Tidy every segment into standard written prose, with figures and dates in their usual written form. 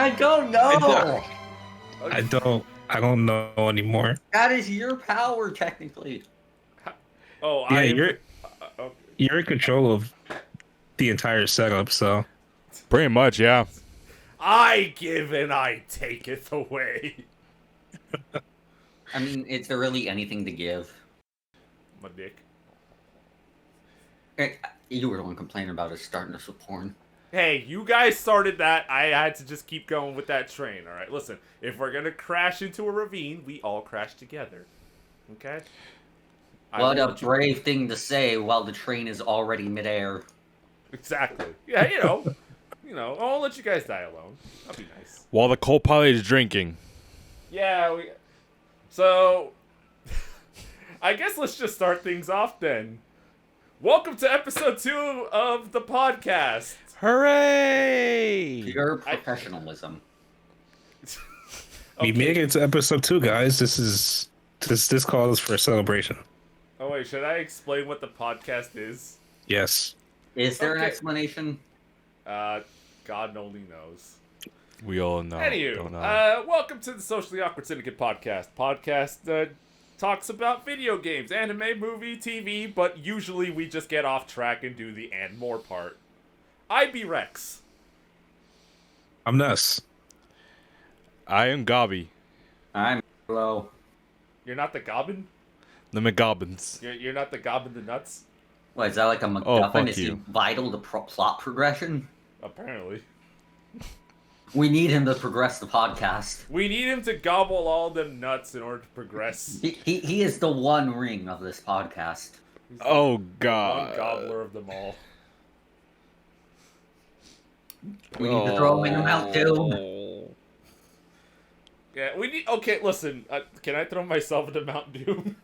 I don't know. I don't know anymore. That is your power, technically. Oh, Yeah, I am. you're in control of the entire setup, so. Pretty much, yeah. I give and I take it away. I mean, is there really anything to give? My dick. You were the one complaining about us starting us with porn. Hey, you guys started that. I had to just keep going with that train, alright? Listen, if we're gonna crash into a ravine, we all crash together. Okay? What a brave thing to say while the train is already midair. Exactly. Yeah, you know, I'll let you guys die alone. That'd be nice. While the co-pilot is drinking. Yeah, so, I guess let's just start things off then. Welcome to episode 2 of the podcast. Hooray! Pure professionalism. We made it to episode 2, guys. This calls for a celebration. Oh wait, should I explain what the podcast is? Yes. Is there an explanation? God only knows. We all know. Anywho, welcome to the Socially Awkward Syndicate podcast. Podcast talks about video games, anime, movie, TV, but usually we just get off track and do the and more part. I be Rex. I'm Ness. I am Gobby. I'm Hello. You're not the Goblin? The McGobbins. You're not the Goblin the Nuts? What, is that like a MacGuffin? Oh, fuck is you. he vital to plot progression? Apparently. We need him to progress the podcast. We need him to gobble all them nuts in order to progress. He is the one ring of this podcast. Oh, One God. gobbler of them all. We need to throw him in the Mount Doom. Yeah, we need... Okay, listen. Can I throw myself into Mount Doom?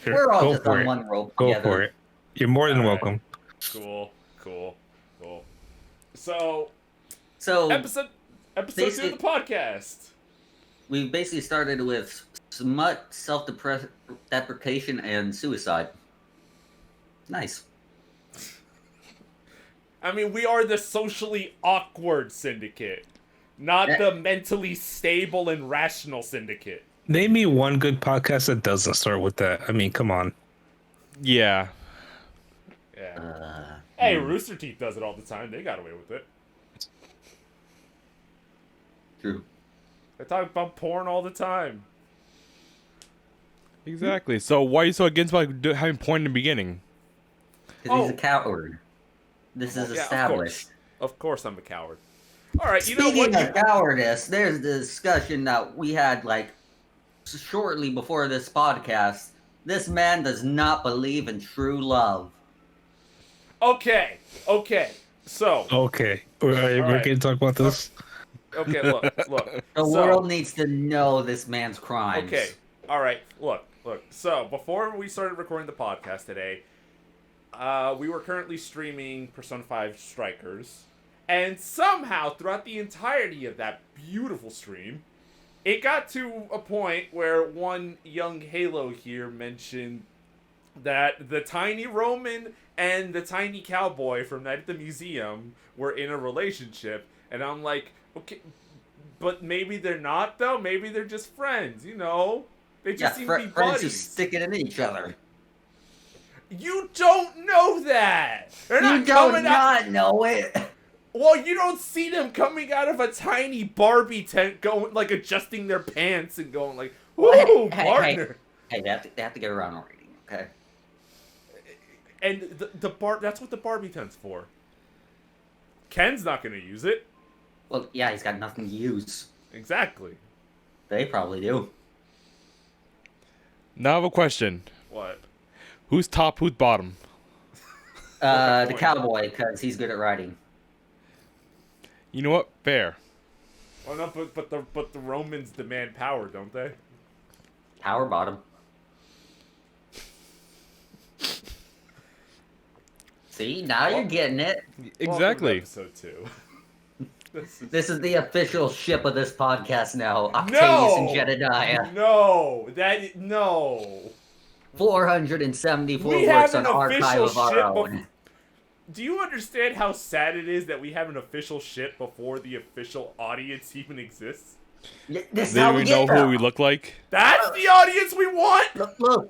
Sure. We're all Go just for on it. one rope Go together. for it. You're more than Alright. welcome. Cool. So, So episode 2 of the podcast. we basically started with smut, self-deprecation, and suicide. Nice. I mean, we are the socially awkward syndicate, not the mentally stable and rational syndicate. Name me one good podcast that doesn't start with that. I mean, come on. Yeah. Yeah. Hey, Rooster Teeth does it all the time. They got away with it. True. They talk about porn all the time. Exactly. So why are you so against having porn in the beginning? Because he's a coward. This is Yeah, established. Of course I'm a coward. Alright, you know Speaking what? of cowardice, there's the discussion that we had, like, shortly before this podcast. This man does not believe in true love. Okay. So, Okay. We're going to talk about this? okay, look. The world needs to know this man's crimes. Okay. Alright, look. So, before we started recording the podcast today, we were currently streaming Persona 5 Strikers, and somehow, throughout the entirety of that beautiful stream, it got to a point where one young Halo here mentioned that the tiny Roman and the tiny cowboy from Night at the Museum were in a relationship, and I'm like, okay, but maybe they're not, though? Maybe they're just friends, you know? They just seem to be friends who buddies. stick it in each other. You don't know that! They're You not don't coming out... not know it. Well, you don't see them coming out of a tiny Barbie tent going, like, adjusting their pants and going like, ooh, partner! Hey, they have to get around rating, okay? And that's what the Barbie tent's for. Ken's not gonna use it. Well, yeah, he's got nothing to use. Exactly. They probably do. Now I have a question. What? Who's top, who's bottom? The cowboy, because he's good at riding. You know what? Fair. Well, no, but the Romans demand power, don't they? Power bottom. See, now you're getting it. Exactly. Welcome to episode 2. This is the official ship of this podcast now. Octavius and Jedediah. No! 474 474 We have works an on archive official of our ship own. Do you understand how sad it is that we have an official ship before the official audience even exists? This is They how don't we even get know who them. we look like. That's the audience we want! Look,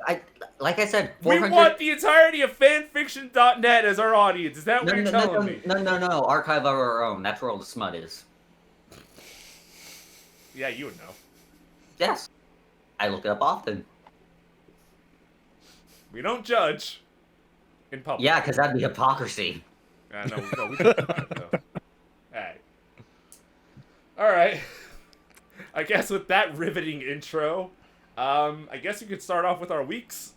like I said, We 400... want the entirety of fanfiction.net as our audience. Is that what you're telling me? No. Archive of our own. That's where all the smut is. Yeah, you would know. Yes. I look it up often. We don't judge in public. Yeah, because that'd be hypocrisy. No, we don't. No. Alright. Alright. I guess with that riveting intro, I guess we could start off with our weeks.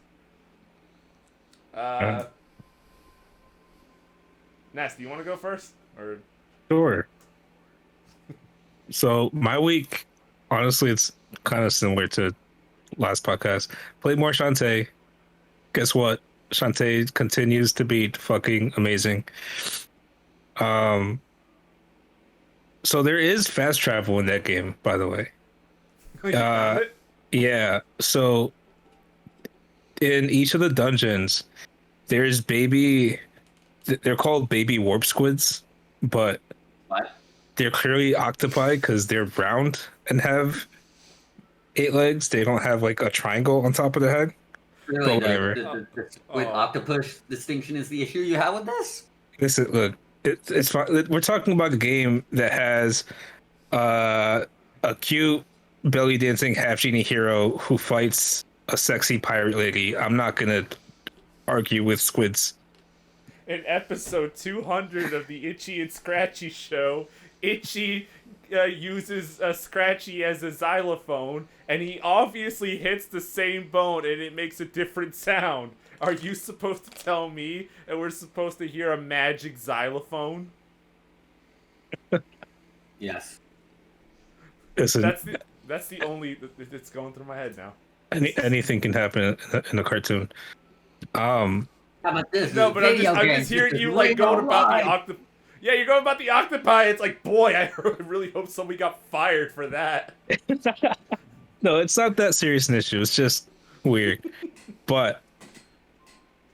Ness, do you want to go first? Or Sure. So my week, honestly, it's kind of similar to last podcast. Played more Shantae. Guess what? Shantae continues to be fucking amazing. So there is fast travel in that game, by the way. you found it? Yeah. So in each of the dungeons, there's they're called baby warp squids, but What? they're clearly octopi because they're round and have 8 legs. They don't have like a triangle on top of their head. Really, whatever. the squid octopus distinction is the issue you have with this? Listen, look, it's fine. We're talking about a game that has a cute belly dancing half genie hero who fights a sexy pirate lady. I'm not gonna argue with squids. In episode 200 of the Itchy and Scratchy show, Itchy uses Scratchy as a xylophone, and he obviously hits the same bone, and it makes a different sound. Are you supposed to tell me that we're supposed to hear a magic xylophone? Yes. Listen, That's the only that's going through my head now. anything can happen in a cartoon. How about this? No, but I'm Video just games, hearing this you is like way going about the online. octopus. Yeah, you're going about the octopi. It's like, boy, I really hope somebody got fired for that. No, it's not that serious an issue. It's just weird. But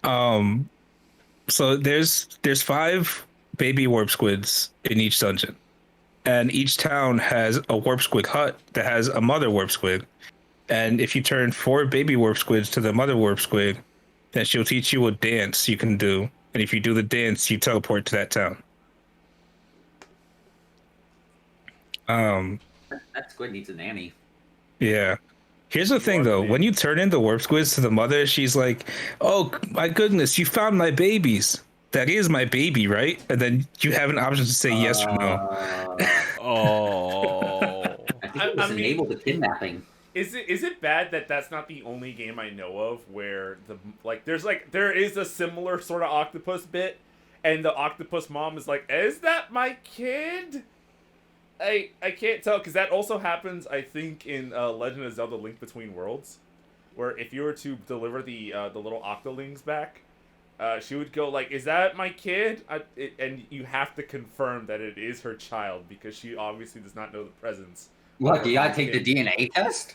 so there's 5 baby warp squids in each dungeon. And each town has a warp squid hut that has a mother warp squid. And if you turn 4 baby warp squids to the mother warp squid, then she'll teach you a dance you can do. And if you do the dance, you teleport to that town. That squid needs a nanny. Yeah. Here's the thing, though. When you turn in the warp squids to the mother, she's like, "Oh my goodness, you found my babies. That is my baby, right?" And then you have an option to say yes or no. Oh. I think it was enabled the kidnapping. Is it bad that that's not the only game I know of where there is a similar sort of octopus bit, and the octopus mom is like, "Is that my kid?" I can't tell, because that also happens, I think, in Legend of Zelda: Link Between Worlds, where if you were to deliver the little octolings back, she would go like, "Is that my kid?" And you have to confirm that it is her child, because she obviously does not know the presence. What, do you gotta take the DNA test?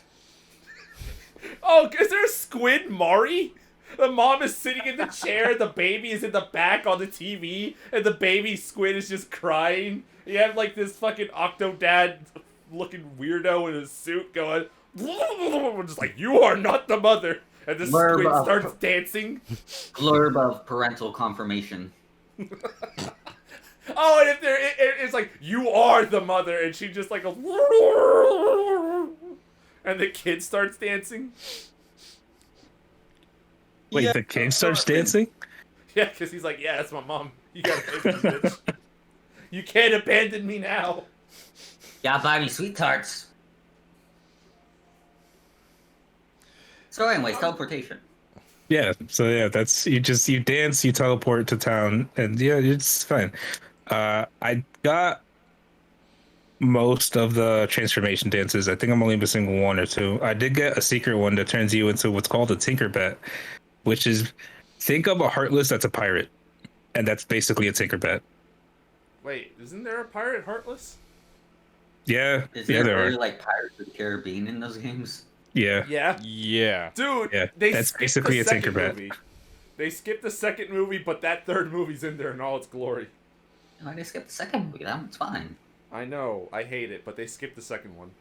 Oh, is there a squid Mari? The mom is sitting in the chair, the baby is in the back on the TV, and the baby squid is just crying. You have like this fucking Octodad looking weirdo in a suit going, just like, "You are not the mother." And the squid starts dancing. Blurb of parental confirmation. Oh, and if it's like, "You are the mother," and she just like goes, and the kid starts dancing. Wait, the kid starts dancing? Yeah, because he's like, "Yeah, that's my mom. You gotta pay for this, bitch. You can't abandon me now." Gotta buy me sweet tarts. So anyways, teleportation. Yeah, so yeah, that's you dance, you teleport to town, and yeah, it's fine. I got most of the transformation dances. I think I'm only missing 1 or 2. I did get a secret one that turns you into what's called a Tinkerbet, which is, think of a Heartless that's a pirate, and that's basically a Tinkerbet. Wait, isn't there a pirate Heartless? Yeah, Is yeah, there there really are. like Pirates of the Caribbean in those games? Yeah, Yeah. Yeah. Dude, Yeah, they that's skipped basically the a second Tinkerbet. movie. They skipped the second movie, but that third movie's in there in all its glory. Why they skip the second movie? That one's fine. I know, I hate it, but they skipped the second one.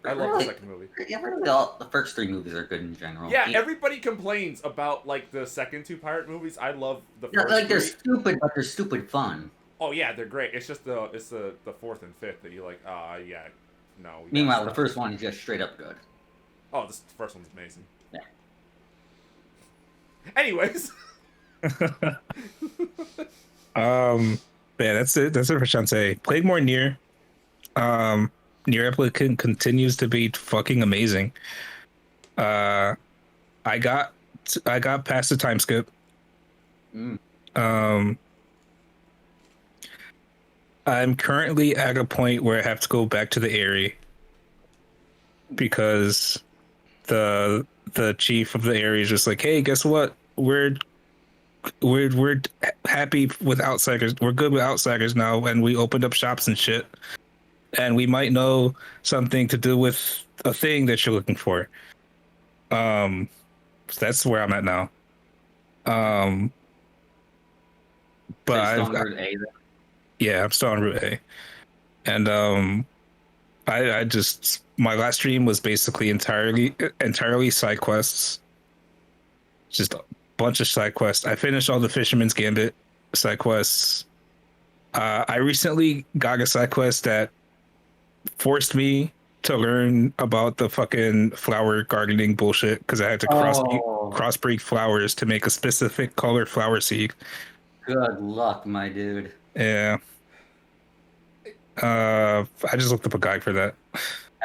I love the Really? second movie. Yeah, really, all the first 3 movies are good in general. Yeah, everybody complains about like the second 2 pirate movies. I love the Yeah, first like they're 3. stupid, but they're stupid fun. Oh yeah, they're great. It's just the fourth and fifth that you're like, yeah, no. we gotta Meanwhile, the stop. first one is just straight up good. Oh, this first one's amazing. Yeah. Anyways. Yeah, that's it. That's it for Shantae. Played more Nier. Nier Replicant continues to be fucking amazing. I got past the time skip. Mm. I'm currently at a point where I have to go back to the area because the chief of the area is just like, hey, guess what? We're happy with outsiders. We're good with outsiders now, and we opened up shops and shit. And we might know something to do with a thing that you're looking for. So that's where I'm at now. But So you're still on Route A, then? yeah, I'm still on Route A, and I just my last stream was basically entirely side quests, just a bunch of side quests. I finished all the Fisherman's Gambit side quests. I recently got a side quest that forced me to learn about the fucking flower gardening bullshit because I had to crossbreed flowers to make a specific color flower seed. Good luck, my dude. Yeah. I just looked up a guide for that.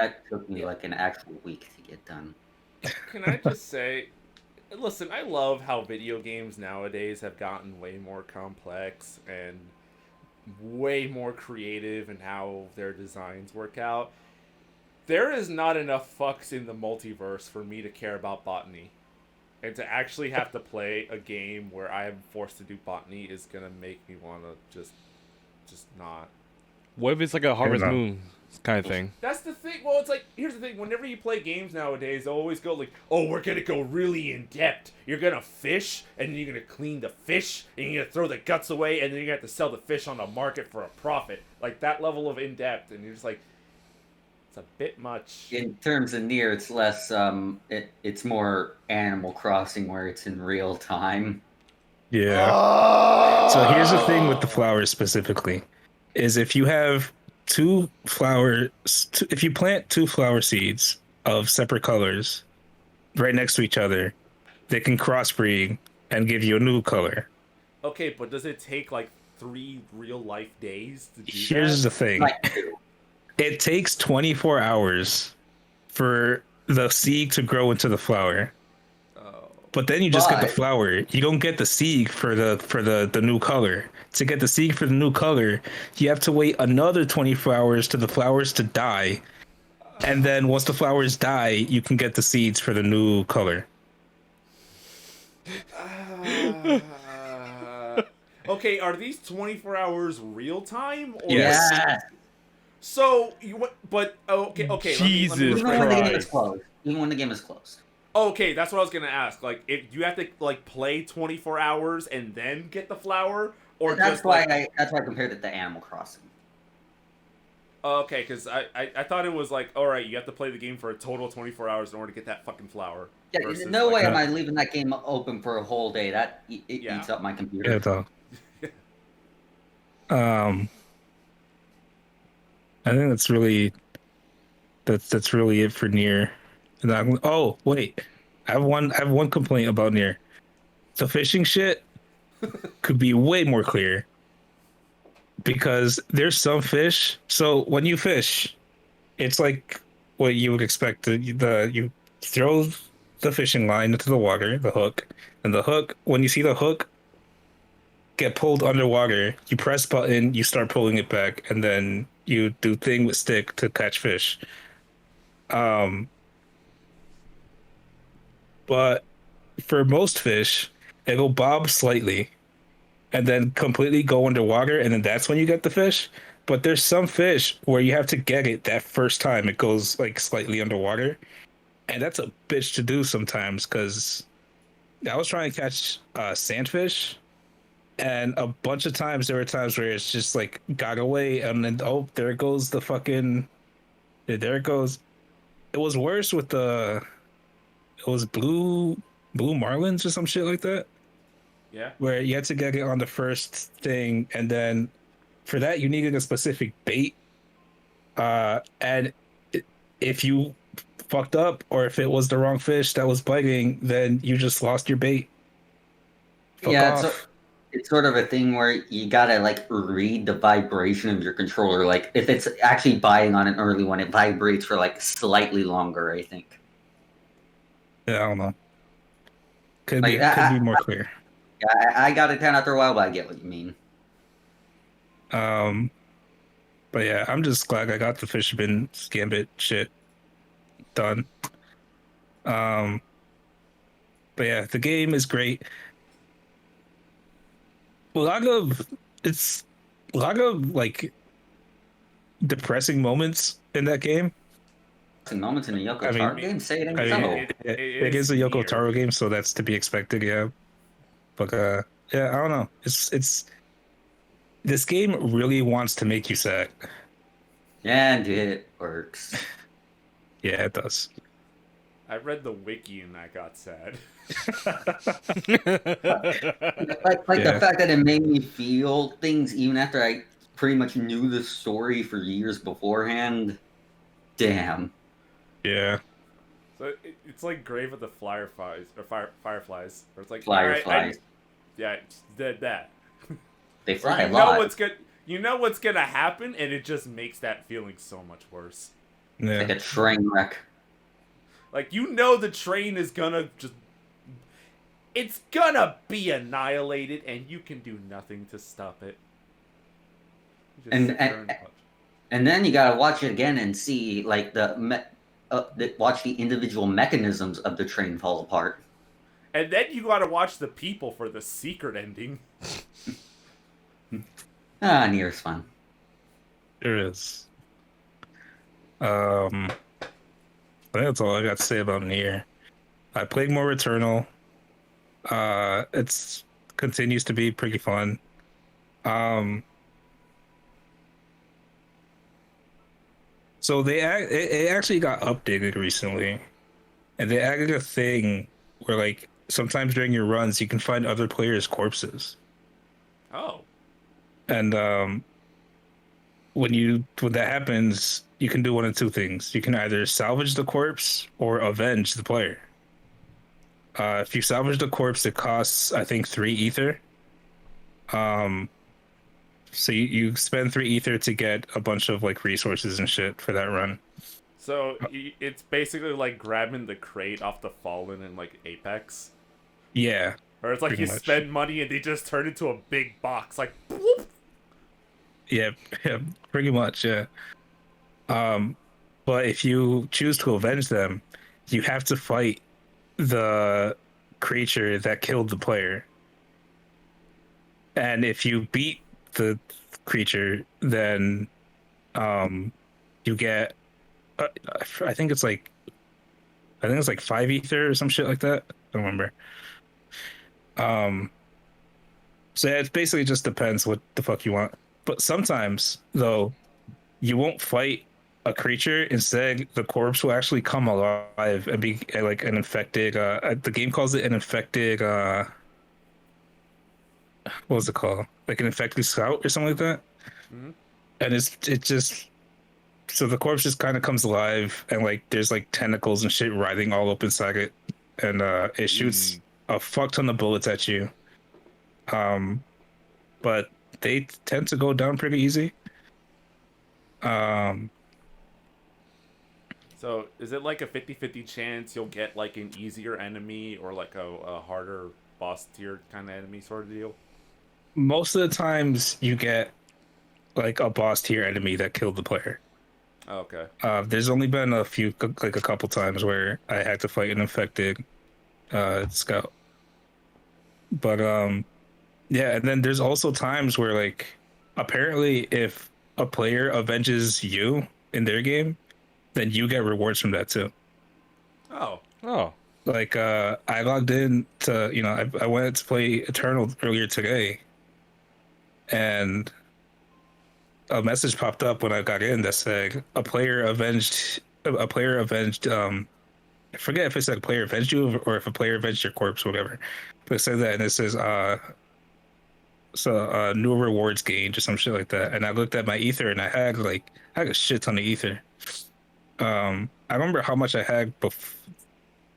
That took me like an actual week to get done. Can I just say, listen, I love how video games nowadays have gotten way more complex and way more creative in how their designs work out. There is not enough fucks in the multiverse for me to care about botany. And to actually have to play a game where I am forced to do botany is gonna make me wanna just not. What if it's like a Harvest no. Moon kind of thing? That's the thing. Well, it's like, here's the thing. Whenever you play games nowadays, they'll always go like, oh, we're going to go really in depth. You're going to fish, and then you're going to clean the fish, and you're going to throw the guts away, and then you're going to have to sell the fish on the market for a profit. Like, that level of in depth. And you're just like, it's a bit much. In terms of Nier, it's less, it's more Animal Crossing where it's in real time. Yeah. So here's the thing with the flowers specifically, is if you have if you plant 2 flower seeds of separate colors right next to each other, they can crossbreed and give you a new color. Okay, but does it take like 3 real life days to do Here's that? the thing. Like, It takes 24 hours for the seed to grow into the flower. But then you just get the flower. You don't get the seed for the new color. To get the seed for the new color, you have to wait another 24 hours to the flowers to die. And then once the flowers die, you can get the seeds for the new color. Okay, are these 24 hours real time? Or Yes. yeah. So you but okay. Jesus Even when the game is Christ. closed. Even when the game is closed. Okay, that's what I was gonna ask. Like, if you have to like play 24 hours and then get the flower, or That's just why like, I compared it to Animal Crossing. okay, because I thought it was like, all right, you have to play the game for a total of 24 hours in order to get that fucking flower. Yeah, versus, no like, way am I leaving that game open for a whole day. That it Yeah. eats up my computer. Yeah, though. I think that's really it for Nier. And oh wait, I have one complaint about Nier. The fishing shit could be way more clear because there's some fish. So when you fish, it's like what you would expect. You throw the fishing line into the water, the hook, and the hook. When you see the hook get pulled underwater, you press button, you start pulling it back, and then you do thing with stick to catch fish. But for most fish, it'll bob slightly and then completely go underwater, and then that's when you get the fish. But there's some fish where you have to get it that first time it goes like slightly underwater, and that's a bitch to do sometimes because I was trying to catch sandfish, and a bunch of times there were times where it's just like got away, and then oh, there goes the fucking, there it goes. It was worse with it was blue marlins or some shit like that, Yeah. where you had to get it on the first thing, and then for that you needed a specific bait. And if you fucked up, or if it was the wrong fish that was biting, then you just lost your bait. Fuck Yeah, off. it's sort of a thing where you gotta like read the vibration of your controller. Like if it's actually biting on an early one, it vibrates for like slightly longer, I think. Yeah, I don't know. Could Like be could be more clear. I got it 10 after a while, but I get what you mean. Um, but yeah, I'm just glad I got the fisherman gambit shit done. Um, but yeah, the game is great. A lot of it's a lot of like depressing moments in that game. Some moments in the Yoko I mean- Taro game, say it ain't I so. mean, it is a is Yoko weird. Taro game, so that's to be expected. Yeah, but yeah, I don't know. It's this game really wants to make you sad. And it works. Yeah, it does. I read the wiki and I got sad. Like Yeah. the fact that it made me feel things even after I pretty much knew the story for years beforehand. Damn. Yeah, So it's like Grave of the Fireflies, or Fireflies, where it's like Fireflies. alright, yeah, it's that. They Where fly you a know lot. what's good, you know what's gonna happen, and it just makes that feeling so much worse. yeah. Like a train wreck. Like you know the train is gonna it's gonna be annihilated, and you can do nothing to stop it. You just And- sit there and watch. And then you gotta watch it again and see like watch the individual mechanisms of the train fall apart. And then you gotta watch the people for the secret ending. Nier's fun. There is. I think that's all I got to say about Nier. I played more Returnal. It's continues to be pretty fun. So it actually got updated recently, and they added a thing where like sometimes during your runs you can find other players' corpses, Oh. and when that happens, you can do one of two things. You can either salvage the corpse or avenge the player. If you salvage the corpse, it costs I think 3 ether. So you spend 3 ether to get a bunch of like resources and shit for that run. So it's basically like grabbing the crate off the Fallen in like Apex. Yeah, Or it's like Pretty you much. spend money and they just turn into a big box, like whoop. yeah, pretty much. Yeah. But if you choose to avenge them, you have to fight the creature that killed the player. And if you beat the creature, then you get I think it's like 5 ether or some shit like that. I don't remember. So yeah, it basically just depends what the fuck you want. But sometimes though, you won't fight a creature. Instead, the corpse will actually come alive and be like an infected. The game calls it an infected. What was it called? Like an infected scout or something like that. Mhm. And it just so the corpse just kind of comes alive, and like there's like tentacles and shit writhing all up inside it, and it shoots a fuck ton of bullets at you. But they tend to go down pretty easy. So is it like a 50-50 chance you'll get like an easier enemy or like a harder boss tier kind of enemy sort of deal? Most of the times you get like a boss tier enemy that killed the player. Oh, okay. There's only been a couple times where I had to fight an infected scout. But yeah, and then there's also times where like apparently if a player avenges you in their game, then you get rewards from that too. Oh. Oh. Like I logged in to I went to play Eternal earlier today, and a message popped up when I got in that said a player avenged I forget if it said player avenged you or if a player avenged your corpse, whatever. But it said that, and it says new rewards gained or some shit like that. And I looked at my ether, and I had a shit ton of ether. I remember how much I had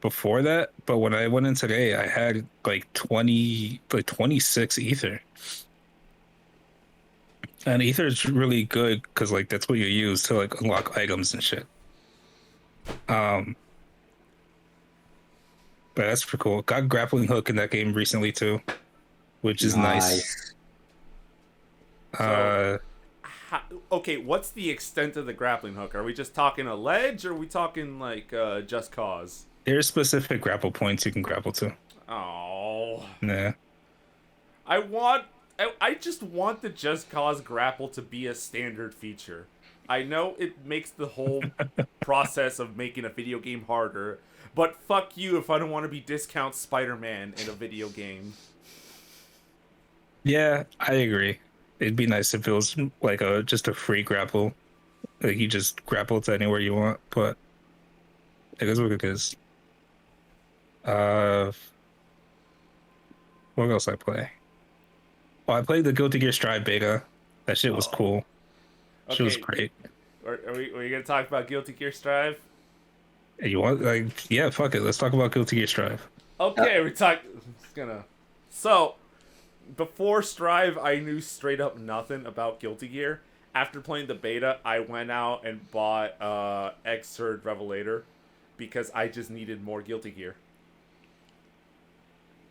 before that, but when I went in today, I had like 26 ether. And ether is really good because like that's what you use to like unlock items and shit. Um, but that's pretty cool. Got a grappling hook in that game recently too, which is nice. So, okay, what's the extent of the grappling hook? Are we just talking a ledge, or are we talking like just cause? There's specific grapple points you can grapple to. Oh. Yeah. I just want the just cause grapple to be a standard feature. I know it makes the whole process of making a video game harder, but fuck you if I don't want to be discount Spider-Man in a video game. Yeah, I agree. It'd be nice if it was like just a free grapple. Like you just grapple to anywhere you want, but it is what it is. Uh, what else I play? Oh, I played the Guilty Gear Strive beta. That shit was cool. Shit was great. Are we gonna talk about Guilty Gear Strive? Hey, you want yeah, fuck it. Let's talk about Guilty Gear Strive. Okay, So, before Strive, I knew straight up nothing about Guilty Gear. After playing the beta, I went out and bought Xrd Revelator because I just needed more Guilty Gear.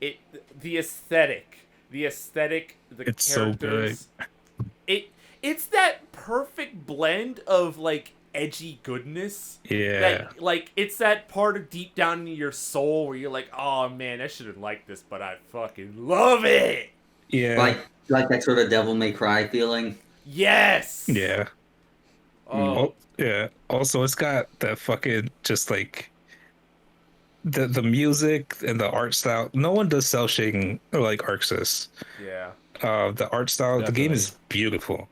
The aesthetic, It's characters. so good. It's that perfect blend of like edgy goodness. Yeah. That, like, it's that part of deep down in your soul where you're like, oh man, I shouldn't like this, but I fucking love it. Yeah. Like that sort of Devil May Cry feeling. Yes. Yeah. Oh. Yeah. Also, it's got that fucking just like the music and the art style. No one does cell shading like Arxis. Yeah. The art style, the game is beautiful.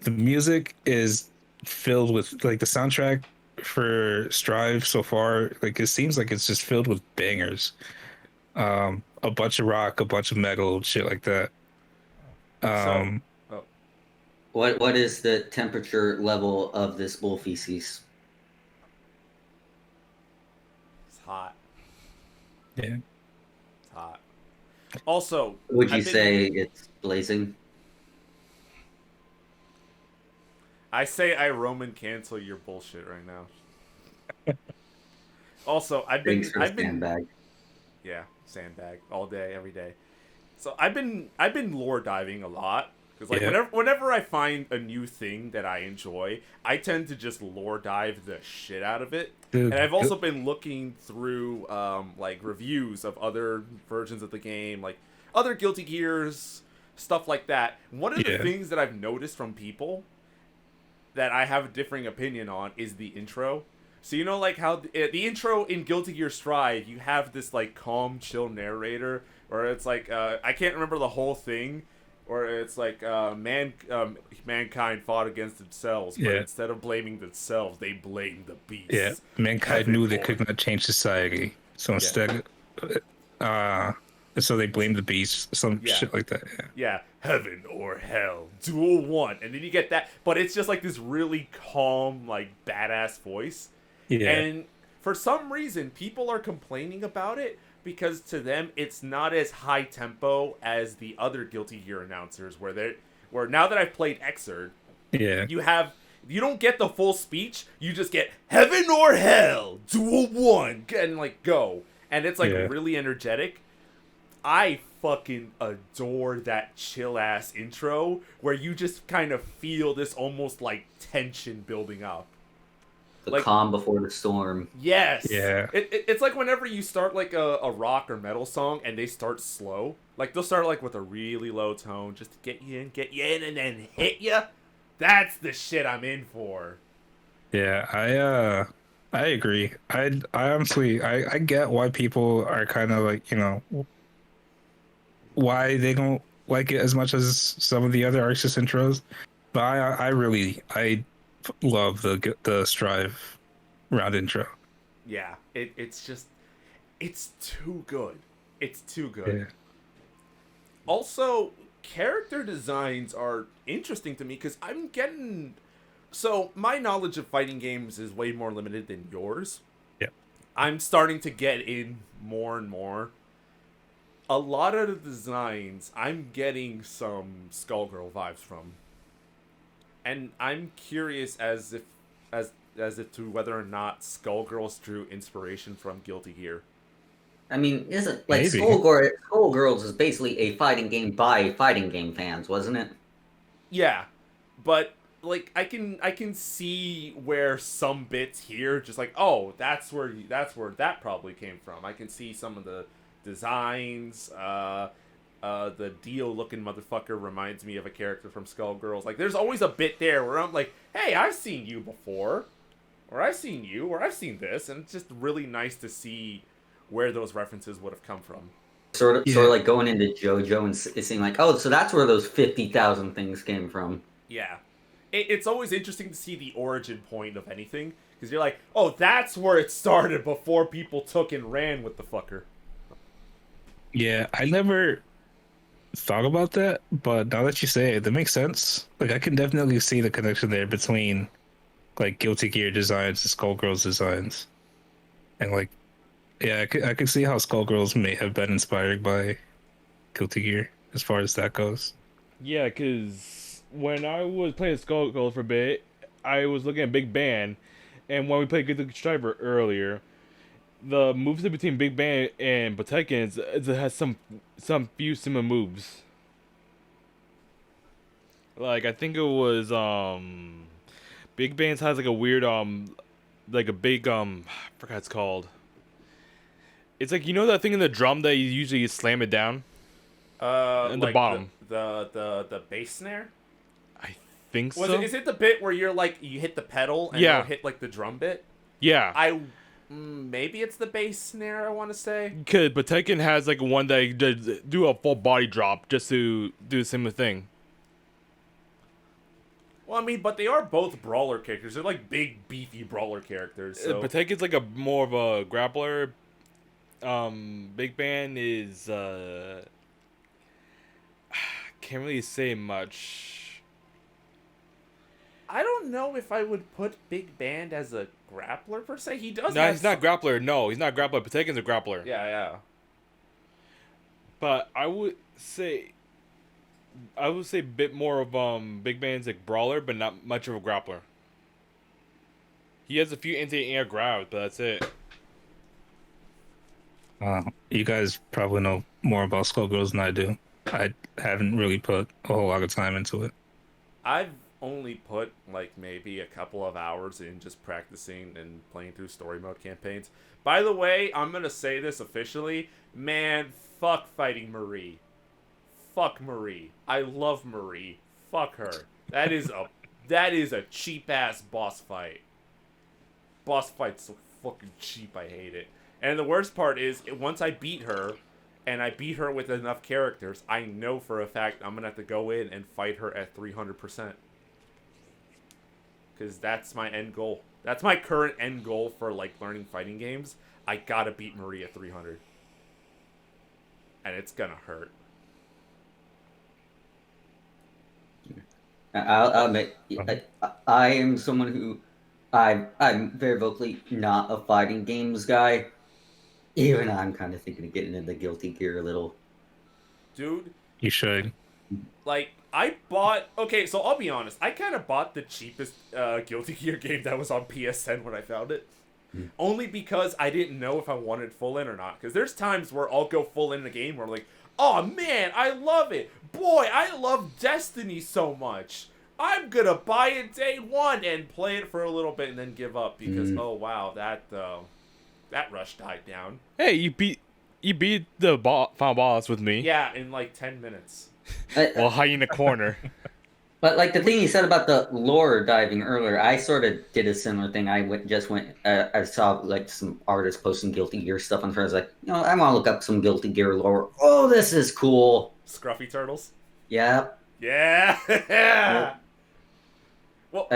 The music is filled with like the soundtrack for Strive so far. Like it seems like it's just filled with bangers. A bunch of rock, a bunch of metal, shit like that. What is the temperature level of this bull feces? It's hot. Yeah. It's hot. Also, Would you say it's blazing? I say I Roman cancel your bullshit right now. Also, I've been sandbag. Yeah, sandbag all day, every day. So I've been lore diving a lot because like whenever I find a new thing that I enjoy, I tend to just lore dive the shit out of it. Dude, and I've also been looking through like reviews of other versions of the game, like other Guilty Gears, stuff like that. One of the things that I've noticed from people that I have a differing opinion on is the intro. So you know, like how the intro in Guilty Gear Strive, you have this like calm, chill narrator, or it's like I can't remember the whole thing, or it's like mankind fought against themselves, but instead of blaming themselves, they blamed the beast. Yeah, mankind knew they could not change society, so instead, so they blamed the beast, some shit like that. Yeah, heaven or hell, duel one, and then you get that, but it's just like this really calm, like badass voice. Yeah. And for some reason, people are complaining about it because to them it's not as high tempo as the other Guilty Gear announcers, where now that I've played Xrd, you don't get the full speech, you just get heaven or hell, duel one, and like go, and it's like really energetic. I fucking adore that chill ass intro where you just kind of feel this almost like tension building up. The calm before the storm. Yes. Yeah. It's like whenever you start like a rock or metal song and they start slow. Like they'll start like with a really low tone just to get you in, and then hit you. That's the shit I'm in for. Yeah, I agree. I honestly, I get why people are kind of like, why they don't like it as much as some of the other Arxis intros. But I love the Strive round intro. Yeah, it's just it's too good. It's too good. Yeah. Also, character designs are interesting to me because I'm getting. So, my knowledge of fighting games is way more limited than yours. Yeah. I'm starting to get in more and more. A lot of the designs, I'm getting some Skullgirl vibes from. And I'm curious as if to whether or not Skullgirls drew inspiration from Guilty Gear. I mean, isn't like Maybe. Skullgirls is basically a fighting game by fighting game fans, wasn't it? Yeah, but like I can see where some bits here just like, oh, that's where that probably came from. I can see some of the designs. The Dio looking motherfucker reminds me of a character from Skullgirls. Like, there's always a bit there where I'm like, hey, I've seen you before, or I've seen you, or I've seen this, and it's just really nice to see where those references would have come from. Sort of like going into JoJo and seeing like, oh, so that's where those 50,000 things came from. Yeah. It's always interesting to see the origin point of anything, because you're like, oh, that's where it started before people took and ran with the fucker. Yeah, I never thought about that, but now that you say it, that makes sense. Like I can definitely see the connection there between like Guilty Gear designs and Skullgirls designs. And like yeah, I could see how Skullgirls may have been inspired by Guilty Gear as far as that goes. Yeah, because when I was playing Skullgirls for a bit, I was looking at Big Band, and when we played Good Striver earlier, the moves between Big Band and Batekins, it has some few similar moves. Like I think it was Big Band's has like a weird like a big I forgot what it's called. It's like, you know that thing in the drum that you usually slam it down? In the Like bottom. The bass snare. I think Was so. it? Is it the bit where you're like you hit the pedal and Yeah. it'll hit like the drum bit? Yeah. Maybe it's the bass snare. I want to say. Because Batekin has like one that you do a full body drop just to do the similar thing. Well, I mean, but they are both brawler characters. They're like big, beefy brawler characters. So Batekin's like a more of a grappler. Big Band is can't really say much. I don't know if I would put Big Band as a grappler per se. He does. No, have he's not grappler. No, he's not grappler. Batekin's a grappler. Yeah, yeah. But I would say a bit more of Big Band's like brawler, but not much of a grappler. He has a few anti-air grabs, but that's it. You guys probably know more about Skullgirls than I do. I haven't really put a whole lot of time into it. I've only put like maybe a couple of hours in just practicing and playing through story mode campaigns. By the way, I'm gonna say this officially, man. Fuck fighting Marie. Fuck Marie. I love Marie. Fuck her. That is a cheap ass boss fight. Boss fight's so fucking cheap. I hate it. And the worst part is, once I beat her, and I beat her with enough characters, I know for a fact I'm gonna have to go in and fight her at 300%. Because that's my end goal. That's my current end goal for like learning fighting games. I gotta beat Marie at 300. And it's gonna hurt. I'll admit, I am someone who I'm very vocally not a fighting games guy. Even I'm kind of thinking of getting into Guilty Gear a little. Dude, You should. like, I bought... Okay, so I'll be honest. I kind of bought the cheapest Guilty Gear game that was on PSN when I found it. Only because I didn't know if I wanted full in or not. Because there's times where I'll go full in a game where I'm like, oh man, I love it. Boy, I love Destiny so much. I'm gonna buy it day one and play it for a little bit and then give up because, oh wow, that rush died down. Hey, you beat the final boss with me. Yeah, in like 10 minutes. Well, hide in the corner. But like the thing you said about the lore diving earlier, I sort of did a similar thing. I saw like some artists posting Guilty Gear stuff on Twitter. I was like, I want to look up some Guilty Gear lore. Oh, this is cool. Scruffy turtles. Yeah. Yeah. Well,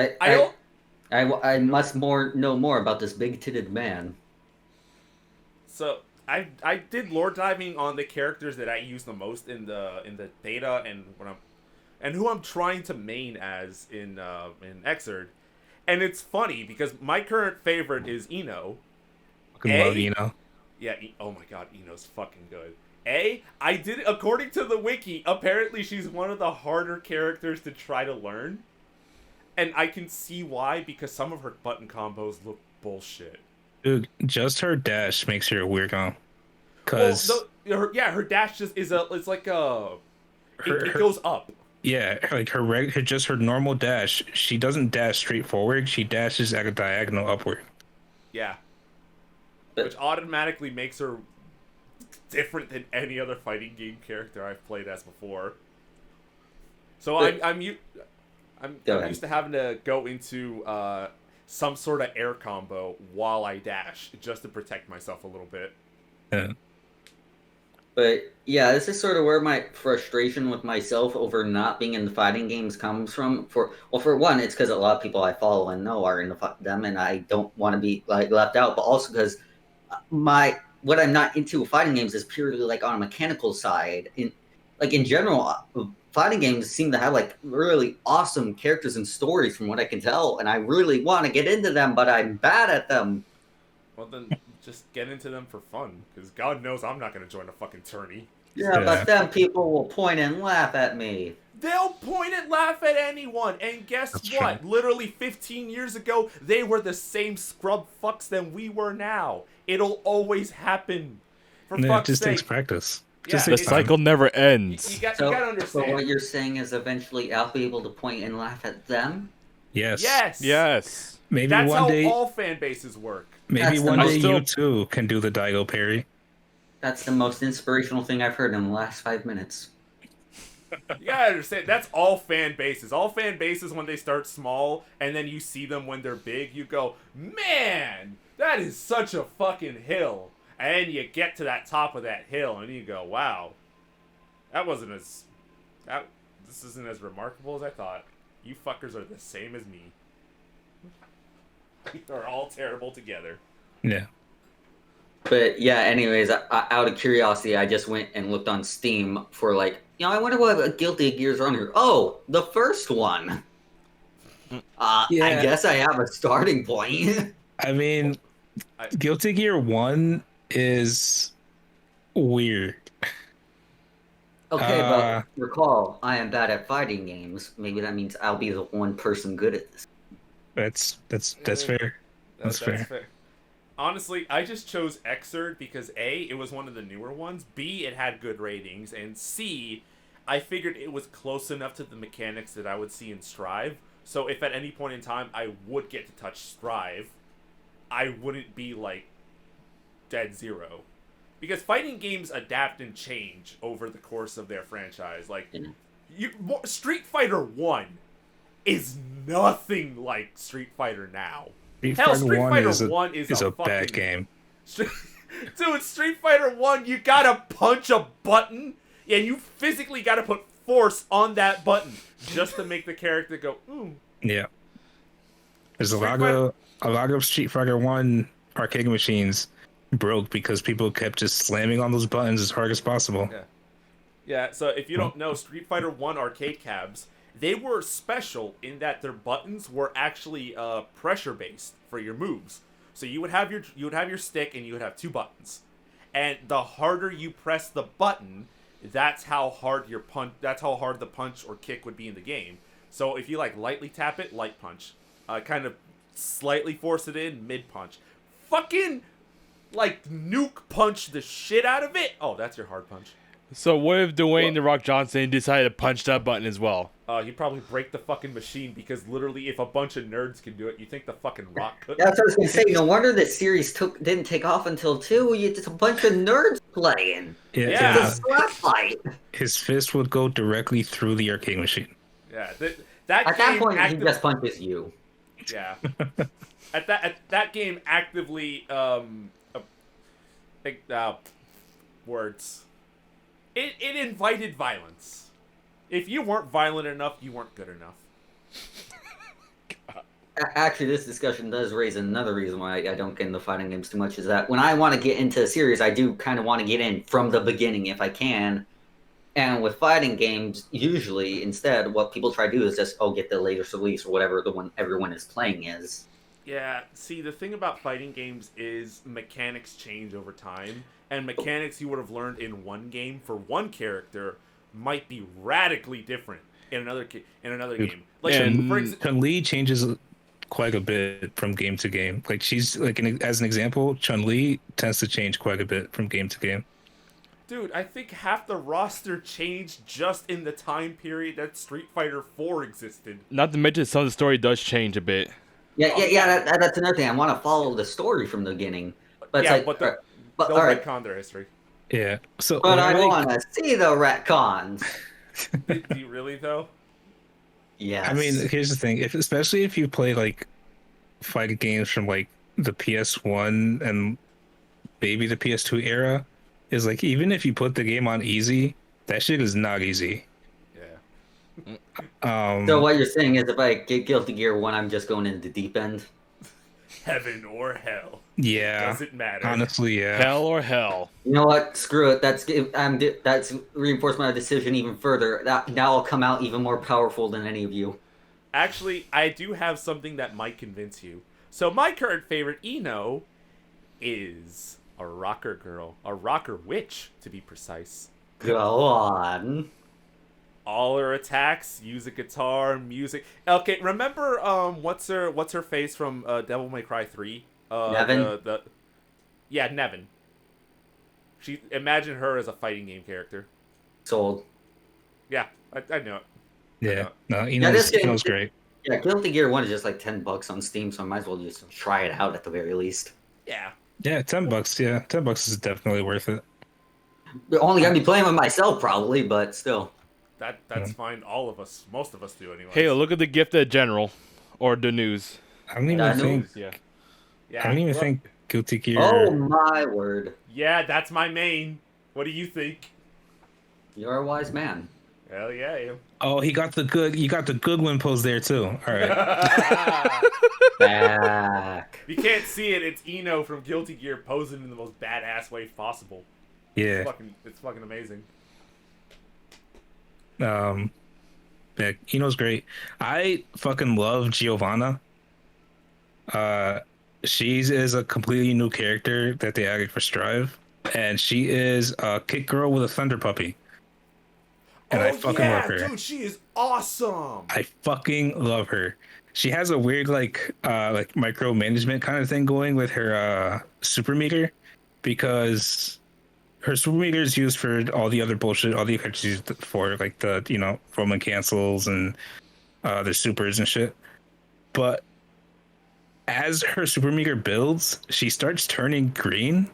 I must know more about this big-titted man. So I did lore diving on the characters that I use the most in the beta and who I'm trying to main as in Xrd. And it's funny because my current favorite is Eno. Fucking love Eno. Yeah, oh my god, Eno's fucking good. I did, according to the wiki, apparently she's one of the harder characters to try to learn. And I can see why, because some of her button combos look bullshit. Dude, just her dash makes her a weird comp. Cause her dash just it's like it goes up. Yeah, like just her normal dash. She doesn't dash straight forward. She dashes at a diagonal upward. Yeah, which automatically makes her different than any other fighting game character I've played as before. So I'm used to having to go into some sort of air combo while I dash just to protect myself a little bit. Yeah. But yeah, this is sort of where my frustration with myself over not being in the fighting games comes from. For one, it's because a lot of people I follow and know are in them, and I don't want to be like left out. But also because what I'm not into with fighting games is purely like on a mechanical side. In general, fighting games seem to have like really awesome characters and stories, from what I can tell, and I really want to get into them, but I'm bad at them. Well, then just get into them for fun, because God knows I'm not going to join a fucking tourney. Yeah, but then people will point and laugh at me. They'll point and laugh at anyone, and guess what? True. Literally 15 years ago, they were the same scrub fucks than we were now. It'll always happen. For fuck's just sake. Takes practice. Yeah, the cycle never ends. You gotta understand. So what you're saying is eventually I'll be able to point and laugh at them? Yes. Yes. Maybe that's one how day all fan bases work. Maybe one day you too can do the Daigo parry. That's the most inspirational thing I've heard in the last 5 minutes. You gotta understand, that's all fan bases. All fan bases, when they start small and then you see them when they're big, you go, man, that is such a fucking hill. And you get to that top of that hill and you go, wow, this isn't as remarkable as I thought. You fuckers are the same as me. They're all terrible together. Yeah. But yeah, anyways, out of curiosity, I just went and looked on Steam for I wonder what Guilty Gears are on here. Oh, the first one. I guess I have a starting point. I mean, Guilty Gear 1 is weird. Okay, but recall, I am bad at fighting games. Maybe that means I'll be the one person good at this. That's fair. That's fair. Honestly, I just chose Xrd because A, it was one of the newer ones, B, it had good ratings, and C, I figured it was close enough to the mechanics that I would see in Strive. So if at any point in time I would get to touch Strive, I wouldn't be dead zero. Because fighting games adapt and change over the course of their franchise. Street Fighter 1 is nothing like Street Fighter now. Street Fighter 1 is a bad game. Dude, Street Fighter 1, you gotta punch a button, and you physically gotta put force on that button just to make the character go, ooh. Yeah. There's a lot of Street Fighter 1 arcade machines broke because people kept just slamming on those buttons as hard as possible. Yeah, so if you don't know, Street Fighter 1 arcade cabs, they were special in that their buttons were actually pressure based for your moves. So you would have your stick and you would have two buttons, and the harder you press the button, that's how hard the punch or kick would be in the game. So if you lightly tap it, light punch, kind of slightly force it in, mid punch, fucking nuke punch the shit out of it. Oh, that's your hard punch. So what if Dwayne The Rock Johnson decided to punch that button as well? He'd probably break the fucking machine, because literally if a bunch of nerds can do it, you think the fucking Rock could? That's what I was going to say. No wonder this series didn't take off until 2. You just a bunch of nerds playing. Yeah. It's a slap fight. His fist would go directly through the arcade machine. Yeah, That At that game point, he just punches you. yeah. At that game actively words. It invited violence. If you weren't violent enough, you weren't good enough. Actually, this discussion does raise another reason why I don't get into fighting games too much. Is that when I want to get into a series, I do kind of want to get in from the beginning if I can. And with fighting games, usually instead, what people try to do is just get the latest release or whatever the one everyone is playing is. Yeah, see, the thing about fighting games is mechanics change over time, and mechanics you would have learned in one game for one character might be radically different in another game. Like, Chun-Li changes quite a bit from game to game. Like, she's like, as an example, Chun-Li tends to change quite a bit from game to game. dude, I think half the roster changed just in the time period that Street Fighter 4 existed. Not to mention some of the story does change a bit. Yeah. That's another thing. I want to follow the story from the beginning, but yeah, it's like, but they'll all right. retcon their history. Yeah. So, But I want to see the retcons. Do you really though? Yes. I mean, here's the thing: especially if you play like fighting games from like the PS1 and maybe the PS2 era, is like even if you put the game on easy, that shit is not easy. Yeah. So what you're saying is, if I get Guilty Gear 1, I'm just going into the deep end. Heaven or hell. Yeah. Doesn't matter. Honestly, yeah. Hell or hell. You know what? Screw it. That's reinforced my decision even further. Now I'll come out even more powerful than any of you. Actually, I do have something that might convince you. So my current favorite Eno is a rocker girl, a rocker witch to be precise. Go on. All her attacks use a guitar, music. Okay, remember what's her face from Devil May Cry 3? Nevin? Yeah, Nevin. Imagine her as a fighting game character. Sold. Yeah, I know it. Yeah. No, this game- Eno's great. Yeah, Guilty Gear 1 is just like $10 on Steam, so I might as well just try it out at the very least. Yeah. Yeah, $10. Yeah, $10 is definitely worth it. We're only gonna be playing with myself probably, but still. That's fine. All of us, most of us do anyway. Hey, look at the gifted general, or the news. I don't even think. Yeah. Yeah. I don't even look. think Guilty Gear. Oh my word. Yeah, that's my main. What do you think? You're a wise man. Hell yeah, I am. Oh, you got the Goblin pose there too. All right. Back. You can't see it. It's Eno from Guilty Gear posing in the most badass way possible. Yeah. It's fucking amazing. Yeah, Eno's great. I fucking love Giovanna. She is a completely new character that they added for Strive, and she is a kick girl with a thunder puppy. And I fucking love her. Dude, she is awesome. I fucking love her. She has a weird like micromanagement kind of thing going with her super meter, because her super meter is used for all the other bullshit, all the effects used for like the Roman cancels and their supers and shit. But as her super meter builds, she starts turning green,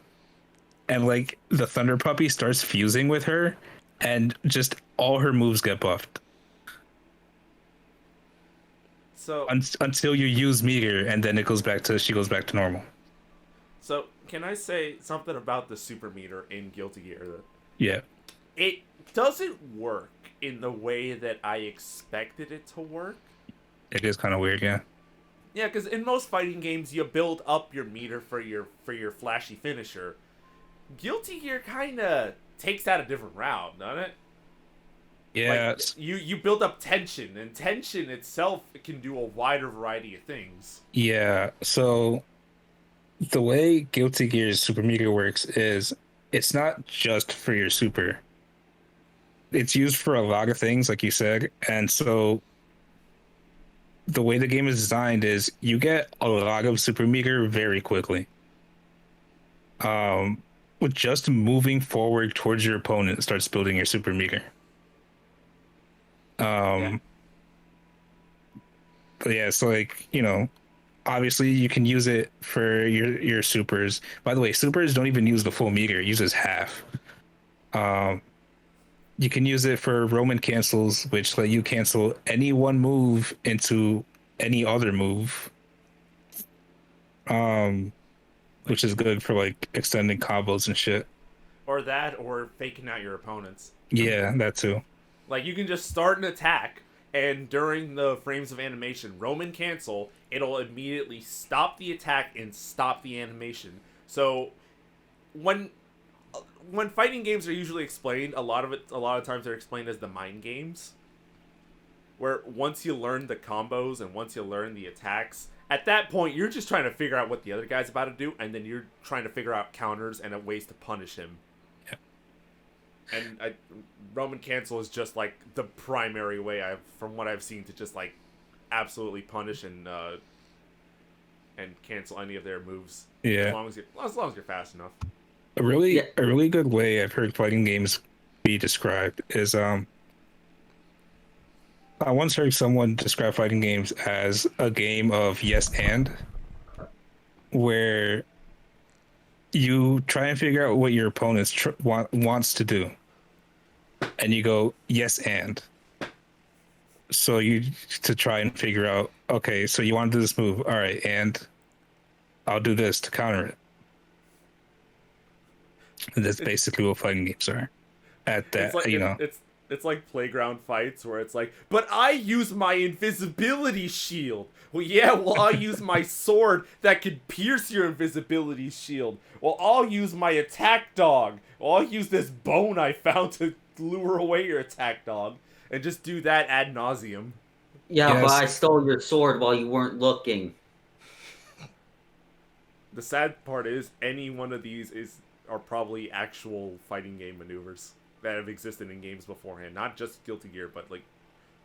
and like the thunder puppy starts fusing with her, and just all her moves get buffed. So Until you use meter, and then she goes back to normal. So can I say something about the super meter in Guilty Gear? Yeah. It doesn't work in the way that I expected it to work. It is kind of weird, yeah. Yeah, because in most fighting games, you build up your meter for your flashy finisher. Guilty Gear kind of takes that a different route, doesn't it? Yeah. Like, you build up tension, and tension itself can do a wider variety of things. Yeah. So the way Guilty Gear's super meter works is it's not just for your super. It's used for a lot of things, like you said, and so the way the game is designed is you get a lot of super meter very quickly. With just moving forward towards your opponent starts building your super meter. Yeah. But yeah, so like, obviously you can use it for your supers. By the way, supers don't even use the full meter, it uses half. You can use it for Roman cancels, which let you cancel any one move into any other move. Which is good for like extending combos and shit. Or that, or faking out your opponents. Yeah, that too. Like, you can just start an attack, and during the frames of animation, Roman cancel, it'll immediately stop the attack and stop the animation. So, when fighting games are usually explained, a lot of times they're explained as the mind games, where once you learn the combos and once you learn the attacks, at that point you're just trying to figure out what the other guy's about to do, and then you're trying to figure out counters and ways to punish him. And Roman cancel is just like the primary way from what I've seen, to just like absolutely punish and cancel any of their moves. Yeah. As long as you're fast enough. A really good way I've heard fighting games be described is I once heard someone describe fighting games as a game of yes and, where you try and figure out what your opponent wants to do, and you go yes and. So you to try and figure out, okay, so you want to do this move, all right, and I'll do this to counter it. And that's basically what fighting games are. At that, It's like playground fights where it's like, but I use my invisibility shield. Well, yeah, I'll use my sword that could pierce your invisibility shield. Well, I'll use my attack dog. Well, I'll use this bone I found to lure away your attack dog. And just do that ad nauseum. Yeah, yes. But I stole your sword while you weren't looking. The sad part is, any one of these are probably actual fighting game maneuvers that have existed in games beforehand. Not just Guilty Gear, but like,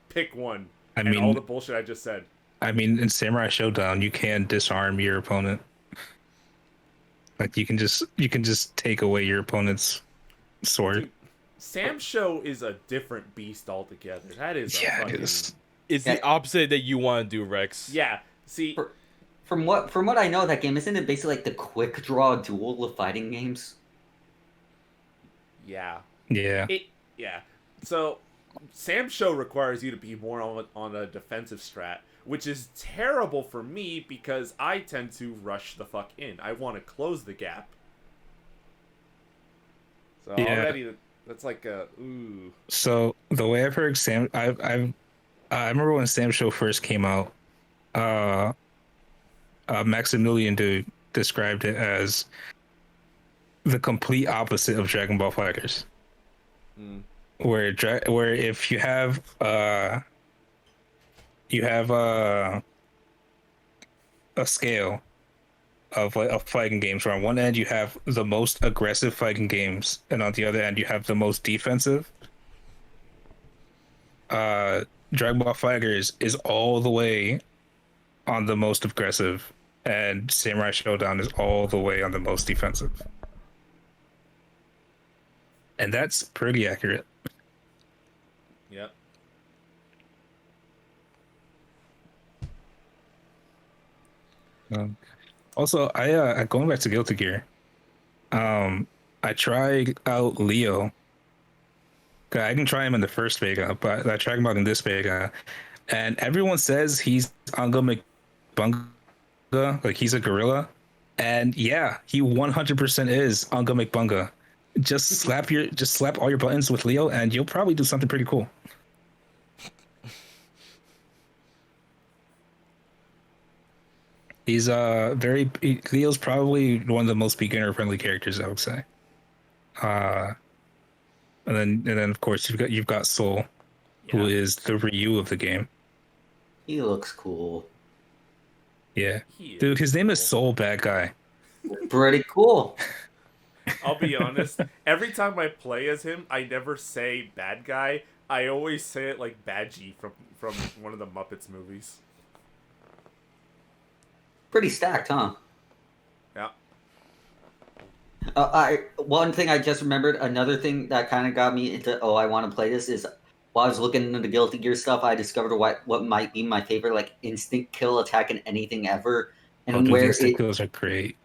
pick one. I mean, all the bullshit I just said. I mean, in Samurai Showdown, you can disarm your opponent. Like, you can just take away your opponent's sword. Dude, Sam Show is a different beast altogether. That is It's the opposite that you want to do, Rex. Yeah. See, from what I know, that game isn't it basically like the quick draw duel of fighting games? Yeah. Yeah. Yeah. So, Sam Show requires you to be more on a defensive strat, which is terrible for me because I tend to rush the fuck in. I want to close the gap. So already that's like ooh. So the way I've heard I remember when Sam Show first came out, Maximilian Dude described it as the complete opposite of Dragon Ball FighterZ. Where if you have a scale of fighting games, where on one end you have the most aggressive fighting games, and on the other end you have the most defensive. Dragon Ball FighterZ is all the way on the most aggressive, and Samurai Showdown is all the way on the most defensive. And that's pretty accurate. Yep. Also, I going back to Guilty Gear. I tried out Leo. I didn't try him in the first beta, but I tried him out in this beta, and everyone says he's Anga McBunga, like he's a gorilla, and yeah, he 100% is Anga McBunga. Just slap all your buttons with Leo, and you'll probably do something pretty cool. He's Leo's probably one of the most beginner friendly characters, I would say. And then of course you've got Soul, who is the Ryu of the game. He looks cool. Yeah, dude, his name is Soul Bad Guy. Pretty cool. I'll be honest. Every time I play as him, I never say bad guy. I always say it like Badgie from one of the Muppets movies. Pretty stacked, huh? Yeah. One thing I just remembered, another thing that kind of got me into, I want to play this, is while I was looking into the Guilty Gear stuff, I discovered what might be my favorite, like, instant kill attack in anything ever. And dude, instant kills are great.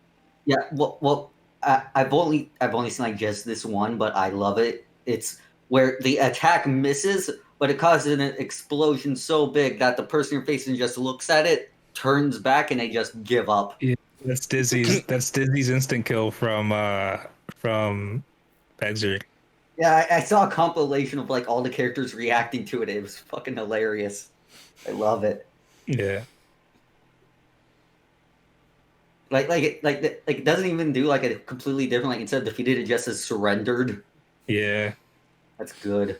Yeah, well, I've only seen like just this one, but I love it. It's where the attack misses, but it causes an explosion so big that the person you're facing just looks at it, turns back, and they just give up. Yeah, that's Dizzy's instant kill from Exer. Yeah, I saw a compilation of like all the characters reacting to it. It was fucking hilarious. I love it. Yeah. It doesn't even do like a completely different, like instead of defeated, it just says surrendered. Yeah. That's good.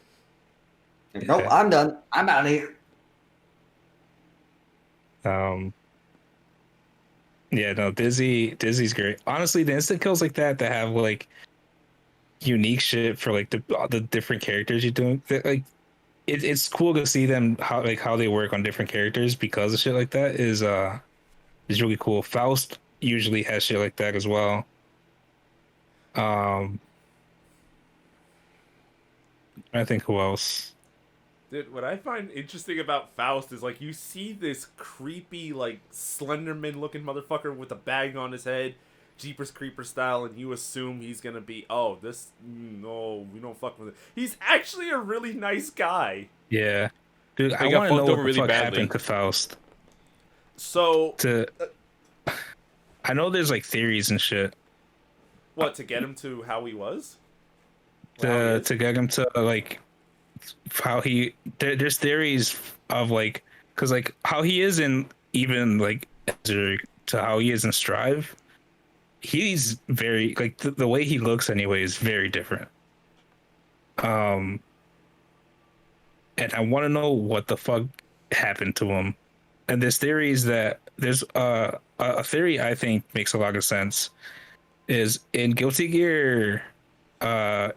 Yeah. Nope, I'm done. I'm out of here. Yeah, no, Dizzy's great. Honestly, the instant kills like that have like unique shit for like the different characters you're doing. Like it's cool to see them how they work on different characters because of shit like that is really cool. Faust usually has shit like that as well. I think who else? Dude, what I find interesting about Faust is, like, you see this creepy, like, Slenderman-looking motherfucker with a bag on his head, Jeepers Creeper style, and you assume he's gonna be, no, we don't fuck with it. He's actually a really nice guy. Yeah. Dude, I got want to know fucked what over the really fuck badly. happened to Faust. So, I know there's, like, theories and shit. what, to get him to how he was? Or how he is? To get him to, like... how there's theories of like because like how he is in even like to how he is in Strive, he's very like the way he looks anyway is very different. And I want to know what the fuck happened to him. And there's theories that there's a theory I think makes a lot of sense is in Guilty Gear.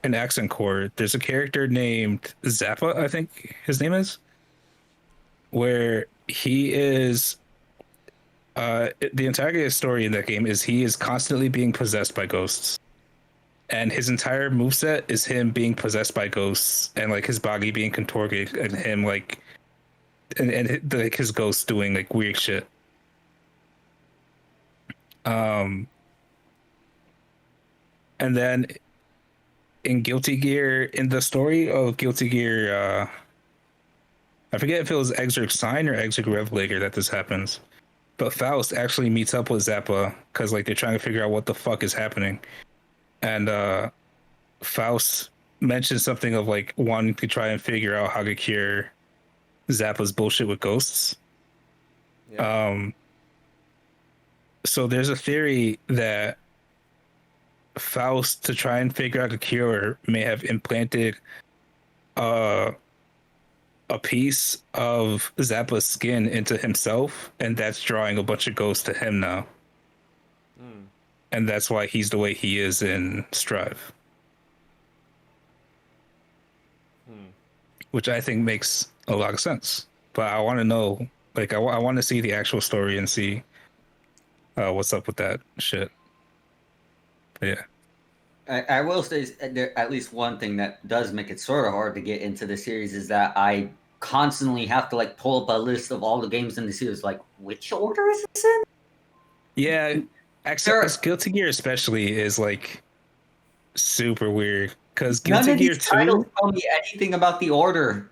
In Accent Core, there's a character named Zappa, I think his name is, where he is. The entire story in that game is he is constantly being possessed by ghosts, and his entire moveset is him being possessed by ghosts and like his body being contorted and him like, and like his ghosts doing like weird shit. And then. In Guilty Gear, in the story of Guilty Gear, I forget if it was Exarch Sign or Exarch Revelator that this happens, but Faust actually meets up with Zappa because like they're trying to figure out what the fuck is happening, and Faust mentions something of like wanting to try and figure out how to cure Zappa's bullshit with ghosts. Yeah. So there's a theory that Faust, to try and figure out a cure, may have implanted a piece of Zappa's skin into himself, and that's drawing a bunch of ghosts to him now. And that's why he's the way he is in Strive. Which I think makes a lot of sense. But I want to know, like, I want to see the actual story and see what's up with that shit. But yeah. I will say there, at least one thing that does make it sort of hard to get into the series is that I constantly have to like pull up a list of all the games in the series. Like, which order is this in? Yeah, except Guilty Gear especially is like super weird because Guilty Gear 2 titles tell me anything about the order.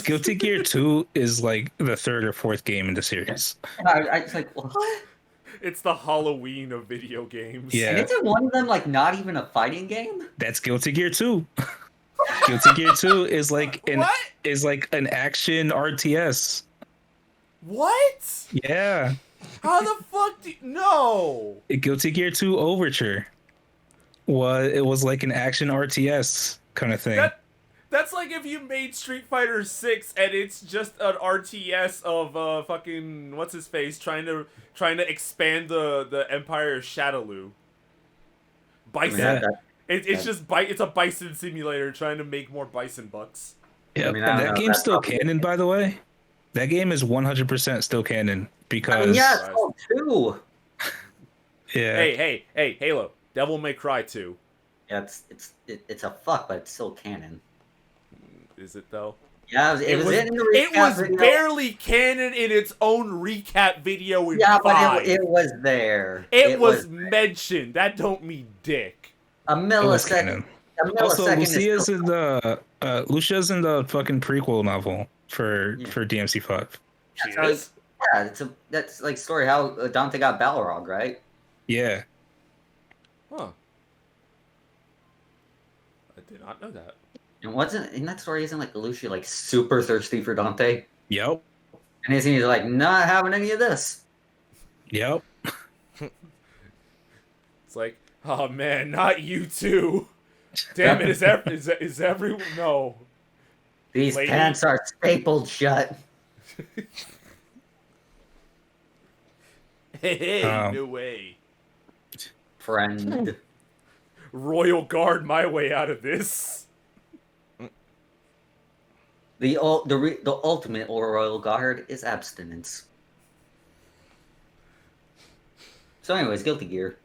Guilty Gear 2 is like the third or fourth game in the series. And I was like, what? It's the Halloween of video games. Yeah. And isn't one of them like not even a fighting game? That's Guilty Gear 2. Guilty Gear 2 is like an action RTS. What? Yeah. How the fuck no? Guilty Gear 2 Overture was like an action RTS kind of thing. That's like if you made Street Fighter 6 and it's just an RTS of fucking what's his face trying to expand the Empire of Shadowloo. Bison. Yeah. It's a bison simulator trying to make more bison bucks. Yeah, and that game's still canon, by the way. That game is 100% still canon because yeah, it's too. Yeah. Hey, Halo, Devil May Cry 2. Yeah, it's a fuck, but it's still canon. Is it though? Yeah, it was in the recap It was video. barely canon in its own recap video. Yeah, but it was there. It was mentioned. That don't mean dick. A millisecond. Also, Lucia's Lucia's in the fucking prequel novel Yeah. for DMC5. She That's how is? yeah, that's like story how Dante got Balrog, right? Yeah. Huh. I did not know that. And wasn't in that story isn't like Lucia like super thirsty for Dante? Yep. And he's like, not having any of this. Yep. It's like, oh man, not you too. Damn it, is everyone... No. These Lady. pants are stapled shut. Hey, no way. Friend. Royal Guard my way out of this. The ultimate royal guard is abstinence. So, anyways, Guilty Gear.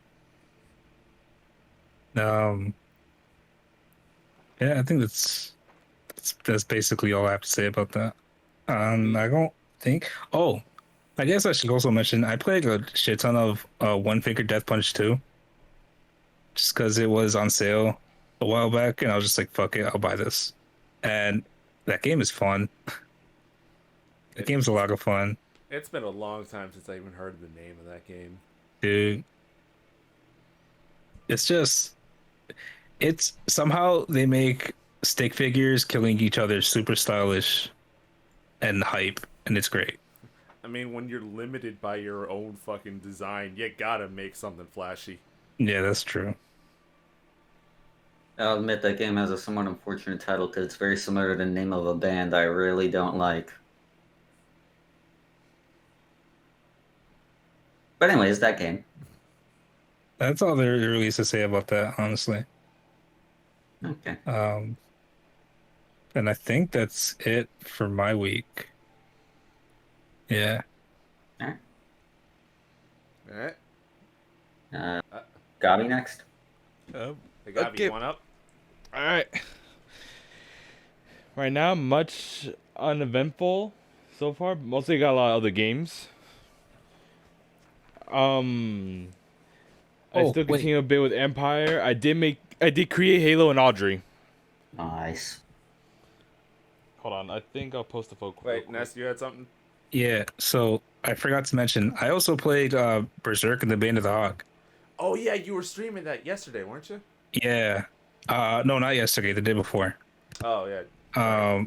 Yeah, I think that's basically all I have to say about that. I don't think. Oh, I guess I should also mention I played a shit ton of One Finger Death Punch 2, just because it was on sale a while back, and I was just like, "Fuck it, I'll buy this." And that game is fun. The game's a lot of fun, It's been a long time since I even heard the name of that game. dude. It's somehow they make stick figures killing each other super stylish and hype, and it's great. I mean, when you're limited by your own fucking design, you gotta make something flashy. Yeah, that's true. I'll admit that game has a somewhat unfortunate title because it's very similar to the name of a band I really don't like. But anyways, that game. That's all there really is to say about that, honestly. Okay. And I think that's it for my week. Yeah. Alright. Alright. Gobby next. Hey, Gobby, Okay. you want up? All right. Right now, much uneventful so far. Mostly got a lot of other games. I Oh, still wait. continue a bit with Empire. I did create Halo and Audrey. Nice. Hold on, I think I'll post the photo. Wait, Ness, you had something? Yeah, so I forgot to mention, I also played Berserk and the Band of the Hawk. Oh yeah, you were streaming that yesterday, weren't you? Yeah. No, not yesterday, the day before. Oh yeah.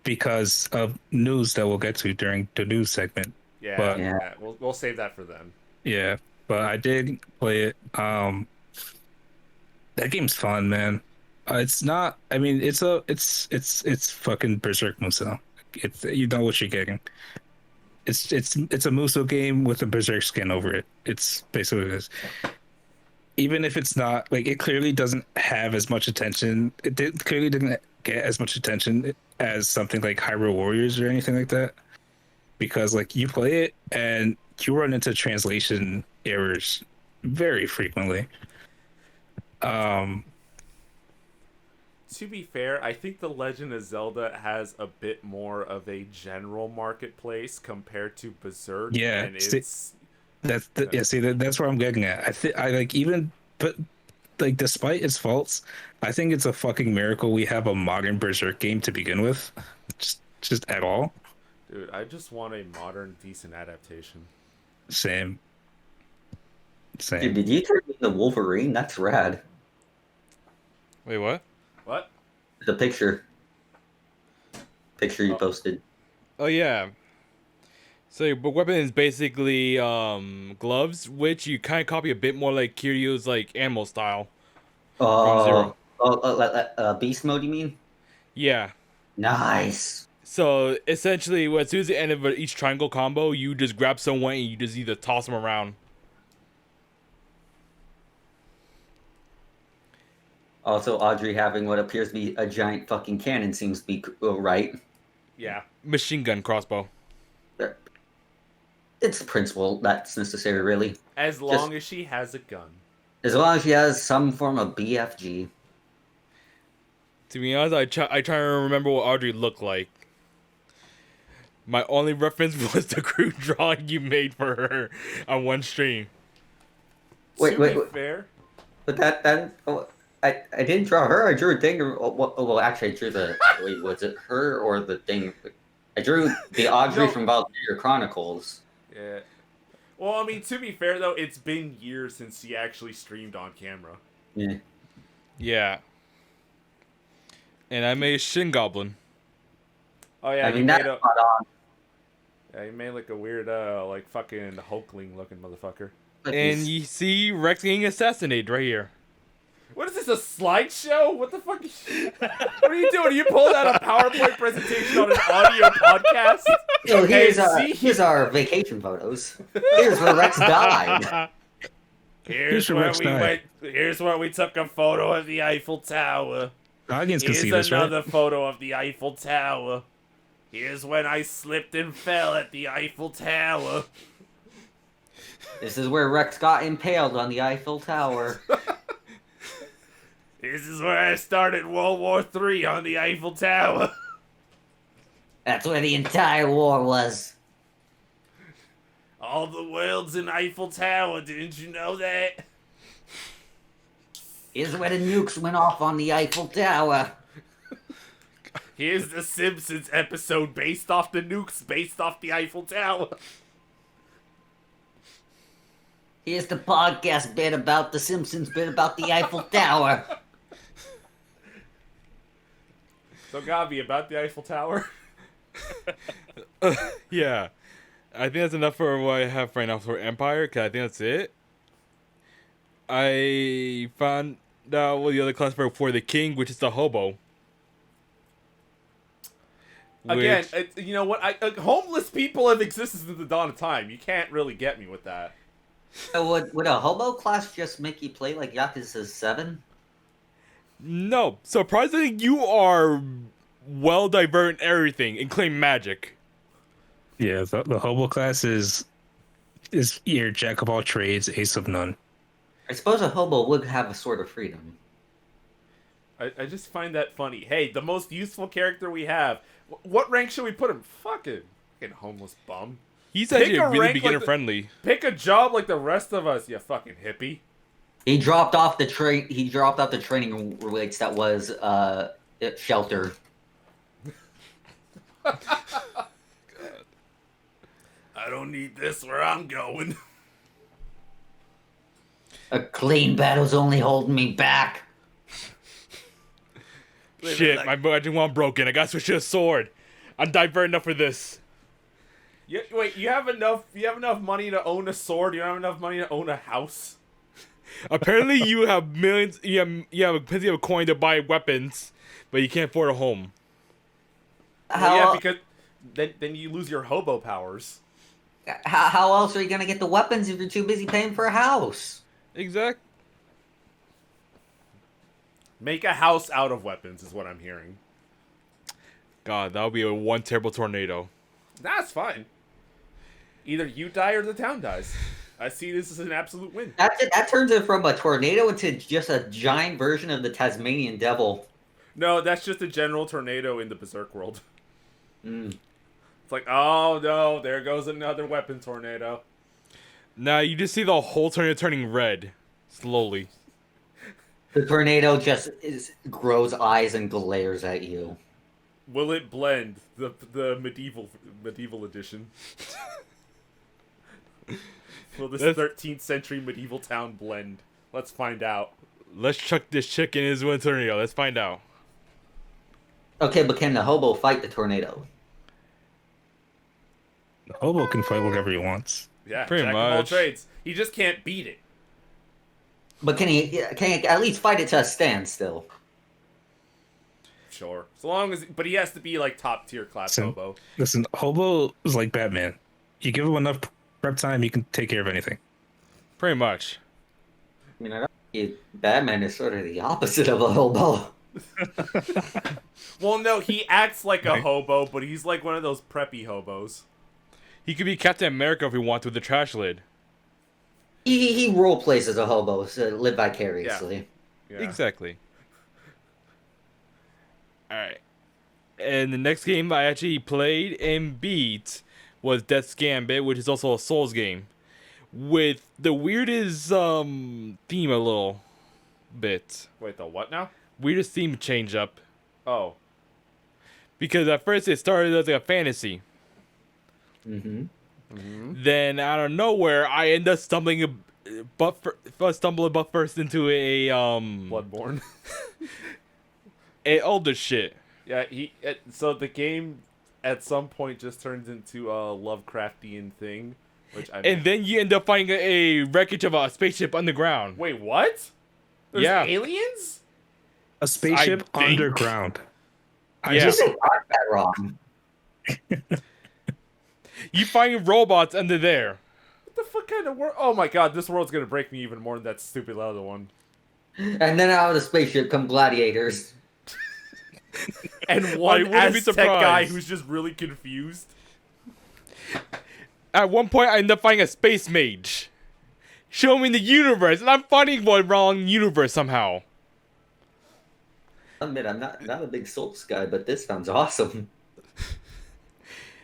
Because of news that we'll get to during the news segment. Yeah, But- yeah. We'll save that for them. Yeah, but I did play it. That game's fun, man. It's not. I mean, it's fucking Berserk Muso. It's you know what you're getting. It's a Muso game with a Berserk skin over it. It's basically what it is. Even if it's not like it clearly doesn't have as much attention. Clearly didn't get as much attention as something like Hyrule Warriors or anything like that. Because like you play it and you run into translation errors very frequently. To be fair, I think The Legend of Zelda has a bit more of a general marketplace compared to Berserk. Yeah, and see- it's that's where I'm getting at. I like even but like despite its faults, I think it's a fucking miracle we have a modern Berserk game to begin with. Just at all. dude. I just want a modern, decent adaptation. Same. Dude, did you turn into Wolverine? That's rad. Wait, what? What? The picture you posted. Oh yeah. So your weapon is basically gloves, which you kind of copy a bit more like Kiryu's like animal style. Zero. Beast mode, you mean? Yeah. Nice. So essentially, as soon as the end of each triangle combo, you just grab someone and you just either toss them around. Also, Audrey having what appears to be a giant fucking cannon seems to be right. Yeah. Machine gun crossbow. It's the principle that's necessary, really. As long as she has a gun. As long as she has some form of BFG. To be honest, I try to remember what Audrey looked like. My only reference was the crude drawing you made for her on one stream. Wait, to wait, be wait. fair, But that I didn't draw her. I drew a thing. Well, actually, I drew the. Wait, was it her or the thing? I drew the Audrey No. from Valkyria Chronicles. Yeah. Well, I mean, to be fair though, it's been years since he actually streamed on camera. Yeah. Yeah. And I made Shin Goblin. Oh yeah, I mean, you that's made a. spot on. Yeah, you made like a weird, like fucking Hulkling looking motherfucker. But And he's- you see Rex getting assassinated right here. What is this, a slideshow? What the fuck? What are you doing? Are you pulling out a PowerPoint presentation on an audio podcast? So Hey, here's our vacation photos. Here's where Rex died. Here's your where Rex we died. went. Here's where we took a photo of the Eiffel Tower. The audience can Here's see this, another right? photo of the Eiffel Tower. Here's when I slipped and fell at the Eiffel Tower. This is where Rex got impaled on the Eiffel Tower. This is where I started World War III on the Eiffel Tower. That's where the entire war was. All the world's in Eiffel Tower, didn't you know that? Here's where the nukes went off on the Eiffel Tower. Here's the Simpsons episode based off the nukes, based off the Eiffel Tower. Here's the podcast bit about the Simpsons bit about the Eiffel Tower. So, Gobby, about the Eiffel Tower? Yeah. I think that's enough for what I have right now for Empire, because I think that's it. I found out what the other class for the king, which is the hobo. Again, Which- you know what? Homeless people have existed since the dawn of time. You can't really get me with that. So would a hobo class just make you play like Yakuza 7? No, surprisingly, you are well diverted in everything, including magic. Yeah, the hobo class is your jack of all trades, ace of none. I suppose a hobo would have a sort of freedom. I just find that funny. Hey, the most useful character we have. What rank should we put him? Fucking homeless bum. He's Pick actually a really rank beginner like the- friendly. Pick a job like the rest of us, you fucking hippie. He dropped off the training rates that was shelter. I don't need this where I'm going. A clean battle's only holding me back. Shit, my magic wand broken. I gotta switch to a sword. I'm diverted enough for this. Wait, you have enough money to own a sword? You don't have enough money to own a house? Apparently, you have millions. You have plenty of coin to buy weapons, but you can't afford a home. Well, yeah, because then you lose your hobo powers. How else are you gonna get the weapons if you're too busy paying for a house? Exact. Make a house out of weapons is what I'm hearing. God, that would be a one terrible tornado. That's fine. Either you die or the town dies. I see this as an absolute win. That turns it from a tornado into just a giant version of the Tasmanian devil. No, that's just a general tornado in the Berserk world. Mm. It's like, oh no, there goes another weapon tornado. Now you just see the whole tornado turning red, slowly. The tornado just grows eyes and glares at you. Will it blend the medieval edition? Will this 13th century medieval town blend? Let's find out. Let's chuck this chick in his wind tornado. Let's find out. Okay, but can the hobo fight the tornado? The hobo can fight whatever he wants. Yeah, Pretty jack of all much. trades. He just can't beat it. But can he at least fight it to a standstill? Sure, but he has to be like top tier class So- hobo. Listen, hobo is like Batman. You give him enough prep time, he can take care of anything. Pretty much. I mean, Batman is sort of the opposite of a hobo. Well, no, he acts like a Right. hobo, but he's like one of those preppy hobos. He could be Captain America if he wants with the trash lid. He role plays as a hobo, so live vicariously. Yeah. Exactly. Alright. And the next game I actually played and beat was Death's Gambit, which is also a Souls game. With the weirdest theme a little. bit. Wait, the what now? Weirdest theme change up. Oh. Because at first it started as like a fantasy. Mm-hmm. Then out of nowhere, I end up stumbling butt first into a Bloodborne. a older shit. Yeah, so the game at some point just turns into a Lovecraftian thing, which I mean, And then you end up finding a wreckage of a spaceship underground. wait, what? There's Yeah. aliens? A spaceship I think- underground. I Yeah. just I got that wrong. You find robots under there. What the fuck kind of world? Oh my god, this world's gonna break me even more than that stupid other one. And then out of the spaceship come gladiators. And one wouldn't be Aztec guy surprised. who's just really confused. At one point, I end up finding a space mage. Show me the universe, and I'm finding one wrong universe somehow. I admit, I'm not a big Souls guy, but this sounds awesome.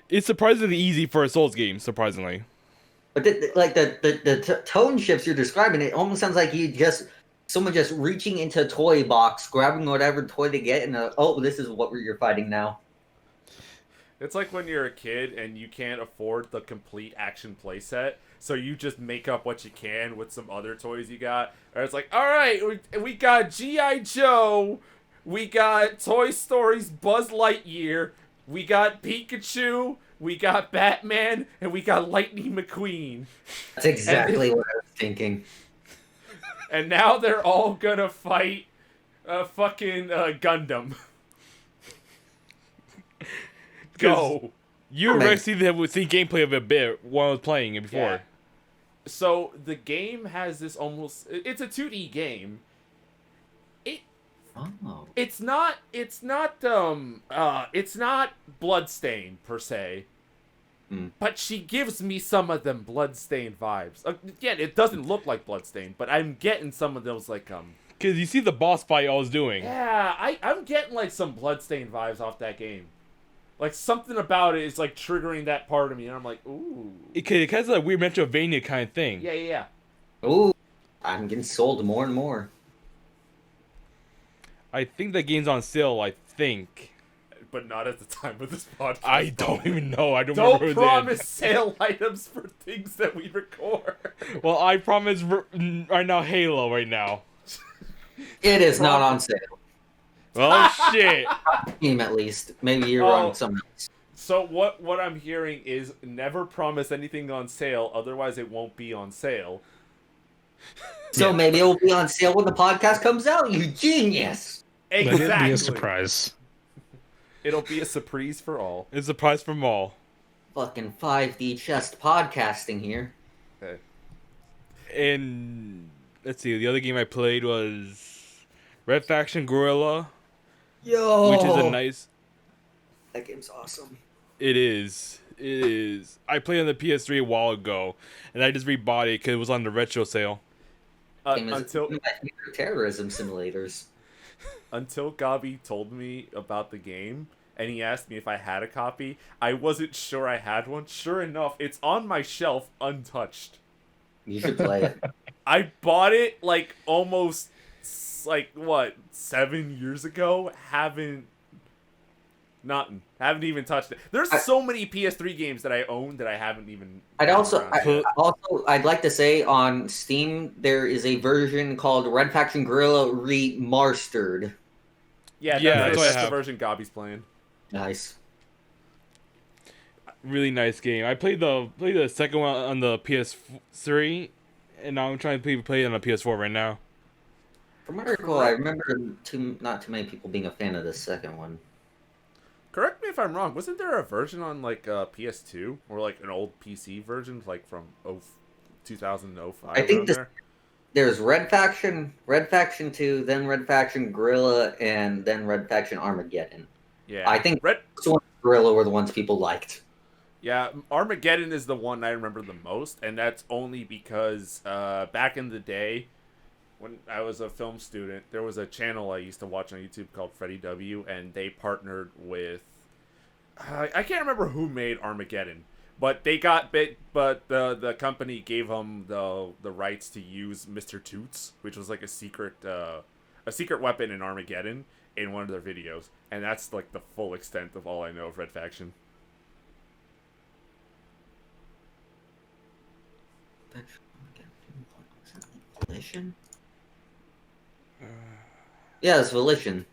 It's surprisingly easy for a Souls game, surprisingly. But the tone shifts you're describing, it almost sounds like someone just reaching into a toy box, grabbing whatever toy to get, and this is what you're fighting now. It's like when you're a kid and you can't afford the complete action playset, so you just make up what you can with some other toys you got. Or it's like, all right, we got G.I. Joe, we got Toy Story's Buzz Lightyear, we got Pikachu, we got Batman, and we got Lightning McQueen. That's exactly what I was thinking. And now they're all gonna fight fucking Gundam. Go. You already see gameplay of it a bit while I was playing it before. Yeah. So the game has this it's a 2D game. Oh. It's not Bloodstained per se. But she gives me some of them Bloodstained vibes. Again, it doesn't look like Bloodstained, but I'm getting some of those like Because you see the boss fight I was doing. Yeah, I'm getting like some Bloodstained vibes off that game. Like something about it is like triggering that part of me, and I'm like, ooh. It has a weird Metrovania kind of thing. Yeah. Ooh, I'm getting sold more and more. I think that game's on sale, I think. But not at the time of this podcast. I don't even know. I don't Don't remember promise sale items for things that we record. Well, I promise right now Halo right now. It is not on sale. Well, shit. Steam at least. Maybe you're on something else. So what I'm hearing is never promise anything on sale, otherwise it won't be on sale. So maybe it will be on sale when the podcast comes out, you genius! Exactly. Let it be a surprise. It'll be a surprise for all. It's a prize from all. Fucking 5D chest podcasting here. Okay. And let's see, the other game I played was Red Faction Guerrilla, Yo! which is a nice. That game's awesome. It is. It is. I played on the PS3 a while ago, and I just rebought it because it was on the retro sale. Game is Until one of my favorite terrorism simulators. until Gobby told me about the game and he asked me if I had a copy, I wasn't sure I had one. Sure enough, it's on my shelf untouched. You should play it. I bought it like almost 7 years ago. Haven't even touched it. There's so many PS3 games that I own that I haven't even. I'd like to say on Steam there is a version called Red Faction Guerrilla Remastered. Yeah, that's what I that's the have. version Gobby's playing. Nice. Really nice game. I played the second one on the PS3, and now I'm trying to play it on the PS4 right now. From what I recall, I remember not too many people being a fan of the second one. Correct me if I'm wrong. Wasn't there a version on like PS2 or like an old PC version, like from 2005? I think there's Red Faction 2, then Red Faction Guerrilla, and then Red Faction Armageddon. Yeah, I think Guerrilla were the ones people liked. Yeah, Armageddon is the one I remember the most, and that's only because back in the day, when I was a film student, there was a channel I used to watch on YouTube called Freddie W, and they partnered with I can't remember who made Armageddon, But they got bit. But the company gave them the rights to use Mr. Toots, which was like a secret weapon in Armageddon in one of their videos, and that's like the full extent of all I know of Red Faction. Volition? Yeah, it's Volition.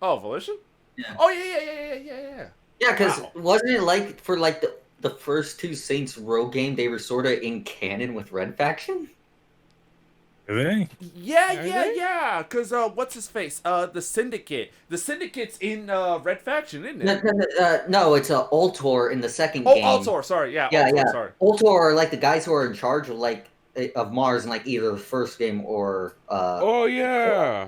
Oh, Volition? Yeah. Oh yeah. Yeah, because Wow. wasn't it like for like the first two Saints Row game, they were sort of in canon with Red Faction? Really? Yeah. Cause what's his face? The Syndicate. The Syndicate's in Red Faction, isn't it? No, it's Ultor in the second Oh, game. Altor. Sorry, yeah, Yeah, Altor. yeah. Sorry. Ultor are like the guys who are in charge of like of Mars in like either the first game or Oh yeah.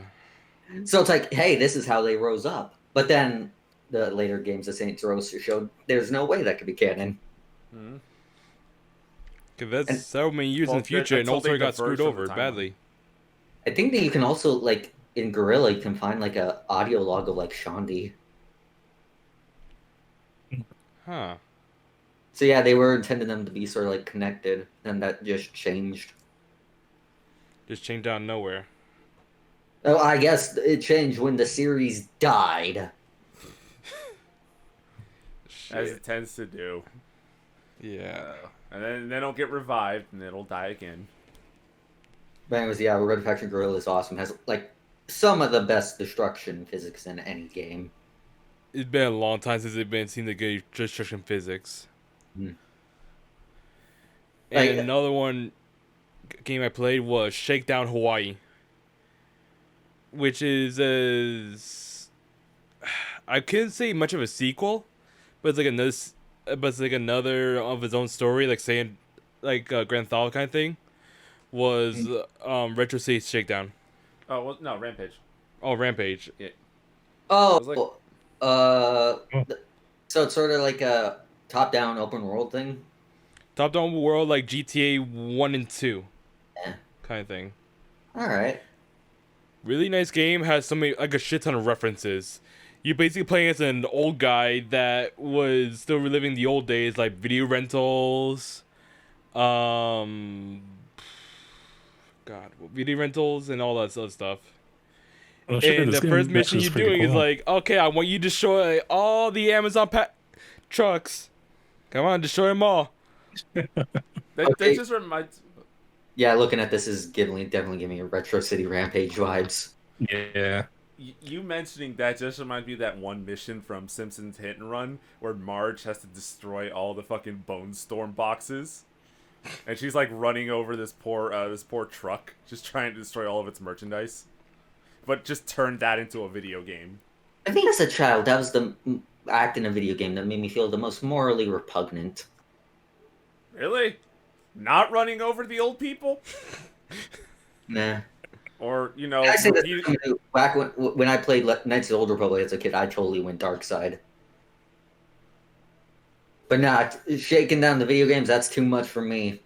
So it's like, hey, this is how they rose up. But then the later games of Saints Row showed there's no way that could be canon. Hmm. Cause that's And- so many years in Well, the future, and until they also got screwed diverged from over the timeline. badly. I think that you can also like in Gorilla you can find like a audio log of like Shandi. Huh. So yeah, they were intending them to be sort of like connected, and that just changed. Just changed out of nowhere. Oh, I guess it changed when the series died. As Shit. it tends to do. Yeah. And then they don't get revived, and it'll die again. But anyways, yeah, Red Faction Gorilla is awesome. Has like some of the best destruction physics in any game. It's been a long time since they've been seen the good destruction physics. Hmm. And Like- another one game I played was Shakedown Hawaii, which is I couldn't say much of a sequel, but it's like another of its own story, like saying like Grand Theft kind of thing. Was Retro City Shakedown. Oh well, no, Rampage. Oh, Rampage. Oh, was like- so it's sort of like a top-down open world thing. Top down world like GTA 1 and 2 Yeah. kind of thing. All right. Really nice game, has so many, like a shit ton of references. You're basically playing as an old guy that was still reliving the old days, like video rentals, video rentals and all that sort of stuff. Oh, shit, And this the game first mission looks you're pretty doing is cool. like, okay, I want you to destroy all the Amazon trucks. Come on, destroy them all. That Okay. just reminds. Yeah, looking at this is definitely giving me Retro City Rampage vibes. Yeah. You mentioning that just reminds me of that one mission from Simpsons Hit and Run where Marge has to destroy all the fucking Bone Storm boxes, and she's like running over this poor truck, just trying to destroy all of its merchandise, but just turned that into a video game. I think as a child, that was the act in a video game that made me feel the most morally repugnant. Really? Not running over the old people, Nah. or I say that repeat- back when I played Knights of the Old Republic as a kid, I totally went dark side. But not shaking down the video games. That's too much for me.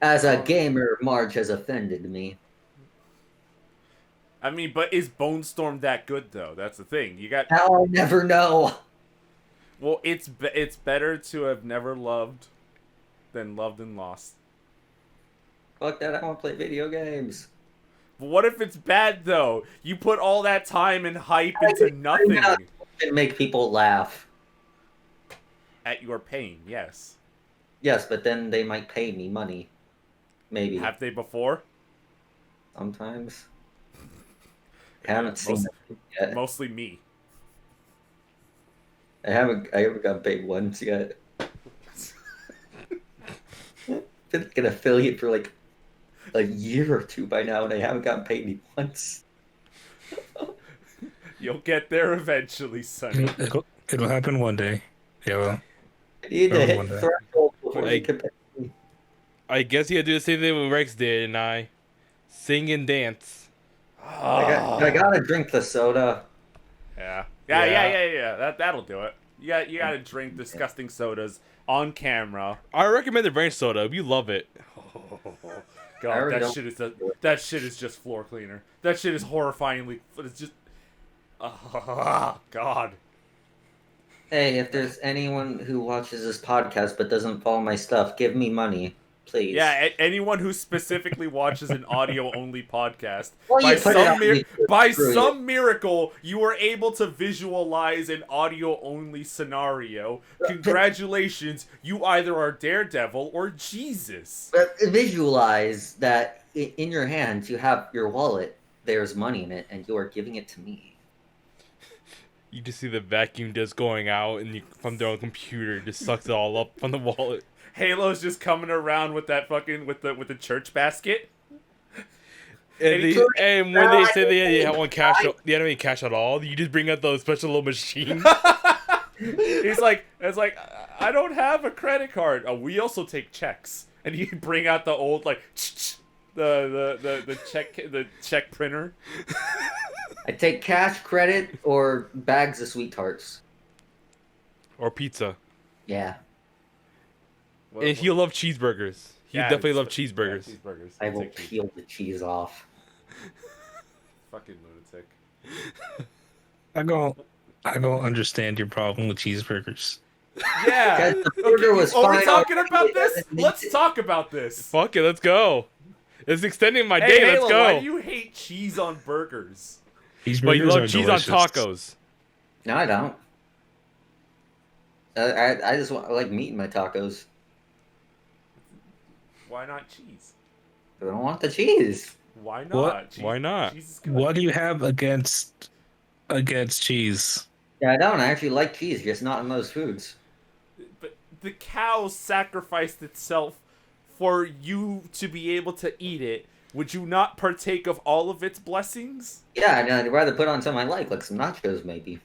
As a gamer, Marge has offended me. I mean, but is Bone Storm that good though? That's the thing. You got I'll never know. well, it's better to have never loved than loved and lost. Fuck that! I want to play video games. But what if it's bad though? You put all that time and hype into nothing And make people laugh. at your pain. Yes. Yes, but then they might pay me money. Maybe Have they before? sometimes. I haven't seen most- it yet. Mostly me. I haven't got paid once yet. Been like an affiliate for like a year or two by now, and I haven't gotten paid me once. You'll get there eventually, Sonny. It'll happen one day. Yeah, well. I need to Oh, hit one the day. threshold before they Like- can pay me. I guess you gotta do the same thing what Rex did, and I sing and dance. I gotta drink the soda. Yeah. That'll do it. You gotta drink disgusting sodas on camera. I recommend the ranch soda. You love it. I God, already that shit is just floor cleaner. That shit is horrifyingly. It's just. God. Hey, if there's anyone who watches this podcast but doesn't follow my stuff, give me money, please. Yeah, anyone who specifically watches an audio-only podcast, Well, by you put it some on YouTube, by screw some miracle, you were able to visualize an audio-only scenario. Congratulations, you either are Daredevil or Jesus. But visualize that in your hands you have your wallet. There's money in it, and you are giving it to me. You just see the vacuum just going out, and you, from their own computer, just sucks it all up from the wallet. Halo's just coming around with that fucking with the church basket. And when they say they have one cash, they don't even cash at all. You just bring out those special little machines. It's like, I don't have a credit card. Oh, we also take checks, and you bring out the old like the check printer. I take cash, credit, or bags of sweet tarts. Or pizza. Yeah, And he'll love cheeseburgers. He definitely love cheeseburgers. Yeah, cheeseburgers. I will Take cheese. peel the cheese off. Fucking lunatic. I don't understand your problem with cheeseburgers. Yeah. Because the burger was Are we fine talking already, about it this? doesn't need Let's to- talk about this. Fuck it, let's go. It's extending my Hey, day. Halo, Let's go. why do you hate cheese on burgers? Cheeseburgers But you are love cheese delicious. on tacos. No, I don't. I just want I like meat in my tacos. Why not cheese? I don't want the cheese. Why not? What? Cheese, Why not? Cheese is good. What do you have against cheese? Yeah, I don't. I actually like cheese, just not in those foods. But the cow sacrificed itself for you to be able to eat it. Would you not partake of all of its blessings? Yeah, I'd rather put on something I like some nachos, maybe.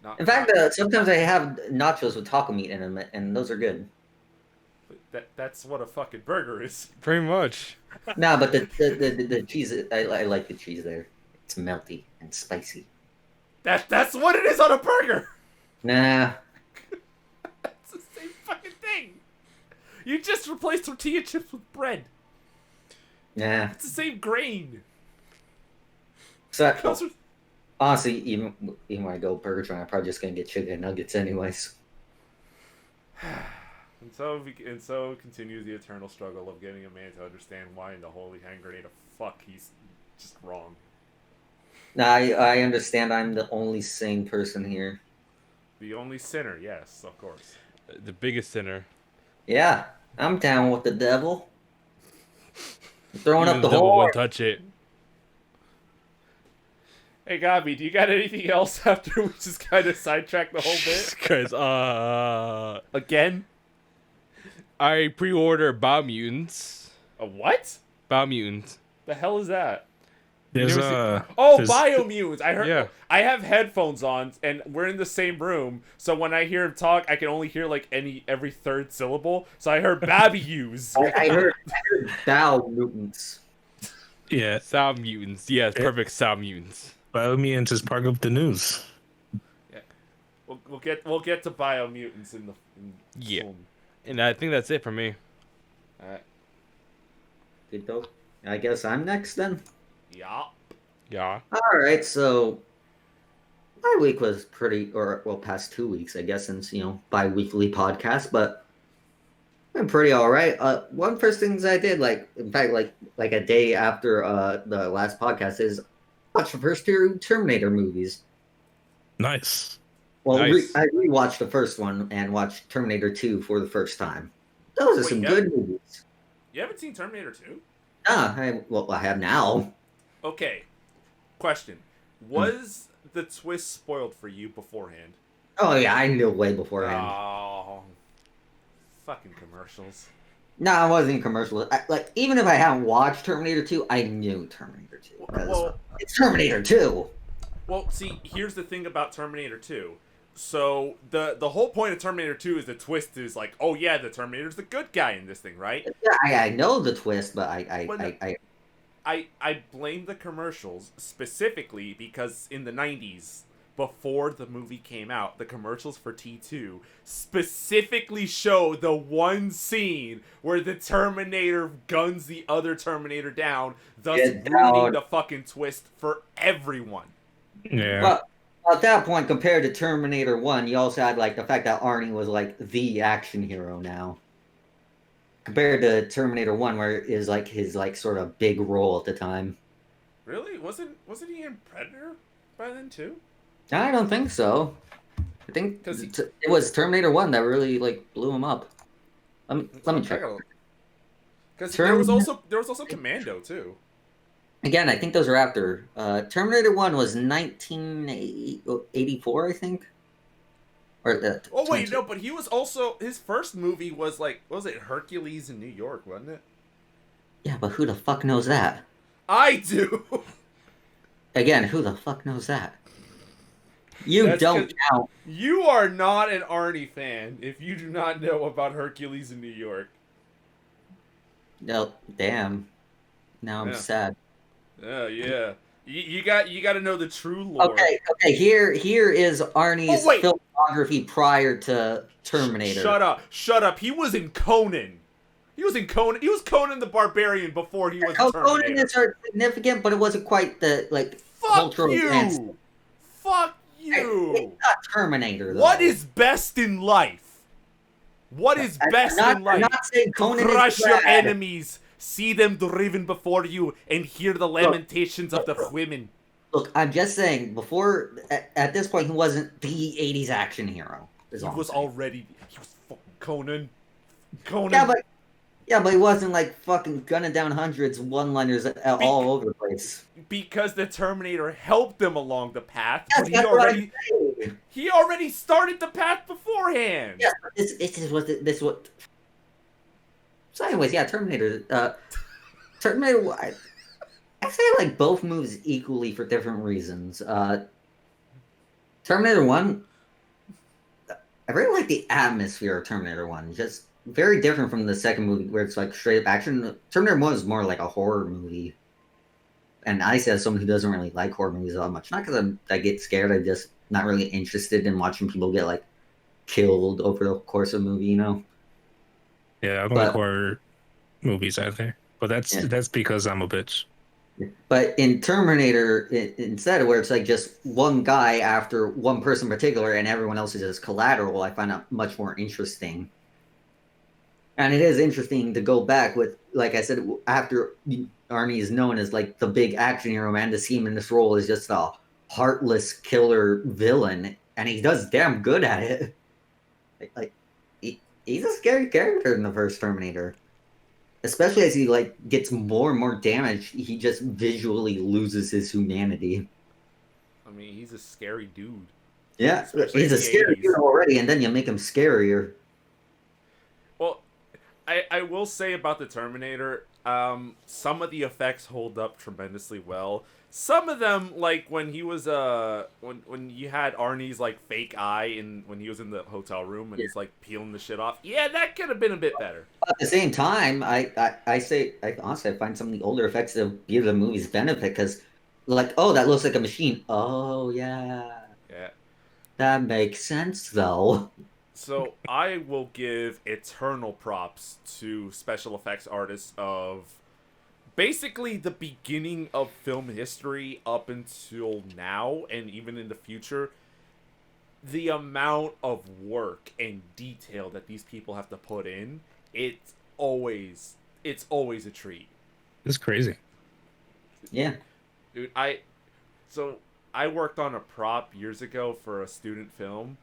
Not, In fact, sometimes I have nachos with taco meat in them, and those are good. that's what a fucking burger is. Pretty much. Nah, but the cheese, I like the cheese there. It's melty and spicy. That's what it is on a burger. Nah, It's the same fucking thing. You just replace tortilla chips with bread. nah. It's the same grain. So, Those are- honestly, even when I go burger joint, I'm probably just gonna get chicken nuggets anyways. And so continues the eternal struggle of getting a man to understand why in the holy hand grenade of fuck he's just wrong. Nah, I understand I'm the only sane person here. The only sinner, yes, of course. The biggest sinner. Yeah, I'm down with the devil. I'm throwing Even up the the devil whole. won't touch it. Hey Gobby, do you got anything else after we just kind of sidetracked the whole bit? Because, Again? I pre-order Biomutants. A what? Biomutants. The hell is that? There's never Oh, there's- Biomutants. I heard. Yeah. I have headphones on, and we're in the same room. So when I hear him talk, I can only hear like every third syllable. So I heard Babbyus. I heard bow mutants. yeah. Sound mutants. Yes, perfect sound mutants. Biomutants is part of the news. We'll get to Biomutants in Yeah. soon. And I think that's it for me. Alright. Good though. I guess I'm next then. Yeah. Yeah. All right, so my week was pretty, or well, past 2 weeks, I guess, since bi-weekly podcast, but been pretty all right. One first things I did, like in fact, like a day after the last podcast, is watch the first two Terminator movies. Nice. Well, Nice. I rewatched the first one and watched Terminator 2 for the first time. Those are Wait, some yeah? good movies. You haven't seen Terminator 2? I have now. Okay. Question. Was the twist spoiled for you beforehand? Oh yeah, I knew way beforehand. Oh. Fucking commercials. No, it wasn't commercial. Like even if I hadn't watched Terminator 2, I knew Terminator 2 because Well, it's Terminator 2. well, see, here's the thing about Terminator 2. So the whole point of Terminator 2 is the twist is like, oh yeah, the Terminator's the good guy in this thing, right? Yeah, I know the twist, but I blame the commercials specifically because in the 90s, before the movie came out, the commercials for T2 specifically show the one scene where the Terminator guns the other Terminator down, thus Get ruining down. the fucking twist for everyone. Yeah. Well, At that point, compared to Terminator 1, you also had like the fact that Arnie was like the action hero now. Compared to Terminator 1, where it is like his like sort of big role at the time. Really? Wasn't he in Predator by then too? I don't think so. I think 'Cause he- it was Terminator 1 that really like blew him up. Let me check. Because Terminator there was also Commando too. Again, I think those are after. Terminator 1 was 1984, I think. Or Oh wait, 22. no, but he was also his first movie was like what was it Hercules in New York, wasn't it? Yeah, but who the fuck knows that? I do. Again, who the fuck knows that? You That's don't 'cause count. You are not an Arnie fan if you do not know about Hercules in New York. No, damn. Now I'm Yeah. sad. Yeah. You got to know the true lore. Okay. Here is Arnie's Oh, wait. filmography prior to Terminator. Shut up. He was in Conan. He was Conan the Barbarian before he was Conan Terminator. is significant, but it wasn't quite the like Fuck cultural advance. you. Fuck you. It's not Terminator. Though. What is best in life? What is best in life? I'm not saying Conan Crush is your bad. enemies, see them driven before you, and hear the lamentations of the women. Look, I'm just saying. Before at this point, he wasn't the '80s action hero. He was fucking Conan. Yeah, but he wasn't like fucking gunning down hundreds one-liners all over the place. Because the Terminator helped them along the path, Yes, but that's what I'm saying. he already started the path beforehand. Yeah, this is what. So, anyways, yeah, Terminator. Terminator. I say like both movies equally for different reasons. Terminator 1. I really like the atmosphere of Terminator 1. Just very different from the second movie where it's like straight up action. Terminator 1 is more like a horror movie. And I say as someone who doesn't really like horror movies that much. Not because I get scared, I'm just not really interested in watching people get like killed over the course of a movie, you know? Yeah, I don't like horror movies either. But that's because I'm a bitch. But in Terminator, instead of where it's like just one guy after one person in particular and everyone else is just collateral, I find that much more interesting. And it is interesting to go back with, like I said, after Arnie is known as like the big action hero, man, to see him in this role is just a heartless killer villain, and he does damn good at it. He's a scary character in the first Terminator. Especially as he like gets more and more damage, he just visually loses his humanity. I mean, he's a scary dude. Yeah, Especially he's a in the scary 80s. dude already, and then you make him scarier. Well, I will say about the Terminator, some of the effects hold up tremendously well. Some of them, like when he was when you had Arnie's like fake eye when he was in the hotel room and he's like peeling the shit off. Yeah, that could have been a bit better. At the same time, I honestly I find some of the older effects to give the movie's benefit because, like, oh, that looks like a machine. Oh yeah, that makes sense though. So I will give eternal props to special effects artists of basically the beginning of film history up until now and even in the future. The amount of work and detail that these people have to put in, it's always a treat. It's crazy. Yeah. Dude, I worked on a prop years ago for a student film.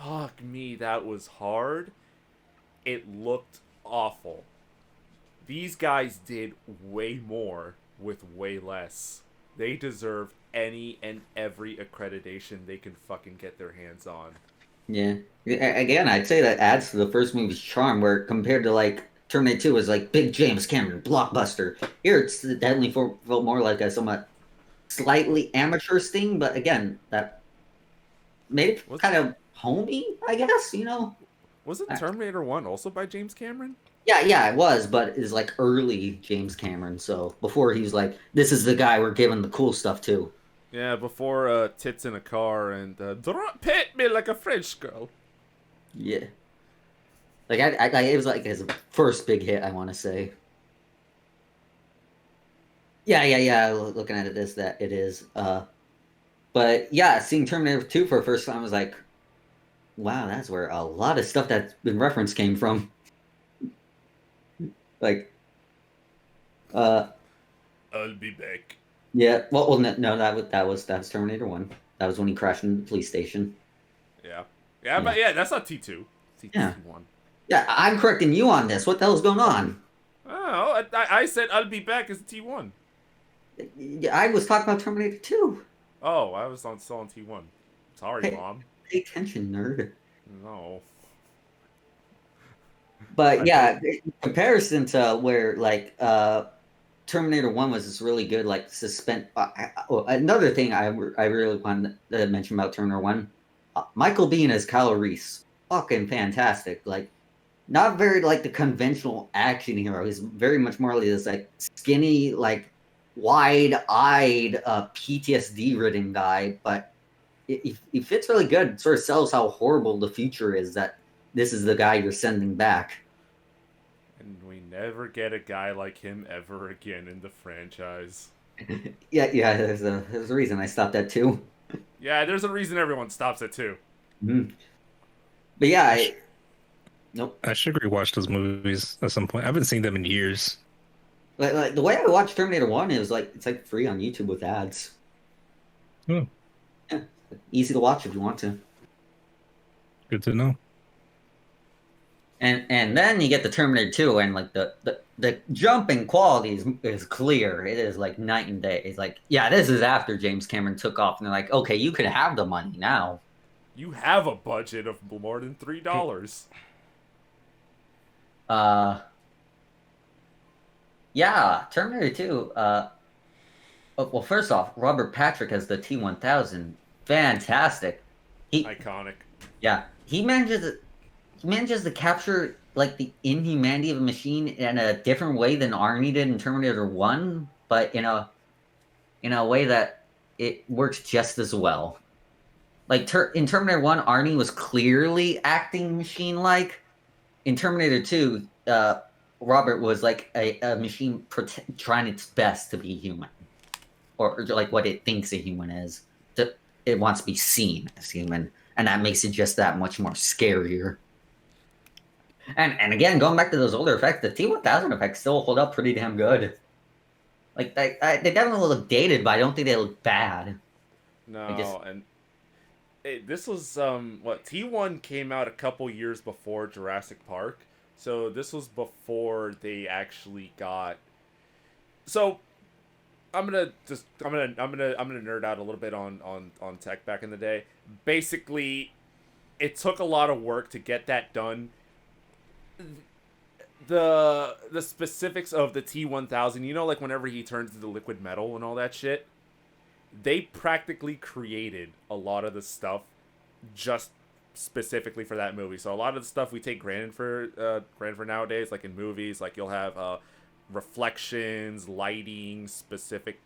Fuck me, that was hard. It looked awful. These guys did way more with way less. They deserve any and every accreditation they can fucking get their hands on. Yeah. Again, I'd say that adds to the first movie's charm, where compared to like Terminator 2 was like big James Cameron blockbuster. Here it's definitely felt more like a somewhat slightly amateur thing, but again, that made it kind of homey, I guess, you know? Wasn't Terminator 1 also by James Cameron? Yeah, it was, but it's like early James Cameron, so before he was like, this is the guy we're giving the cool stuff to. Yeah, before tits in a car and pet me like a French girl. Yeah. Like, it was like his first big hit, I want to say. Yeah, looking at it, it is. But But yeah, seeing Terminator 2 for the first time was like, wow, that's where a lot of stuff that's been referenced came from. Like, uh, I'll be back. yeah. Well, no, that was Terminator 1. That was when he crashed into the police station. Yeah. Yeah, but yeah, that's not T2. Yeah. T1. Yeah, I'm correcting you on this. What the hell's going on? Oh, I said I'll be back as T1. I was talking about Terminator 2. Oh, I was still on T1. Sorry, Hey. Mom. Pay attention, nerd. No. But yeah, in comparison to where like Terminator 1 was this really good like suspense. Another thing I really wanted to mention about Terminator 1, Michael Biehn as Kyle Reese, fucking fantastic. Like, not very like the conventional action hero. He's very much more like this like skinny, like wide-eyed, PTSD-ridden guy, but he fits really good. It sort of sells how horrible the future is, that this is the guy you're sending back. And we never get a guy like him ever again in the franchise. Yeah, there's a reason I stopped that too. Yeah, there's a reason everyone stops it too. Mm-hmm. But yeah, nope. I should rewatch those movies at some point. I haven't seen them in years. Like the way I watched Terminator 1 is like it's like free on YouTube with ads. Oh, Yeah, easy to watch if you want to. good to know. And then you get the Terminator 2, and like the jump in quality is clear. It is like night and day. It's like, yeah, this is after James Cameron took off, and they're like, okay, you can have the money now. You have a budget of more than $3. Yeah, Terminator 2. Well, first off, Robert Patrick as the T-1000, fantastic. Iconic. Yeah, he manages to capture like the inhumanity of a machine in a different way than Arnie did in Terminator 1, but in a way that it works just as well. Like in Terminator 1, Arnie was clearly acting machine-like. In Terminator 2, Robert was like a machine trying its best to be human, or like what it thinks a human is. It wants to be seen as human, and that makes it just that much more scarier. And again, going back to those older effects, the T-1000 effects still hold up pretty damn good. Like they definitely look dated, but I don't think they look bad. No, and this was what T1 came out a couple years before Jurassic Park, so this was before they actually got. So I'm gonna nerd out a little bit on tech back in the day. Basically, it took a lot of work to get that done. The specifics of the T-1000, you know, like whenever he turns into liquid metal and all that shit, they practically created a lot of the stuff just specifically for that movie. So a lot of the stuff we take granted for nowadays, like in movies, like you'll have reflections, lighting, specific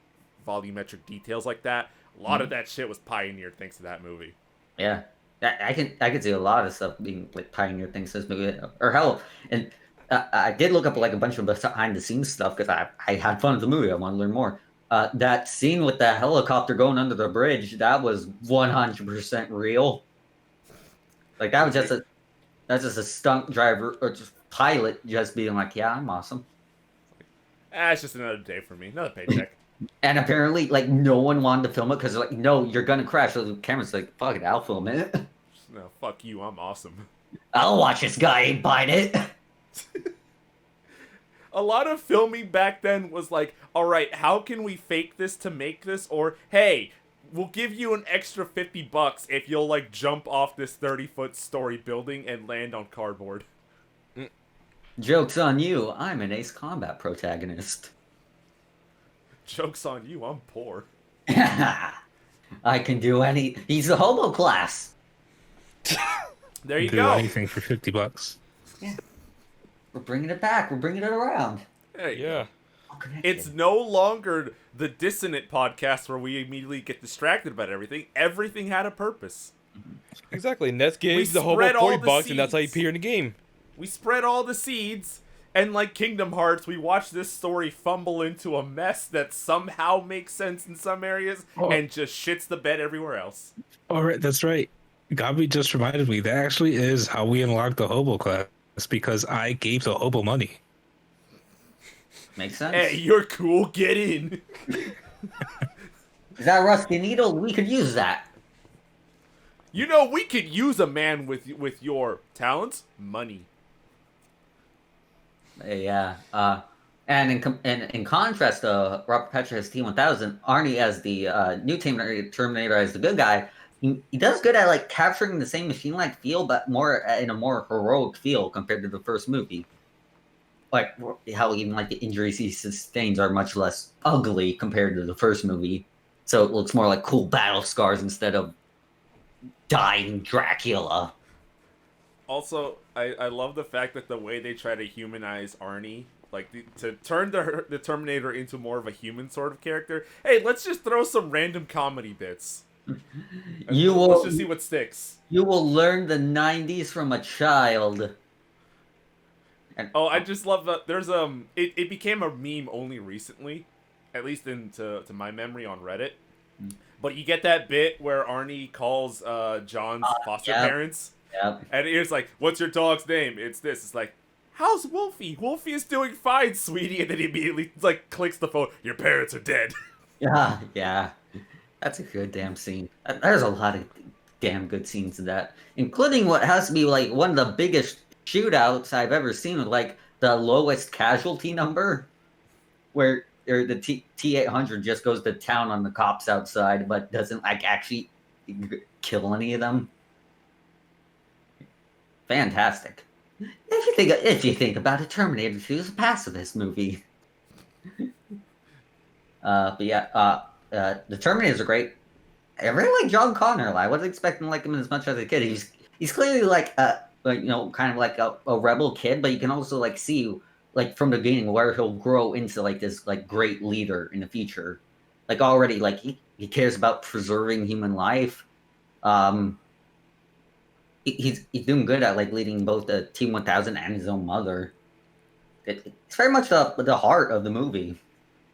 volumetric details like that. A lot of that shit was pioneered thanks to that movie. Yeah, I can see a lot of stuff being like pioneer things in this movie, or hell, and I did look up like a bunch of behind the scenes stuff because I had fun with the movie. I want to learn more. That scene with the helicopter going under the bridge, that was 100% real. Like that's just a stunt driver or just pilot just being like, yeah, I'm awesome. It's just another day for me, another paycheck. And apparently, like, no one wanted to film it because, like, no, you're gonna crash. So the camera's like, fuck it, I'll film it. No, fuck you, I'm awesome. I'll watch this guy ain't bite it. A lot of filming back then was like, all right, how can we fake this to make this? Or, hey, we'll give you an extra $50 if you'll, like, jump off this 30-foot story building and land on cardboard. Joke's on you. I'm an Ace Combat protagonist. Joke's on you, I'm poor. I can do any... He's the hobo class. There you Do go. anything for $50. Yeah. We're bringing it back. We're bringing it around. Hey, Yeah. it's no longer the dissonant podcast where we immediately get distracted about everything. Everything had a purpose. Exactly. Ness We gave the hobo spread all the $40, and that's how you seeds. appear in the game. We spread all the seeds, And like Kingdom Hearts, we watch this story fumble into a mess that somehow makes sense in some areas and just shits the bed everywhere else. All right, that's right. Gobby just reminded me that actually is how we unlocked the hobo class because I gave the hobo money. Makes sense. Hey, you're cool. Get in. Is that Rusty Needle? We could use that. You know, we could use a man with your talents, money. Yeah. And in contrast to Robert Patrick as T-1000, Arnie as the new Terminator as the good guy, he does good at like capturing the same machine-like feel, but more in a more heroic feel compared to the first movie. Like how even like the injuries he sustains are much less ugly compared to the first movie, so it looks more like cool battle scars instead of dying Dracula. Also, I love the fact that the way they try to humanize Arnie, like to turn the Terminator into more of a human sort of character. Hey, let's just throw some random comedy bits. Let's just see what sticks. You will learn the 90s from a child. Oh, I just love that. There's it became a meme only recently, at least to my memory on Reddit. But you get that bit where Arnie calls John's foster parents. Yep. And it's like, what's your dog's name? It's this. It's like, how's Wolfie? Wolfie is doing fine, sweetie. And then he immediately like clicks the phone. Your parents are dead. Yeah. That's a good damn scene. There's a lot of damn good scenes in that, including what has to be like one of the biggest shootouts I've ever seen, with like the lowest casualty number, where the T-800 just goes to town on the cops outside, but doesn't like actually kill any of them. Fantastic. If you think about it, Terminator 2 is a pacifist movie. But yeah, the Terminators are great. I really like John Connor. I wasn't expecting to like him as much as a kid. He's clearly like kind of like a rebel kid, but you can also like see like from the beginning where he'll grow into like this like great leader in the future. Like already, like he cares about preserving human life. He's doing good at like leading both the T-1000 and his own mother. It's very much the heart of the movie.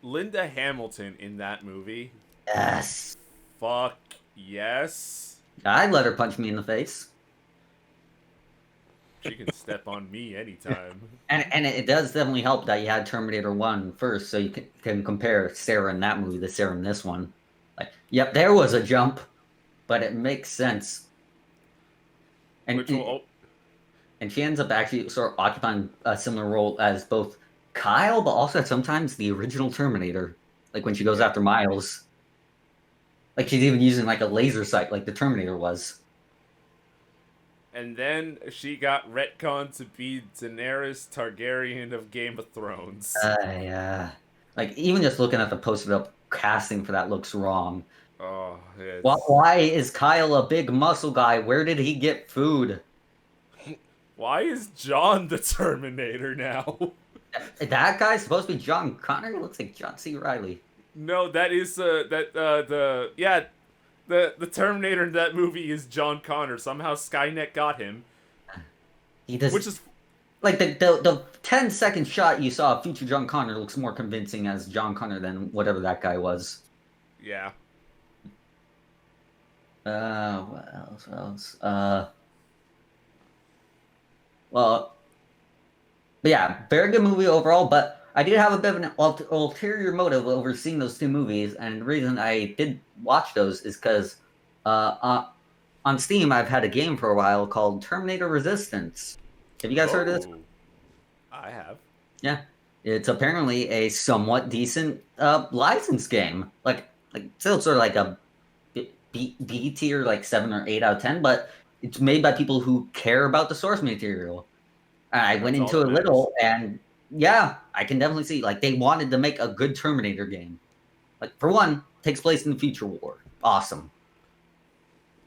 Linda Hamilton in that movie. Yes. Fuck yes. I'd let her punch me in the face. She can step on me anytime. And it does definitely help that you had Terminator 1 first, so you can compare Sarah in that movie to Sarah in this one. Like, yep, there was a jump, but it makes sense. And she ends up actually sort of occupying a similar role as both Kyle, but also sometimes the original Terminator. Like when she goes after Miles. Like she's even using like a laser sight like the Terminator was. And then she got retconned to be Daenerys Targaryen of Game of Thrones. Yeah. Like even just looking at the posted-up casting for that looks wrong. Oh, it's... Why is Kyle a big muscle guy? Where did he get food? Why is John the Terminator now? That guy's supposed to be John Connor? He looks like John C. Reilly. No, that is the Terminator in that movie is John Connor. Somehow Skynet got him. He does, which is like the 10-second shot you saw of future John Connor looks more convincing as John Connor than whatever that guy was. Yeah. What else? Well, but yeah, very good movie overall, but I did have a bit of an ulterior motive over seeing those two movies, and the reason I did watch those is because on Steam I've had a game for a while called Terminator Resistance. Have you guys heard of this? I have. Yeah. It's apparently a somewhat decent license game. Like still sort of like a B tier, like 7 or 8 out of 10, but it's made by people who care about the source material. And I went into it a little, and yeah, I can definitely see like they wanted to make a good Terminator game. Like for one, takes place in the future war. Awesome.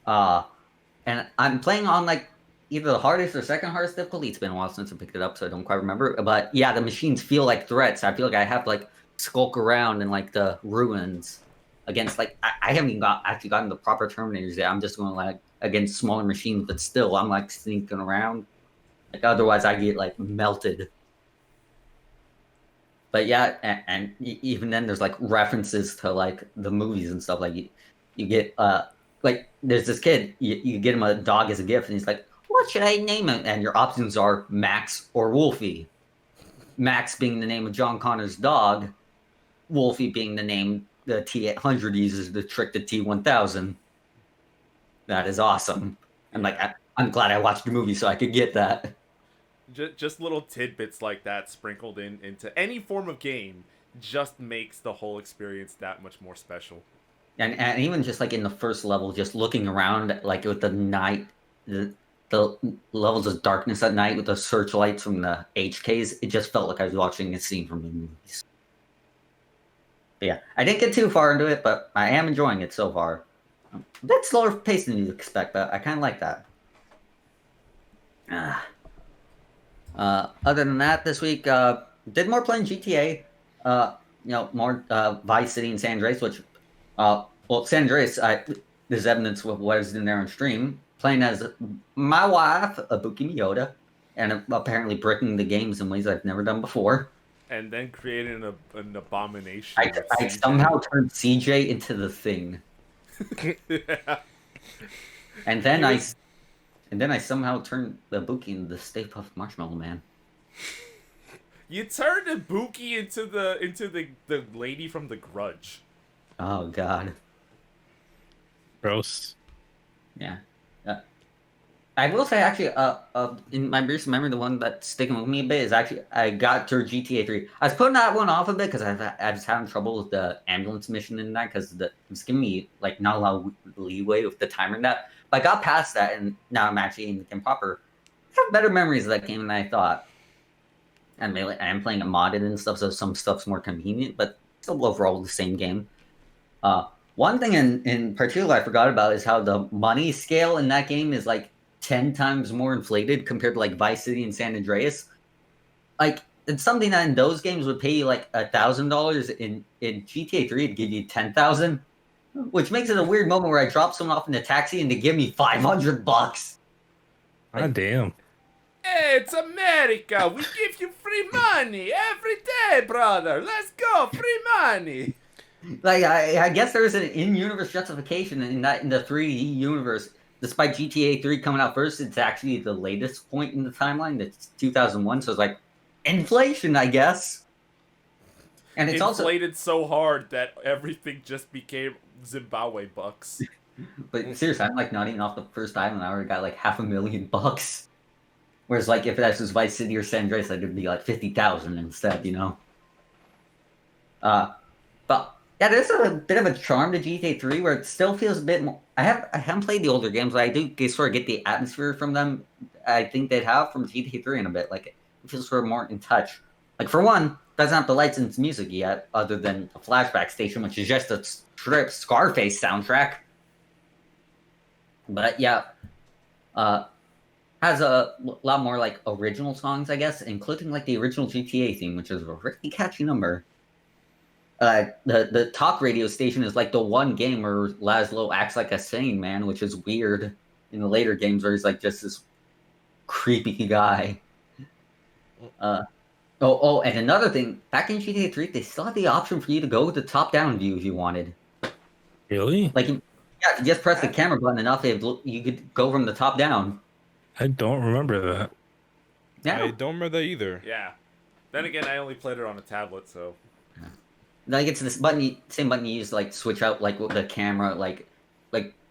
And I'm playing on like either the hardest or second hardest difficulty. It's been a while since I picked it up, so I don't quite remember. But yeah, the machines feel like threats. I feel like I have to like skulk around in like the ruins against like I haven't even actually gotten the proper Terminators yet. I'm just going like against smaller machines, but still I'm like sneaking around. Like otherwise I get like melted. but yeah, even then, there's like references to like the movies and stuff. Like you get like there's this kid, you get him a dog as a gift, and he's like, "What should I name him?" And your options are Max or Wolfie. Max being the name of John Connor's dog, Wolfie being the name the T-800 uses to trick the T-1000. That is awesome. I'm like, I'm glad I watched the movie so I could get that. Just little tidbits like that sprinkled into any form of game just makes the whole experience that much more special. And even just like in the first level, just looking around like with the night, the levels of darkness at night with the searchlights from the HKs, it just felt like I was watching a scene from the movies. But yeah, I didn't get too far into it, but I am enjoying it so far. A bit slower pace than you'd expect, but I kind of like that. Other than that, this week did more playing GTA. More Vice City and San Andreas, which San Andreas, there's evidence of what is in there on stream. Playing as my wife, Ibuki Miyoda, and apparently breaking the games in ways I've never done before. And then creating an abomination. I somehow turned CJ into the Thing. Yeah. And then I somehow turned Ibuki into the Stay Puft Marshmallow Man. You turned Ibuki into the lady from The Grudge. Oh God. Gross. Yeah. I will say actually, in my recent memory, the one that's sticking with me a bit is actually I got through GTA 3. I was putting that one off a bit because I was having trouble with the ambulance mission in that because it was giving me like not a lot of leeway with the timer in that. But I got past that and now I'm actually in the game proper. I have better memories of that game than I thought. And I am playing it modded and stuff, so some stuff's more convenient, but still overall the same game. One thing in particular I forgot about is how the money scale in that game is like 10 times more inflated compared to like Vice City and San Andreas. Like it's something that in those games would pay you like $1,000. In GTA 3 it'd give you 10,000, which makes it a weird moment where I drop someone off in a taxi and they give me $500. Ah, damn. Hey, it's America. We give you free money every day, brother. Let's go, free money. Like I guess there's an in-universe justification in the 3D universe. Despite GTA 3 coming out first, it's actually the latest point in the timeline. It's 2001, so it's like inflation, I guess. And it's inflated so hard that everything just became Zimbabwe bucks. But seriously, I'm like not even off the first island. I already got like $500,000. Whereas like if that was Vice City or San Andreas, it'd be like 50,000 instead, you know. But yeah, there's a bit of a charm to GTA 3 where it still feels a bit more. I haven't played the older games, but I do sort of get the atmosphere from them. I think they'd have from GTA 3 in a bit. Like it feels sort of more in touch. Like for one, doesn't have the lights and music yet, other than a flashback station, which is just a strip Scarface soundtrack. But yeah, has a lot more like original songs, I guess, including like the original GTA theme, which is a really catchy number. The talk radio station is like the one game where Laszlo acts like a sane man, which is weird in the later games where he's like just this creepy guy. And another thing, back in GTA 3, they still had the option for you to go with the top-down view if you wanted. Really? Like, yeah, if you just press the camera button enough, you could go from the top down. I don't remember that. Yeah. I don't remember that either. Yeah. Then again, I only played it on a tablet, so. Like it's this button, same button you use to like switch out like the camera, like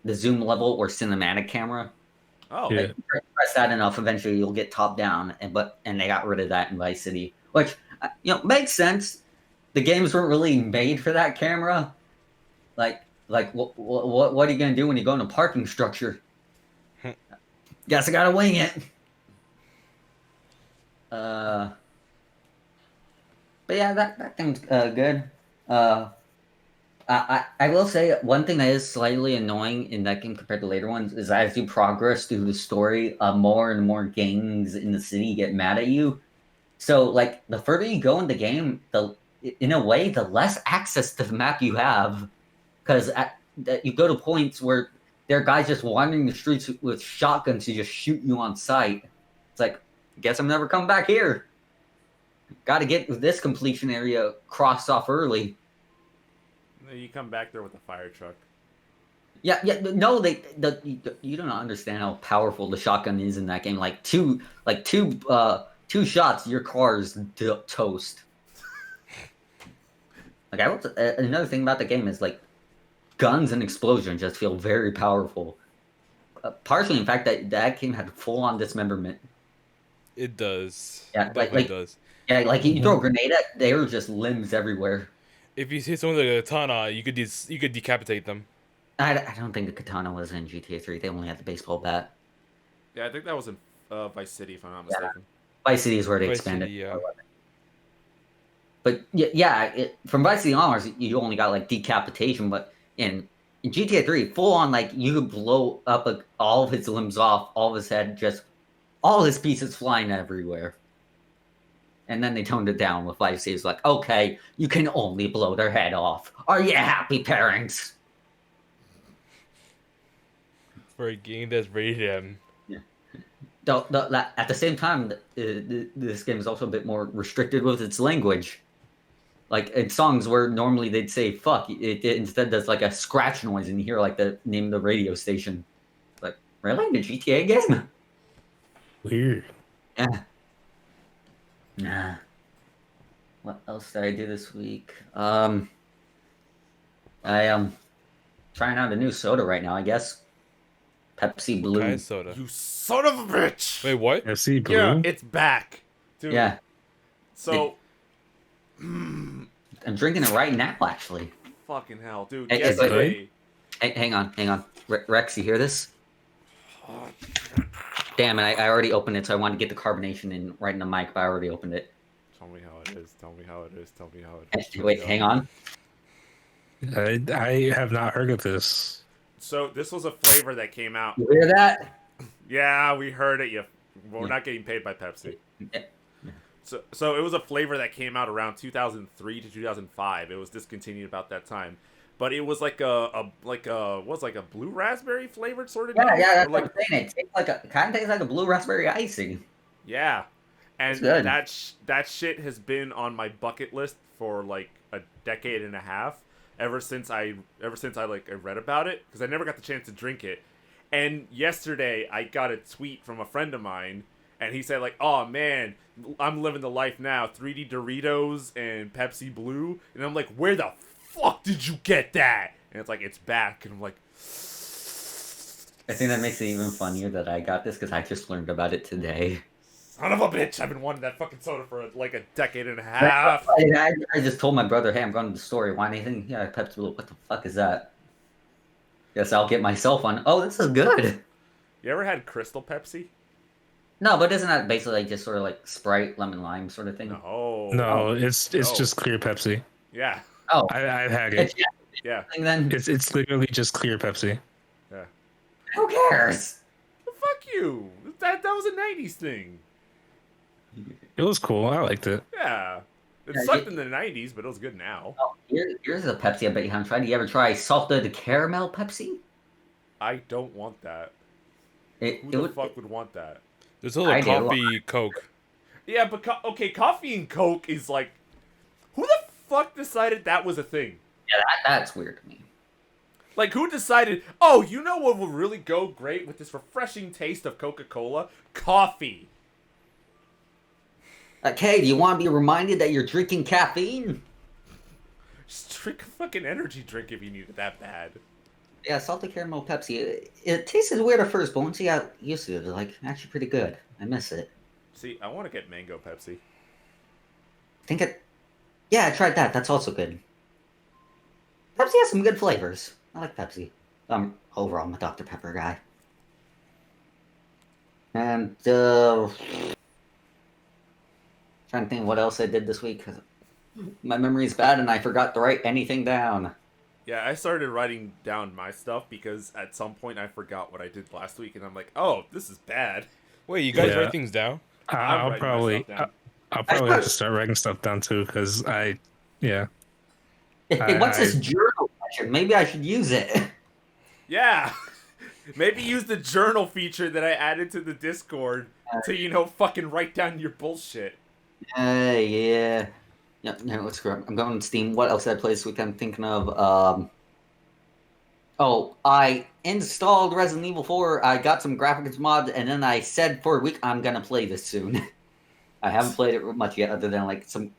the zoom level or cinematic camera. Oh. Yeah. Like, press that enough, eventually you'll get top down. And they got rid of that in Vice City, which makes sense. The games weren't really made for that camera. Like what are you gonna do when you go in a parking structure? Guess I gotta wing it. But yeah, that thing's good. I will say one thing that is slightly annoying in that game compared to later ones is as you progress through the story, more and more gangs in the city get mad at you. So like the further you go in the game, in a way, the less access to the map you have, because you go to points where there are guys just wandering the streets with shotguns to just shoot you on sight. It's like, guess I'm never coming back here. Got to get this completion area crossed off early. You come back there with a fire truck. Yeah, no, you don't understand how powerful the shotgun is in that game. Like two shots, your car's toast. Like another thing about the game is like guns and explosions just feel very powerful. Partially, in fact, that game had full on dismemberment. It does. Yeah, It definitely does. Yeah, like you throw a grenade at, there are just limbs everywhere. If you hit someone with a katana, you could decapitate them. I don't think the katana was in GTA 3. They only had the baseball bat. Yeah, I think that was in Vice City, if I'm not mistaken. Vice City is where they Vice expanded. City, yeah. But from Vice City onwards, you only got like decapitation. But in GTA 3, full on, like you could blow up all of his limbs off, all of his head, just all his pieces flying everywhere. And then they toned it down with Vice City. It's like, okay, you can only blow their head off. Are you happy, parents? For a game that's rated M. At the same time, this game is also a bit more restricted with its language. Like in songs where normally they'd say "fuck," it instead does like a scratch noise, and you hear like the name of the radio station. Like, really, the GTA game? Weird. Yeah. Nah. What else did I do this week? I am trying out a new soda right now. I guess Pepsi Blue. What kind of soda? You son of a bitch! Wait, what? FC Blue. Yeah, it's back, dude. Yeah, So, I'm drinking it right now. Actually, fucking hell, dude. Hey, Yesterday, hey, hang on. Rex, you hear this? Damn it! I already opened it, so I wanted to get the carbonation in right in the mic, but I already opened it. tell me how it is. Tell me how it is. Tell me how it is. Wait, hang on. I have not heard of this. So this was a flavor that came out. You hear that? Yeah, we heard it. We're not getting paid by Pepsi. So it was a flavor that came out around 2003 to 2005. It was discontinued about that time, but it was like a blue raspberry flavored sort of. Yeah, deal? that's Or what I'm saying. It kind of tastes like a blue raspberry icing. Yeah, and It's good. that shit has been on my bucket list for like a decade and a half. Ever since I read about it, because I never got the chance to drink it. And yesterday I got a tweet from a friend of mine, and he said like, "Oh man, I'm living the life now. 3D Doritos and Pepsi Blue." And I'm like, "Where the fuck did you get that?" And it's like, "It's back." And I'm like, I think that makes it even funnier that I got this because I just learned about it today. "Son of a bitch! I've been wanting that fucking soda for like a decade and a half." I just told my brother, "Hey, I'm going to the store. Want anything?" Yeah, Pepsi Blue. What the fuck is that? Guess I'll get myself one. Oh, this is good. You ever had Crystal Pepsi? No, but isn't that basically just sort of like Sprite, lemon, lime sort of thing? No. It's just clear Pepsi. Yeah. Oh, I've had it. Yeah. Then It's literally just clear Pepsi. Yeah. who cares? Well, fuck you. That was a 90s thing. It was cool. I liked it. Yeah. It Yeah, sucked in the 90s, but it was good now. Oh, here's a Pepsi I bet you haven't tried. You ever try salted caramel Pepsi? I don't want that. It Who the would. fuck would want that? There's a little I do. coffee Coke. Yeah, but okay, coffee and Coke is like, who the fuck decided that was a thing? Yeah, that's weird to me. Like, who decided, oh, you know what will really go great with this refreshing taste of Coca-Cola? Coffee. Like, hey, do you want to be reminded that you're drinking caffeine? Just drink a fucking energy drink if you need it that bad. Yeah, salted caramel Pepsi. It tasted weird at first, but once you got used to it, it's like actually pretty good. I miss it. See, I want to get mango Pepsi. Yeah, I tried that. That's also good. Pepsi has some good flavors. I like Pepsi. Overall, I'm a Dr. Pepper guy. And trying to think what else I did this week. 'Cause my memory's bad, and I forgot to write anything down. Yeah, I started writing down my stuff because at some point I forgot what I did last week, and I'm like, oh, this is bad. Wait, you guys Yeah. write things down? I'm I'll writing probably myself down. I'll probably have to start writing stuff down too because yeah. Hey, what's this journal section? Maybe I should use it. Yeah. Maybe use the journal feature that I added to the Discord to, fucking write down your bullshit. Yeah. Yeah, no, let's go. I'm going on Steam. What else did I play this week? I'm thinking of. Oh, I installed Resident Evil 4. I got some graphics mods, and then I said for a week I'm gonna play this soon. I haven't played it much yet, other than like some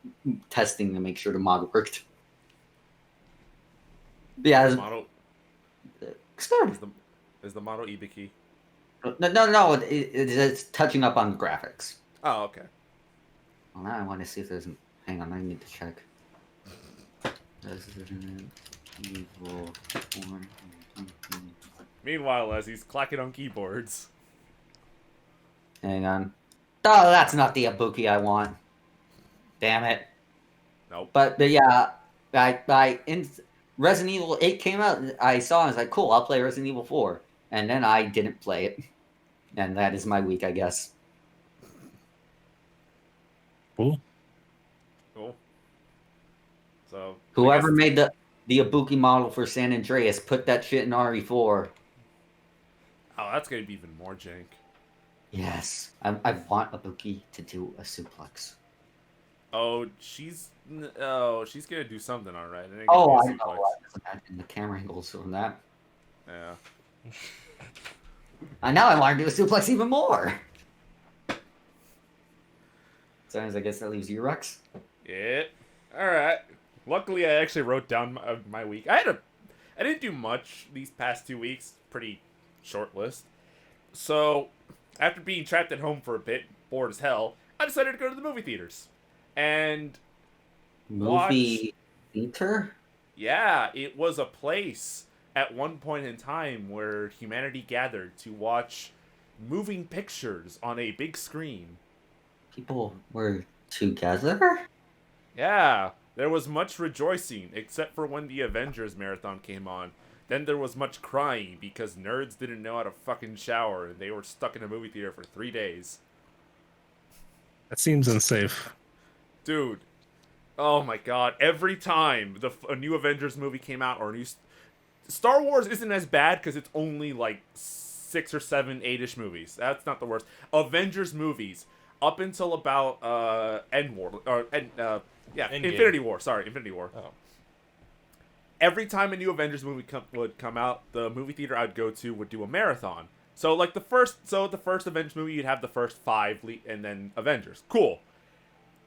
testing to make sure the mod worked. Yeah, Model it's good. is the model Ibiki. No. It's touching up on graphics. Oh, okay. Well, now I want to see if there's. Hang on, I need to check. Resident Evil 4. Meanwhile, as he's clacking on keyboards. Hang on. Oh, that's not the Ibuki I want. Damn it. Nope. But yeah, Resident Evil 8 came out. I saw it. I was like, cool, I'll play Resident Evil 4. And then I didn't play it. And that is my week, I guess. Cool. Cool. So Whoever made the Ibuki model for San Andreas, put that shit in RE4. Oh, that's gonna be even more jank. Yes. I want Ibuki to do a suplex. Oh, she's gonna do something, all right. Oh, I know. And the camera angles from that. Yeah. I know I want to do a suplex even more. Sometimes I guess that leaves you, Rex. Yeah. All right. Luckily, I actually wrote down my week. I didn't do much these past 2 weeks. Pretty short list. So, after being trapped at home for a bit, bored as hell, I decided to go to the movie theaters. And Movie theater? yeah, it was a place at one point in time where humanity gathered to watch moving pictures on a big screen. People were together? Yeah, there was much rejoicing, except for when the Avengers marathon came on. Then there was much crying because nerds didn't know how to fucking shower and they were stuck in a movie theater for 3 days. That seems unsafe. Dude, oh my god, every time a new Avengers movie came out or a new Star Wars isn't as bad because it's only like 6 or 7, 8-ish movies. That's not the worst. Avengers movies up until about Endgame. Infinity War. Sorry, Infinity War. Oh. Every time a new Avengers movie would come out, the movie theater I'd go to would do a marathon. So like the first Avengers movie, you'd have the first 5 and then Avengers. Cool.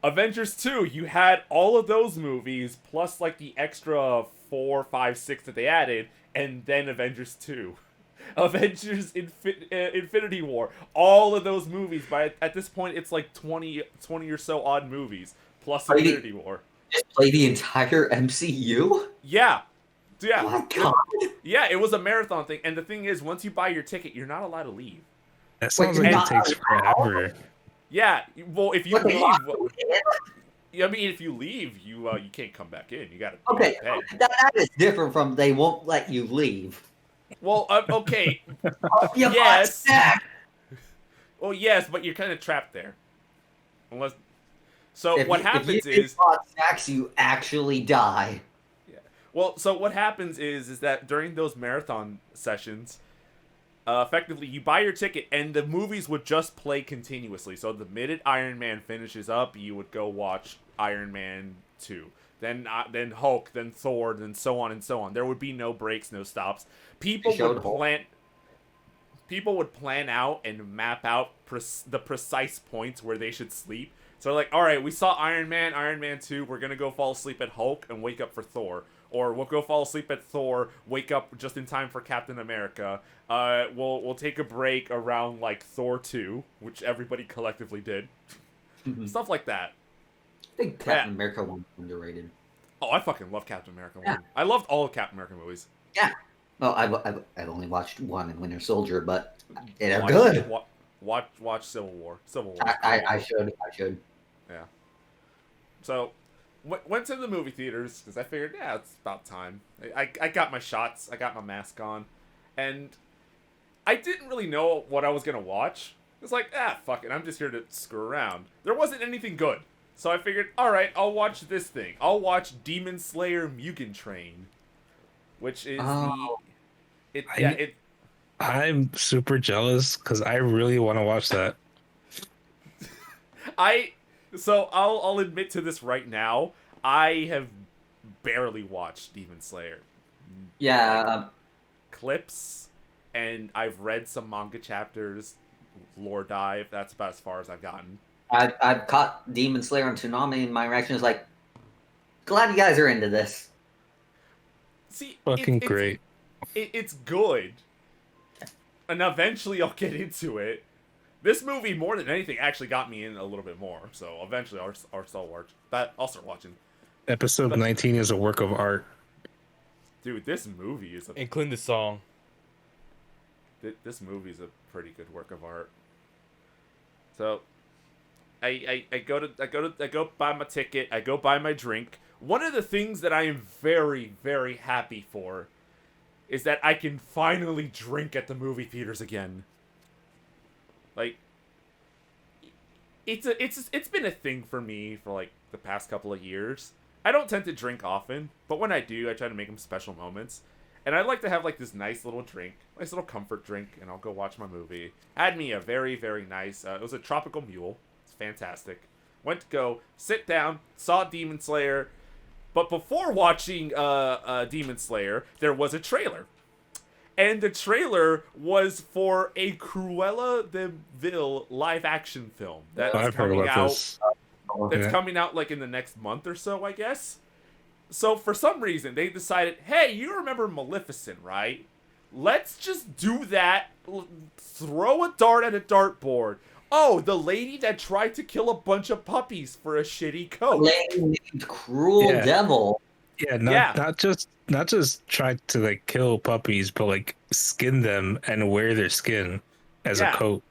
Avengers 2, you had all of those movies plus like the extra 4, 5, 6 that they added, and then Avengers 2. Avengers Infinity War, all of those movies. At this point, it's like 20 or so odd movies plus Infinity War. Just play the entire MCU? Yeah. Yeah. Oh my god. Yeah, it was a marathon thing. And the thing is, once you buy your ticket, you're not allowed to leave. That sounds like it takes forever. Yeah, well, if you What, they leave, locked you in? I mean, if you leave, you can't come back in. You gotta Okay, pay. that is different from they won't let you leave. Well, okay. You Yes. bought snacks. Well, yes, but you're kind of trapped there. Unless. So If what you- happens if you is. bought snacks, you actually die. Yeah. Well, so what happens is that during those marathon sessions, effectively you buy your ticket and the movies would just play continuously. So the minute Iron Man finishes up, you would go watch Iron Man 2. Then Hulk, then Thor, then so on and so on. There would be no breaks, no stops. People would plan out and map out the precise points where they should sleep. So like, all right, we saw Iron Man 2. We're gonna go fall asleep at Hulk and wake up for Thor. Or we'll go fall asleep at Thor, wake up just in time for Captain America. We'll take a break around like Thor 2, which everybody collectively did. Stuff like that. I think Captain America one underrated. Oh, I fucking love Captain America 1. I loved all of Captain America movies. Yeah. Well, I've only watched one in Winter Soldier, but they're good. Watch Civil War. I should. Yeah. So, went to the movie theaters because I figured, yeah, it's about time. I got my shots. I got my mask on. And I didn't really know what I was going to watch. It's like, fuck it. I'm just here to screw around. There wasn't anything good. So I figured, alright, I'll watch this thing. I'll watch Demon Slayer Mugen Train. Which is I'm super jealous because I really want to watch that. So I'll admit to this right now. I have barely watched Demon Slayer. Yeah, Like, clips, and I've read some manga chapters, lore dive. That's about as far as I've gotten. I've caught Demon Slayer on Toonami, and my reaction is like, glad you guys are into this. See, Fucking great. It's good, and eventually I'll get into it. This movie, more than anything, actually got me in a little bit more. So eventually I'll start watching. I'll start watching. Episode 19 is a work of art. Dude, this movie is Including the song. This movie is a pretty good work of art. So, I go buy my ticket. I go buy my drink. One of the things that I am very, very happy for is that I can finally drink at the movie theaters again. Like, it's been a thing for me for like the past couple of years. I don't tend to drink often, but when I do, I try to make them special moments. And I'd like to have like this nice little drink, nice little comfort drink, and I'll go watch my movie. Had me a very, very nice, it was a tropical mule. It's fantastic. Went to go, sit down, saw Demon Slayer. But before watching Demon Slayer, there was a trailer. And the trailer was for a Cruella de Vil live action film that's I've heard coming about out. this. That's Yeah. coming out like in the next month or so, I guess. So for some reason, they decided, hey, you remember Maleficent, right? Let's just do that. Throw a dart at a dartboard. Oh, the lady that tried to kill a bunch of puppies for a shitty coat. Lady named Cruel Yeah. Devil. Yeah, Yeah. not just try to like kill puppies, but like skin them and wear their skin as Yeah. a coat.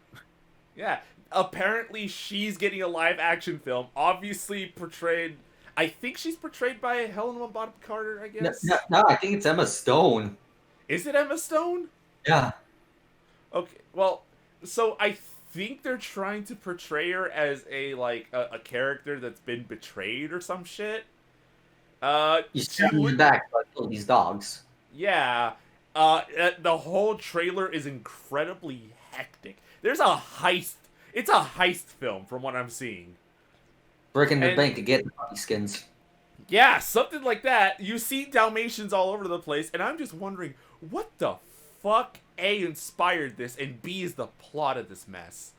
Yeah. Apparently, she's getting a live action film. Obviously portrayed. I think she's portrayed by Helena Bonham Carter, I No, guess. no, I think it's Emma Stone. Is it Emma Stone? Yeah. Okay, well, so I think they're trying to portray her as a character that's been betrayed or some shit. You she stab me look- back so I kill these dogs. Yeah. The whole trailer is incredibly hectic. There's a heist. It's a heist film from what I'm seeing. Breaking the And- bank to get the puppy skins. Yeah, something like that. You see Dalmatians all over the place, and I'm just wondering, what the fuck A inspired this, and B is the plot of this mess?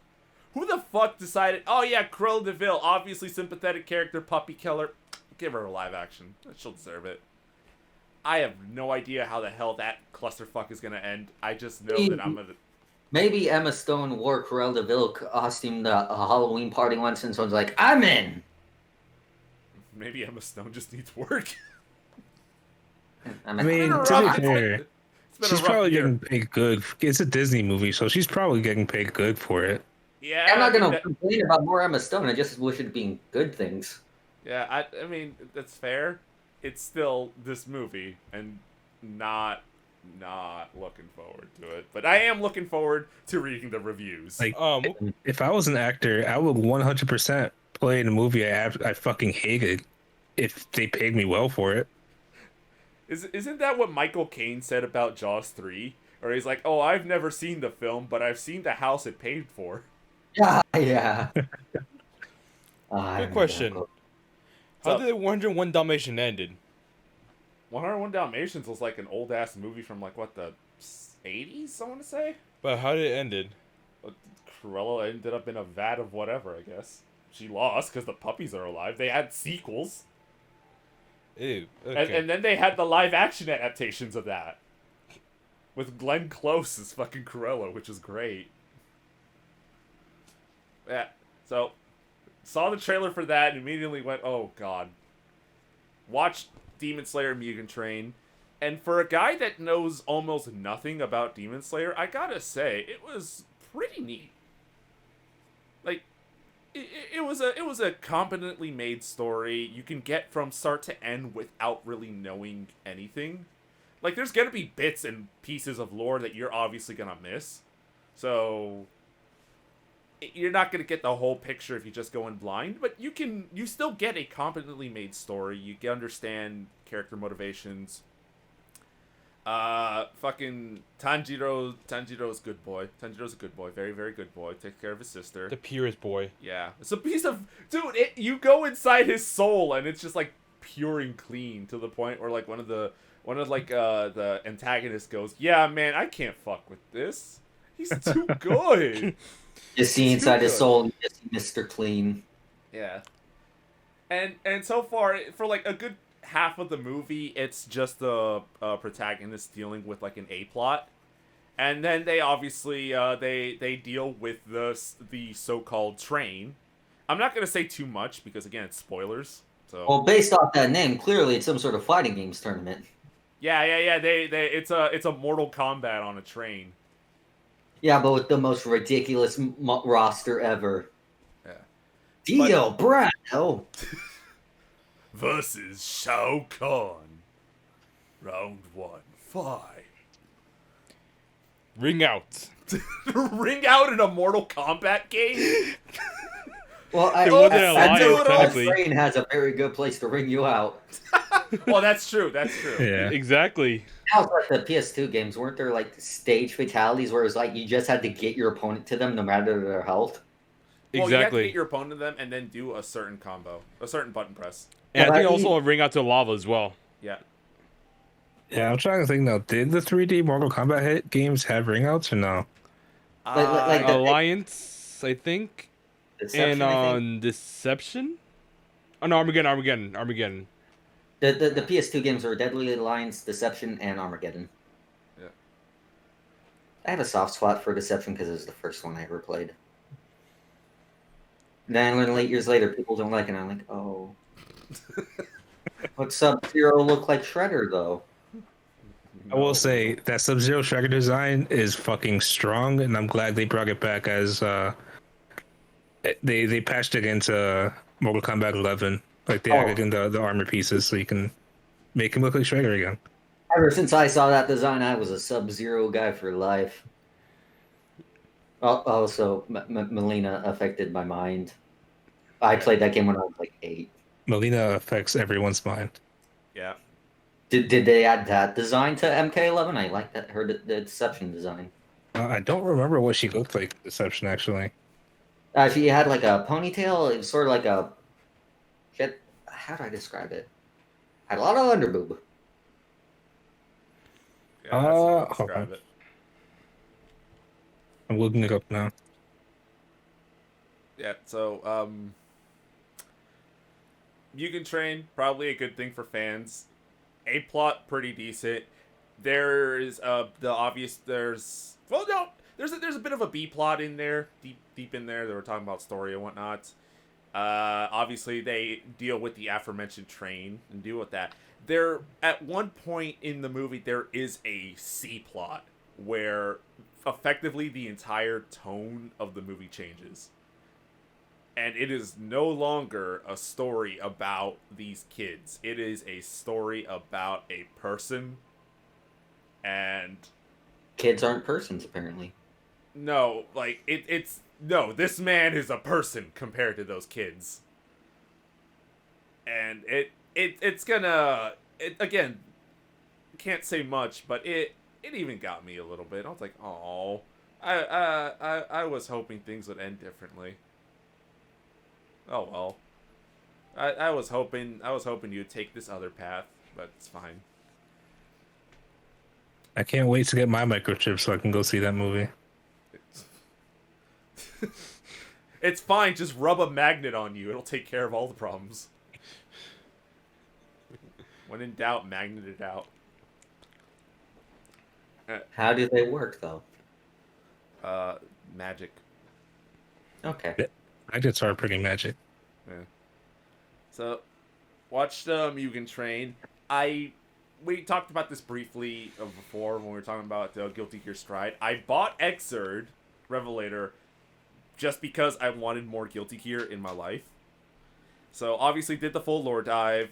Who the fuck decided, oh yeah, Cruella de Vil, obviously sympathetic character, puppy killer, give her a live action. She'll deserve it. I have no idea how the hell that clusterfuck is gonna end. I just know that I'm gonna... Maybe Emma Stone wore Cruella de Vil costume to a Halloween party once, and someone's like, I'm in! Maybe Emma Stone just needs work. I mean, It's to been a be rough- fair, it's been a she's rough probably year. getting paid good. It's a Disney movie, so she's probably getting paid good for it. Yeah, I'm not I mean, gonna complain about more Emma Stone, I just wish it'd been good things. Yeah, I mean, that's fair. It's still this movie, and not looking forward to it. But I am looking forward to reading the reviews. Like, Um, if I was an actor, I would 100% play in a movie I fucking hated if they paid me well for it. Isn't that what Michael Caine said about Jaws 3? Or he's like, oh, I've never seen the film, but I've seen the house it paid for. Yeah, yeah. good question. How did 101 Dalmatian ended? 101 Dalmatians was like an old-ass movie from, like, what, the 80s, I want to say? But how did it ended? Cruella ended up in a vat of whatever, I guess. She lost because the puppies are alive. They had sequels. Ew. Okay. And then they had the live-action adaptations of that. With Glenn Close as fucking Cruella, which is great. Yeah, so, saw the trailer for that and immediately went, oh god. Watched Demon Slayer Mugen Train, and for a guy that knows almost nothing about Demon Slayer, I gotta say, it was pretty neat. Like, it was a competently made story you can get from start to end without really knowing anything. Like, there's gonna be bits and pieces of lore that you're obviously gonna miss. So, you're not gonna get the whole picture if you just go in blind, but you still get a competently made story. You can understand character motivations. Fucking Tanjiro's good boy. Tanjiro's a good boy. Very, very good boy. Takes care of his sister. The purest boy. Yeah. It's a piece of... Dude, you go inside his soul, and it's just, like, pure and clean to the point where, like, one of the antagonists goes, yeah, man, I can't fuck with this. He's too good. You see inside his soul, you see Mr. Clean. Yeah. And so far, for, like, a good half of the movie, it's just the protagonist dealing with, like, an A-plot. And then they obviously, they deal with the so-called train. I'm not going to say too much, because, again, it's spoilers. So. Well, based off that name, clearly it's some sort of fighting games tournament. Yeah. It's a Mortal Kombat on a train. Yeah, but with the most ridiculous roster ever. Yeah. Dio Brando versus Shao Kahn. Round 1, fight. Ring out. Ring out in a Mortal Kombat game? Well, It wasn't an I know alliance, technically. Train has a very good place to ring you out. Well, that's true. Yeah. Exactly. That was like the PS2 games. Weren't there like stage fatalities where it was like you just had to get your opponent to them no matter their health? Well, you have to Exactly. get your opponent to them and then do a certain combo, a certain button press. And I think Well, also a ring out to lava as well. Yeah. Yeah, I'm trying to think now. Did the 3D Mortal Kombat hit games have ring outs or no? Like the- Alliance, I think. Deception, And I think. on Deception? Oh no, Armageddon. The PS2 games were Deadly Alliance, Deception, and Armageddon. Yeah. I have a soft spot for Deception because it was the first one I ever played. Then, when late years later, people don't like it, and I'm like, oh. What Sub-Zero look like Shredder, though? I will say that Sub-Zero Striker design is fucking strong, and I'm glad they brought it back as they patched it into Mortal Kombat 11. Like they added in the armor pieces so you can make him look like Shredder again. Ever since I saw that design, I was a Sub-Zero guy for life. Also, Melina affected my mind. I played that game when I was like 8. Melina affects everyone's mind. Yeah. Did they add that design to MK11? I like that. Her the Deception design. I don't remember what she looked like in Deception, actually. She had like a ponytail. It was sort of like a... Shit, how do I describe it? Had a lot of underboob. Yeah, that's how I hold describe on. it. I'm looking it up now. Yeah, so, Mugen Train, probably a good thing for fans. A-plot, pretty decent. There's, there's a bit of a B-plot in there, deep in there. They were talking about story and whatnot. Obviously, they deal with the aforementioned train and deal with that. There, at one point in the movie, there is a C-plot where effectively the entire tone of the movie changes. And it is no longer a story about these kids. It is a story about a person. And... Kids aren't persons, apparently. No, like, no, this man is a person compared to those kids. And it's gonna... again, can't say much, but it even got me a little bit. I was like, oh, I was hoping things would end differently. Oh well. I was hoping you'd take this other path, but it's fine. I can't wait to get my microchip so I can go see that movie. It's fine, just rub a magnet on you. It'll take care of all the problems. When in doubt, magnet it out. How do they work, though? Magic. Okay. Magnets are pretty magic. Yeah. So, watched Mugen Train. We talked about this briefly before when we were talking about Guilty Gear Strive. I bought Xrd Revelator just because I wanted more Guilty Gear in my life. So obviously did the full lore dive,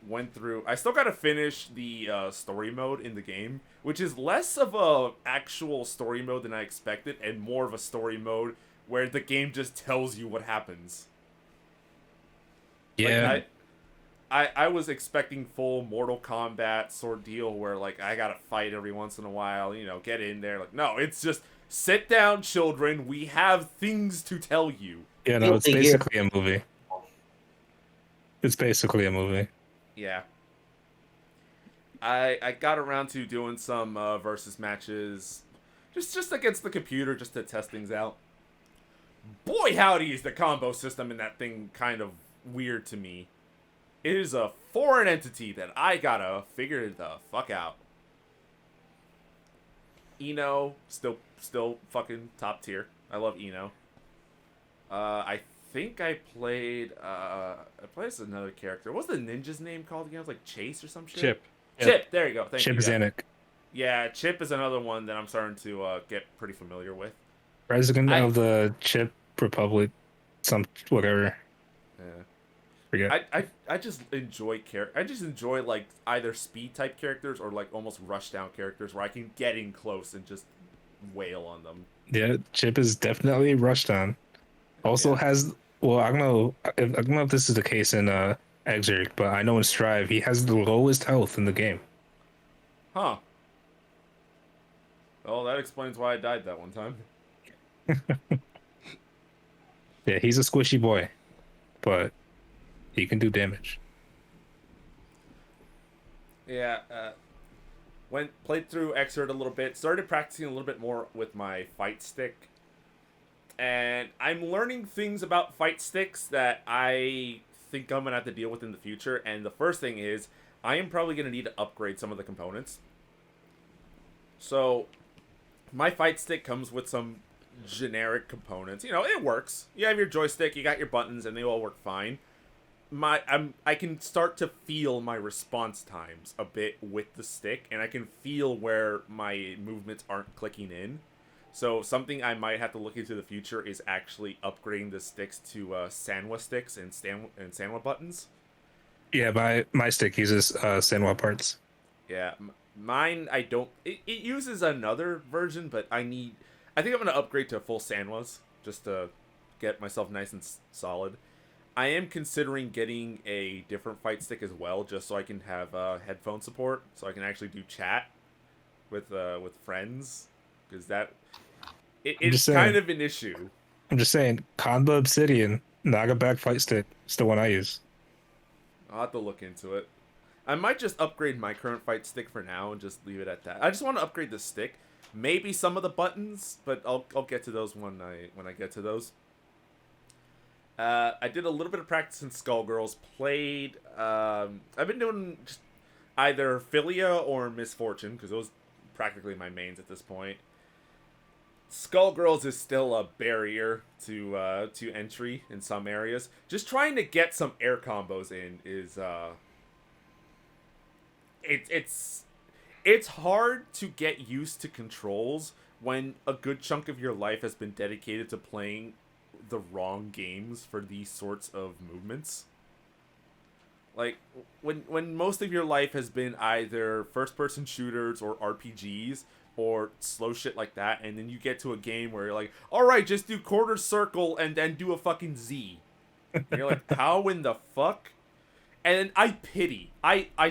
went through. I still gotta finish the story mode in the game, which is less of a actual story mode than I expected, and more of a story mode where the game just tells you what happens. Yeah. I was expecting full Mortal Kombat sort of deal where like I gotta fight every once in a while, get in there. Like, no, it's just sit down, children. We have things to tell you. Yeah, no, it's basically a movie. It's basically a movie. Yeah. I got around to doing some versus matches, just against the computer, just to test things out. Boy, howdy, is the combo system in that thing kind of weird to me. It is a foreign entity that I gotta figure the fuck out. Eno, still fucking top tier. I love Eno. I think I played as another character. What's the ninja's name called again? It was like Chase or some shit. Chip, there you go. Thank you. Chip Zanuck. Yeah, Chip is another one that I'm starting to get pretty familiar with. President of the Chip Republic, whatever. Yeah. Forget. I just enjoy I just enjoy like either speed type characters or like almost rush down characters where I can get in close and just wail on them. Yeah, Chip is definitely rushed on. Also has I don't know if this is the case in Exerg, but I know in Strive he has the lowest health in the game. Huh. Well, that explains why I died that one time. Yeah, he's a squishy boy, but he can do damage. Yeah, played through Exert a little bit, started practicing a little bit more with my fight stick. And I'm learning things about fight sticks that I think I'm going to have to deal with in the future. And the first thing is, I am probably going to need to upgrade some of the components. So, my fight stick comes with some generic components. It works. You have your joystick, you got your buttons, and they all work fine. I can start to feel my response times a bit with the stick, and I can feel where my movements aren't clicking in. So something I might have to look into the future is actually upgrading the sticks to Sanwa sticks and Sanwa buttons. Yeah, my stick uses Sanwa parts. Yeah, mine I don't. It uses another version, but I think I'm gonna upgrade to full Sanwas just to get myself nice and solid. I am considering getting a different fight stick as well, just so I can have headphone support, so I can actually do chat with friends, because it's kind of an issue. I'm just saying, Kanba Obsidian Naga back fight stick is the one I use. I'll have to look into it. I might just upgrade my current fight stick for now and just leave it at that. I just want to upgrade the stick, maybe some of the buttons, but I'll get to those when I get to those. I did a little bit of practice in Skullgirls. Played. I've been doing just either Philia or Misfortune, because those are practically my mains at this point. Skullgirls is still a barrier to entry in some areas. Just trying to get some air combos in is it's hard to get used to controls when a good chunk of your life has been dedicated to playing the wrong games for these sorts of movements. Like, when most of your life has been either first-person shooters or RPGs or slow shit like that, and then you get to a game where you're like, alright, just do quarter circle and then do a fucking Z. And you're like, how in the fuck? And I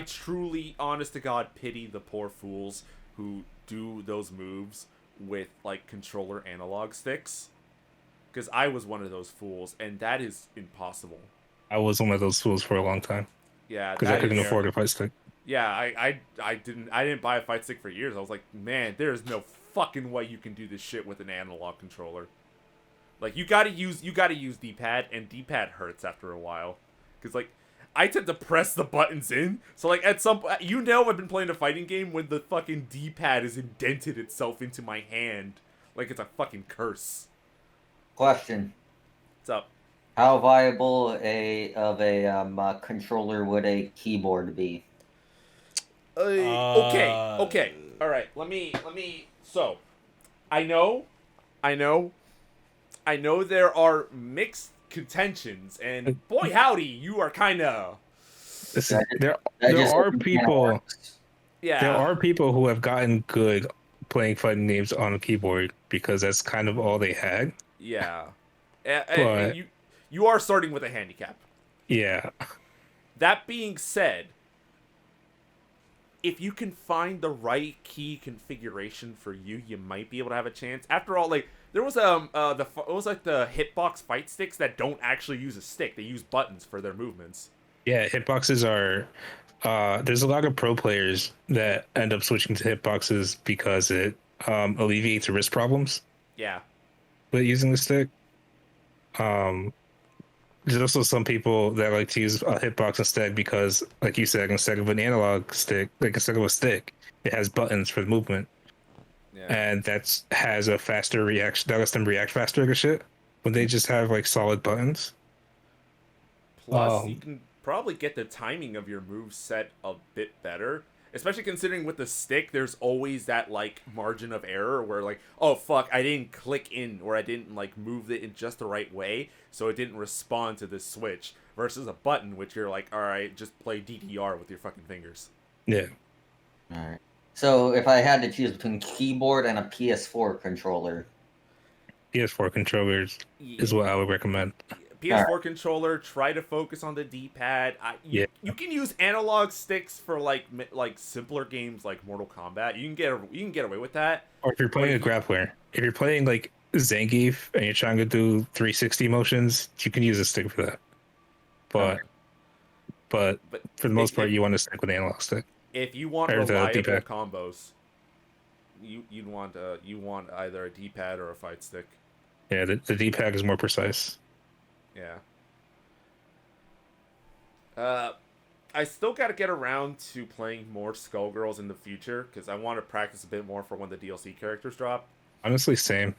truly, honest to God, pity the poor fools who do those moves with, like, controller analog sticks. Because I was one of those fools, and that is impossible. I was one of those fools for a long time. Yeah, because I couldn't afford a fight stick. Yeah, I didn't buy a fight stick for years. I was like, man, there is no fucking way you can do this shit with an analog controller. Like, you gotta use D-pad, and D-pad hurts after a while. Because, like, I tend to press the buttons in, so, like, at some point, I've been playing a fighting game when the fucking D-pad has indented itself into my hand. Like, it's a fucking curse. Question. What's up? How viable of a controller would a keyboard be? Okay. All right. Let me. So, I know there are mixed contentions, and boy howdy, you are kind of. There are people. Yeah. There are people who have gotten good playing fighting games on a keyboard because that's kind of all they had. Yeah. And you are starting with a handicap. Yeah. That being said, if you can find the right key configuration for you, you might be able to have a chance. After all, like there was it was like the hitbox fight sticks that don't actually use a stick; they use buttons for their movements. Yeah, hitboxes are. There's a lot of pro players that end up switching to hitboxes because it alleviates wrist problems Yeah, with using the stick. Um, there's also some people that like to use a hitbox instead because, like you said, instead of an analog stick, like instead of a stick, it has buttons for the movement, yeah. and that's has a faster reaction. That lets them react faster to shit when they just have like solid buttons. Plus, you can probably get the timing of your moves set a bit better. Especially considering with the stick, there's always that, like, margin of error where, like, oh, fuck, I didn't click in, or I didn't, like, move it in just the right way, so it didn't respond to this switch. Versus a button, which you're like, alright, just play DDR with your fucking fingers. Yeah. Alright. So, if I had to choose between keyboard and a PS4 controller... PS4 controllers is what I would recommend. PS4 controller, try to focus on the D-pad. You can use analog sticks for like simpler games like Mortal Kombat. You can get away with that. Or if you're playing a grappler, if you're playing like Zangief and you're trying to do 360 motions, you can use a stick for that. But for the most part, you want to stick with analog stick. If you want reliable combos, you want either a D-pad or a fight stick. Yeah, the D-pad is more precise. Yeah. I still got to get around to playing more Skullgirls in the future because I want to practice a bit more for when the DLC characters drop. Honestly, same.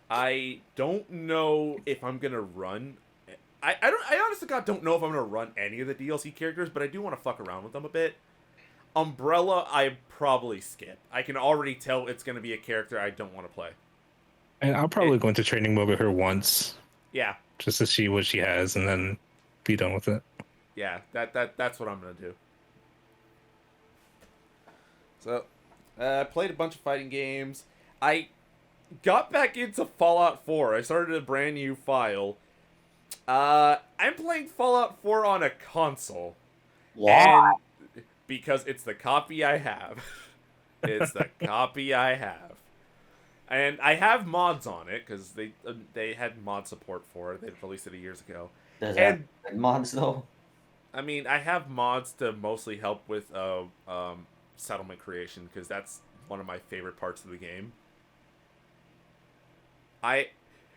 I don't know if I'm gonna run. I honestly don't know if I'm gonna run any of the DLC characters, but I do want to fuck around with them a bit. Umbrella, I probably skip. I can already tell it's gonna be a character I don't want to play. And I'll probably go into training mode with her once. Yeah. Just to see what she has and then be done with it. Yeah, that's what I'm gonna do. So, I played a bunch of fighting games. I got back into Fallout 4. I started a brand new file. I'm playing Fallout 4 on a console. Why? And because it's the copy I have. It's the copy I have. And I have mods on it, because they had mod support for it. They released it years ago. Does that have mods, though? I mean, I have mods to mostly help with settlement creation, because that's one of my favorite parts of the game.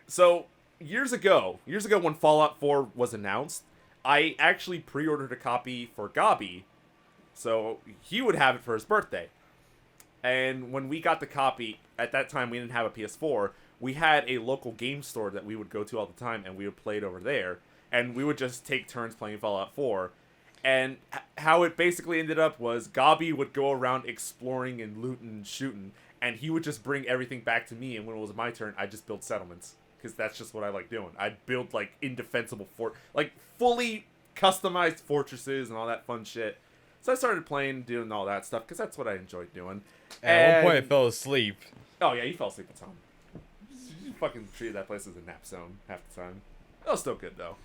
So, years ago when Fallout 4 was announced, I actually pre-ordered a copy for Gobby, so he would have it for his birthday. And when we got the copy, at that time we didn't have a PS4, we had a local game store that we would go to all the time, and we would play it over there. And we would just take turns playing Fallout 4. And how it basically ended up was Gobby would go around exploring and looting and shooting, and he would just bring everything back to me, and when it was my turn, I just built settlements. Because that's just what I like doing. I'd build, like, indefensible fully customized fortresses and all that fun shit. So I started playing, doing all that stuff, because that's what I enjoyed doing. At one point, I fell asleep. Oh, yeah, you fell asleep a ton. You fucking treated that place as a nap zone half the time. That was still good, though.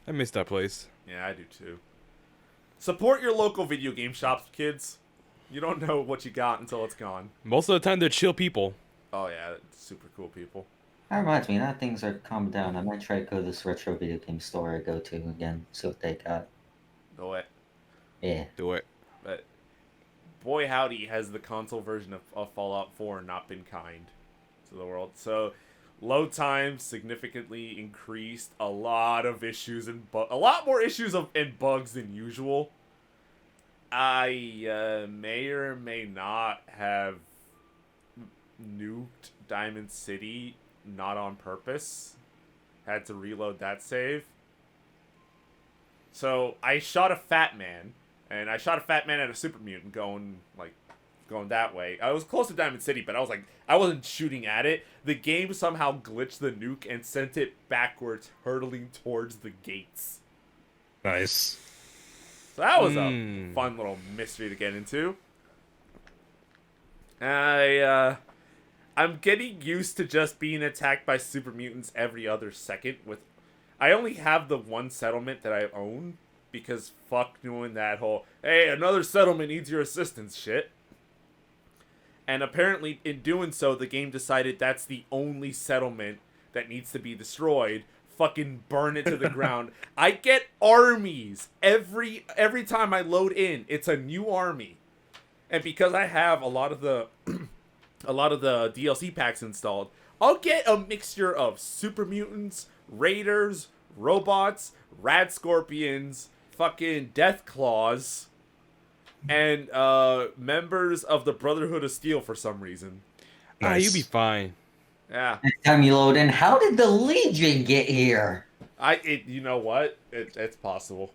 I miss that place. Yeah, I do, too. Support your local video game shops, kids. You don't know what you got until it's gone. Most of the time, they're chill people. Oh, yeah, super cool people. That reminds me, now things are calmed down. I might try to go to this retro video game store I go to again, see what they got. Do it. Yeah. Do it. But boy howdy has the console version of Fallout 4 not been kind to the world. So load times significantly increased, a lot of issues and a lot more issues and bugs than usual. I may or may not have nuked Diamond City, not on purpose. Had to reload that save. So I shot a fat man. And I shot a fat man at a super mutant going that way. I was close to Diamond City, but I wasn't shooting at it. The game somehow glitched the nuke and sent it backwards, hurtling towards the gates. Nice. So that was a fun little mystery to get into. I'm getting used to just being attacked by super mutants every other second. I only have the one settlement that I own. because fuck doing that whole, hey, another settlement needs your assistance shit. And apparently, in doing so, the game decided that's the only settlement that needs to be destroyed. Fucking burn it to the ground. I get armies every time I load in. It's a new army, and because I have a lot of the DLC packs installed, I'll get a mixture of super mutants, raiders, robots, rad scorpions, fucking death claws, and members of the Brotherhood of Steel for some reason. Nice. You'll be fine. Yeah. Next time you load in, how did the Legion get here? You know what? It's possible.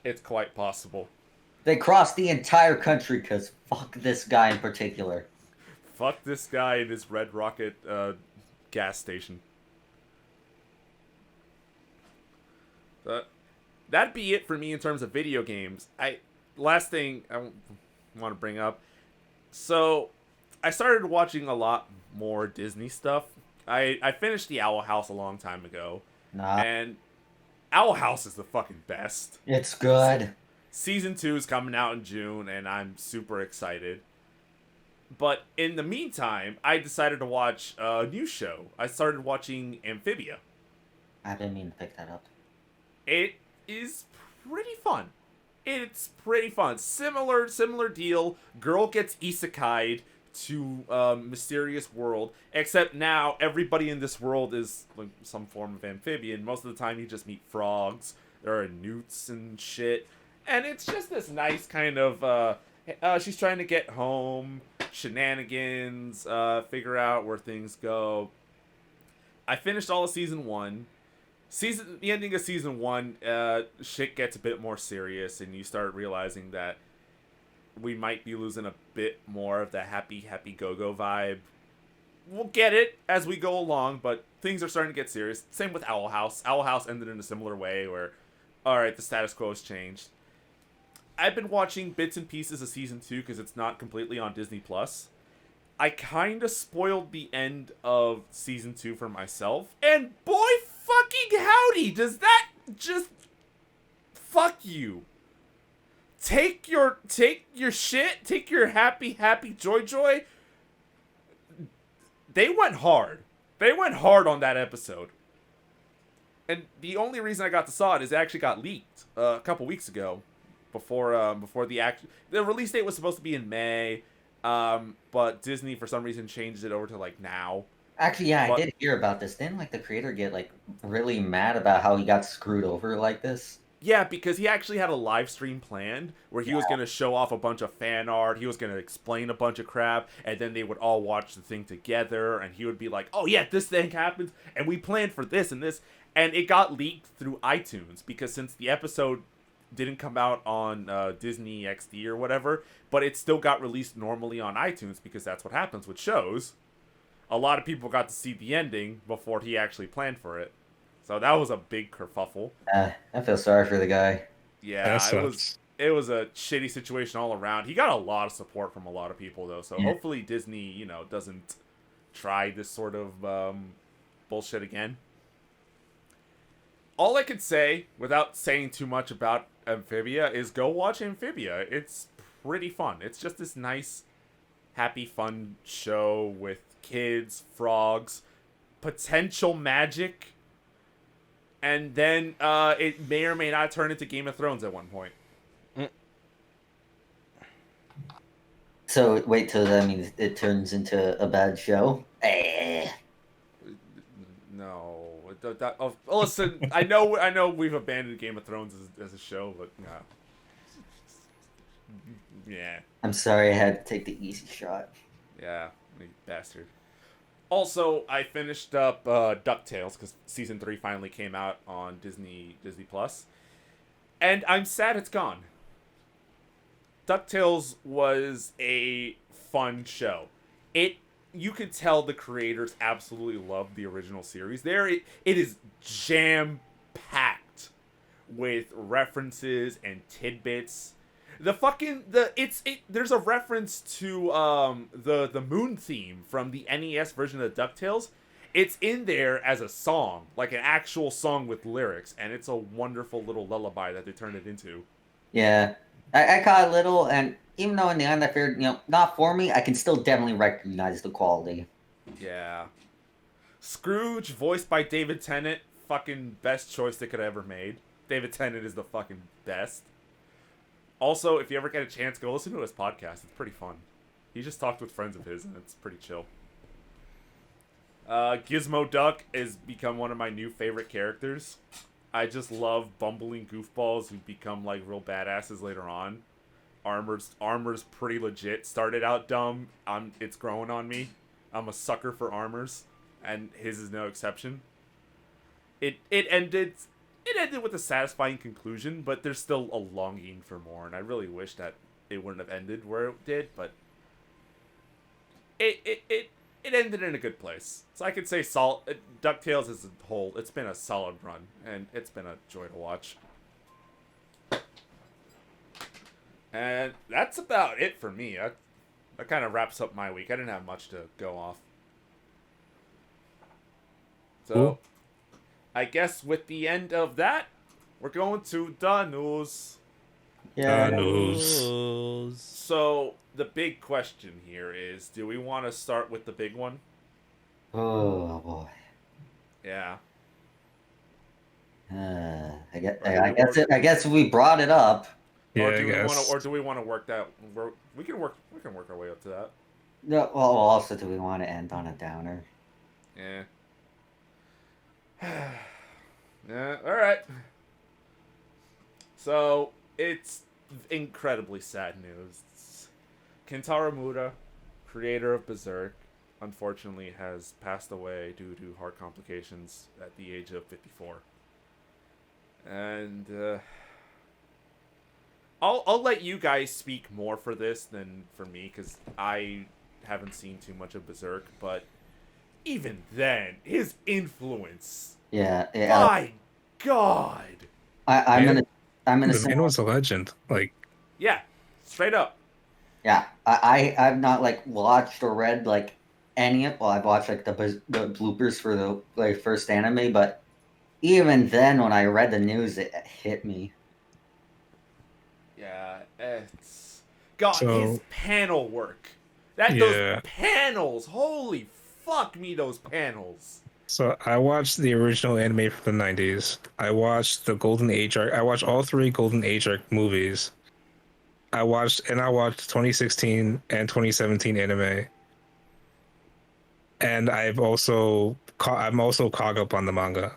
It's quite possible. They crossed the entire country because fuck this guy in particular. Fuck this guy in his Red Rocket gas station. That'd be it for me in terms of video games. Last thing I want to bring up. So, I started watching a lot more Disney stuff. I finished the Owl House a long time ago. Nah, And Owl House is the fucking best. it's good. Season 2 is coming out in June, and I'm super excited. But in the meantime, I decided to watch a new show. I started watching Amphibia. I didn't mean to pick that up. It is pretty fun. It's pretty fun. Similar deal. Girl gets isekai'd to mysterious world, except now everybody in this world is like some form of amphibian. Most of the time you just meet frogs. There are newts and shit. And it's just this nice kind of she's trying to get home, shenanigans, figure out where things go. I finished all of season 1. The ending of season 1, shit gets a bit more serious, and you start realizing that we might be losing a bit more of the happy go-go vibe. We'll get it as we go along, but things are starting to get serious. Same with Owl House. Owl House ended in a similar way where, alright, the status quo has changed. I've been watching bits and pieces of season 2 because it's not completely on Disney+. I kind of spoiled the end of season 2 for myself, and boy fucking howdy, does that just fuck you. Take your shit, take your happy joy. They went hard. They went hard on that episode. And the only reason I got to saw it is it actually got leaked a couple weeks ago, before the release date was supposed to be in May, but Disney for some reason changed it over to like now. Actually, yeah, I did hear about this. Didn't like the creator get like really mad about how he got screwed over like this? Yeah, because he actually had a live stream planned where he was going to show off a bunch of fan art, he was going to explain a bunch of crap, and then they would all watch the thing together, and he would be like, oh yeah, this thing happens, and we planned for this and this, and it got leaked through iTunes, because since the episode didn't come out on Disney XD or whatever, but it still got released normally on iTunes, because that's what happens with shows. A lot of people got to see the ending before he actually planned for it. So that was a big kerfuffle. I feel sorry for the guy. Yeah, it was a shitty situation all around. He got a lot of support from a lot of people though, so hopefully Disney, doesn't try this sort of bullshit again. All I could say, without saying too much about Amphibia, is go watch Amphibia. It's pretty fun. It's just this nice, happy, fun show with kids, frogs, potential magic. And then it may or may not turn into Game of Thrones at one point. So wait till that means it turns into a bad show. No. Listen, I know we've abandoned Game of Thrones as a show, but no. Yeah. I'm sorry I had to take the easy shot. Yeah, you bastard. Also, I finished up DuckTales because season 3 finally came out on Disney Plus, and I'm sad it's gone. DuckTales was a fun show. You could tell the creators absolutely loved the original series. It is jam-packed with references and tidbits. There's a reference to the moon theme from the NES version of DuckTales. it's in there as a song, like an actual song with lyrics, and it's a wonderful little lullaby that they turned it into. Yeah, I caught a little, and even though in the end I figured, not for me, I can still definitely recognize the quality. Yeah. Scrooge, voiced by David Tennant, fucking best choice they could have ever made. David Tennant is the fucking best. Also, if you ever get a chance, go listen to his podcast. It's pretty fun. He just talked with friends of his, and it's pretty chill. Gizmo Duck has become one of my new favorite characters. I just love bumbling goofballs who become like real badasses later on. Armor's pretty legit. Started out dumb. It's growing on me. I'm a sucker for Armors, and his is no exception. It ended with a satisfying conclusion, but there's still a longing for more, and I really wish that it wouldn't have ended where it did, but it ended in a good place. So I could say DuckTales as a whole, it's been a solid run, and it's been a joy to watch. And that's about it for me. That kind of wraps up my week. I didn't have much to go off. So, Cool. I guess with the end of that, we're going to the news. Yeah. News. So, the big question here is, do we want to start with the big one? Oh boy. Yeah. I guess we brought it up. Yeah, or I do we guess. want to, or do we want to work that? We can work our way up to that. No, well, also, do we want to end on a downer? Yeah. Yeah. All right. So it's incredibly sad news. Kentaro Miura, creator of Berserk, unfortunately has passed away due to heart complications at the age of 54. And I'll let you guys speak more for this than for me, because I haven't seen too much of Berserk, but even then, his influence. Yeah. My God. I'm Man, gonna The say, man was a legend. Like, Yeah, straight up. yeah. I've not like watched or read like any of. Well, I've watched like the bloopers for the like first anime, but even then, when I read the news, it hit me. Yeah, it's God. So- His panel work. Those Yeah. panels. Holy fuck me, those panels. so I watched the original anime from the 90s. I watched the Golden Age arc. I watched all 3 Golden Age arc movies. I watched 2016 and 2017 anime. And I'm also caught up on the manga.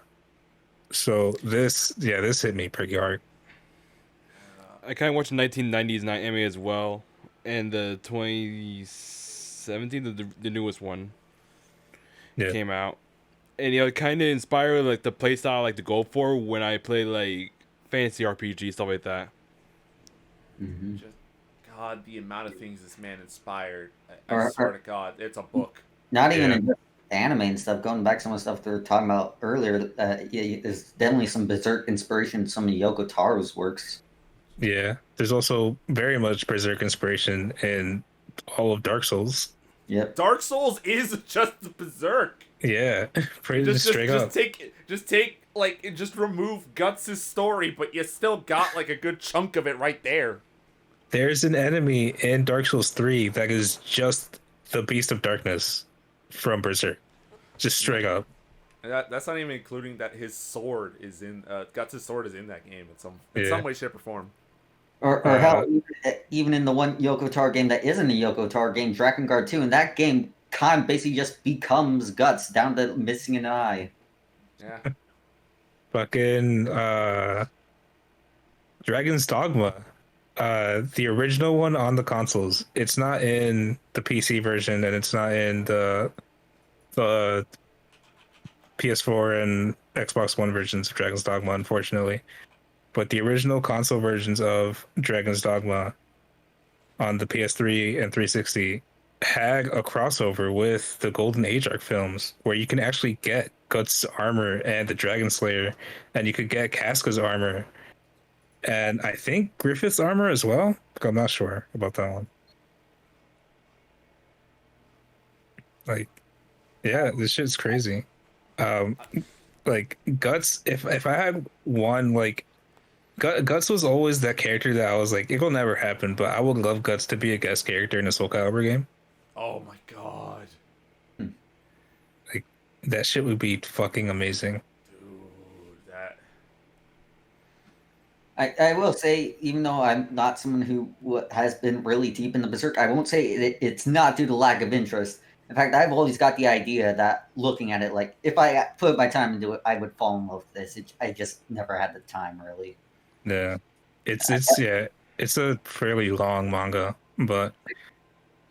So this hit me pretty hard. I kind of watched the 1990s anime as well, and the 2017, the newest one, Yeah. came out, and it kind of inspired like the play style I like to go for when I play like fantasy RPG stuff like that. Mm-hmm. Just God, the amount of things this man inspired. I Or- swear to God, it's a book. Not even Yeah. in just anime and stuff. Going back to some of the stuff they were talking about earlier, there's definitely some Berserk inspiration in some of Yoko Taro's works. Yeah. There's also very much Berserk inspiration in all of Dark Souls. Yep. Dark Souls is just the Berserk. Yeah. Pretty Just straight up. just remove Guts' story, but you still got like a good chunk of it right there. There's an enemy in Dark Souls 3 that is just the Beast of Darkness from Berserk. Just straight up. And that's not even including that his sword is in Guts' sword is in that game in some Yeah. way, shape, or form. Or hell, even in the one Yoko Taro game that isn't a Yoko Taro game, Drakengard 2, in that game, Khan basically just becomes Guts down to missing an eye. Yeah. Fucking Dragon's Dogma. The original one on the consoles. It's not in the PC version, and it's not in the PS4 and Xbox One versions of Dragon's Dogma, unfortunately. But the original console versions of Dragon's Dogma on the PS3 and 360 had a crossover with the Golden Age arc films, where you can actually get Guts' armor and the Dragon Slayer, and you could get Casca's armor, and I think Griffith's armor as well. I'm not sure about that one. Like, Yeah, this shit's crazy. Um, like Guts, if I had one, like Guts was always that character that I was like, it will never happen, but I would love Guts to be a guest character in a Soul Calibur game. Oh my god, Like that shit would be fucking amazing. dude, that. I will say, even though I'm not someone who has been really deep in the Berserk, I won't say it's not due to lack of interest. In fact, I've always got the idea that looking at it, like if I put my time into it, I would fall in love with this. I just never had the time, really. Yeah, it's yeah, it's a fairly long manga, but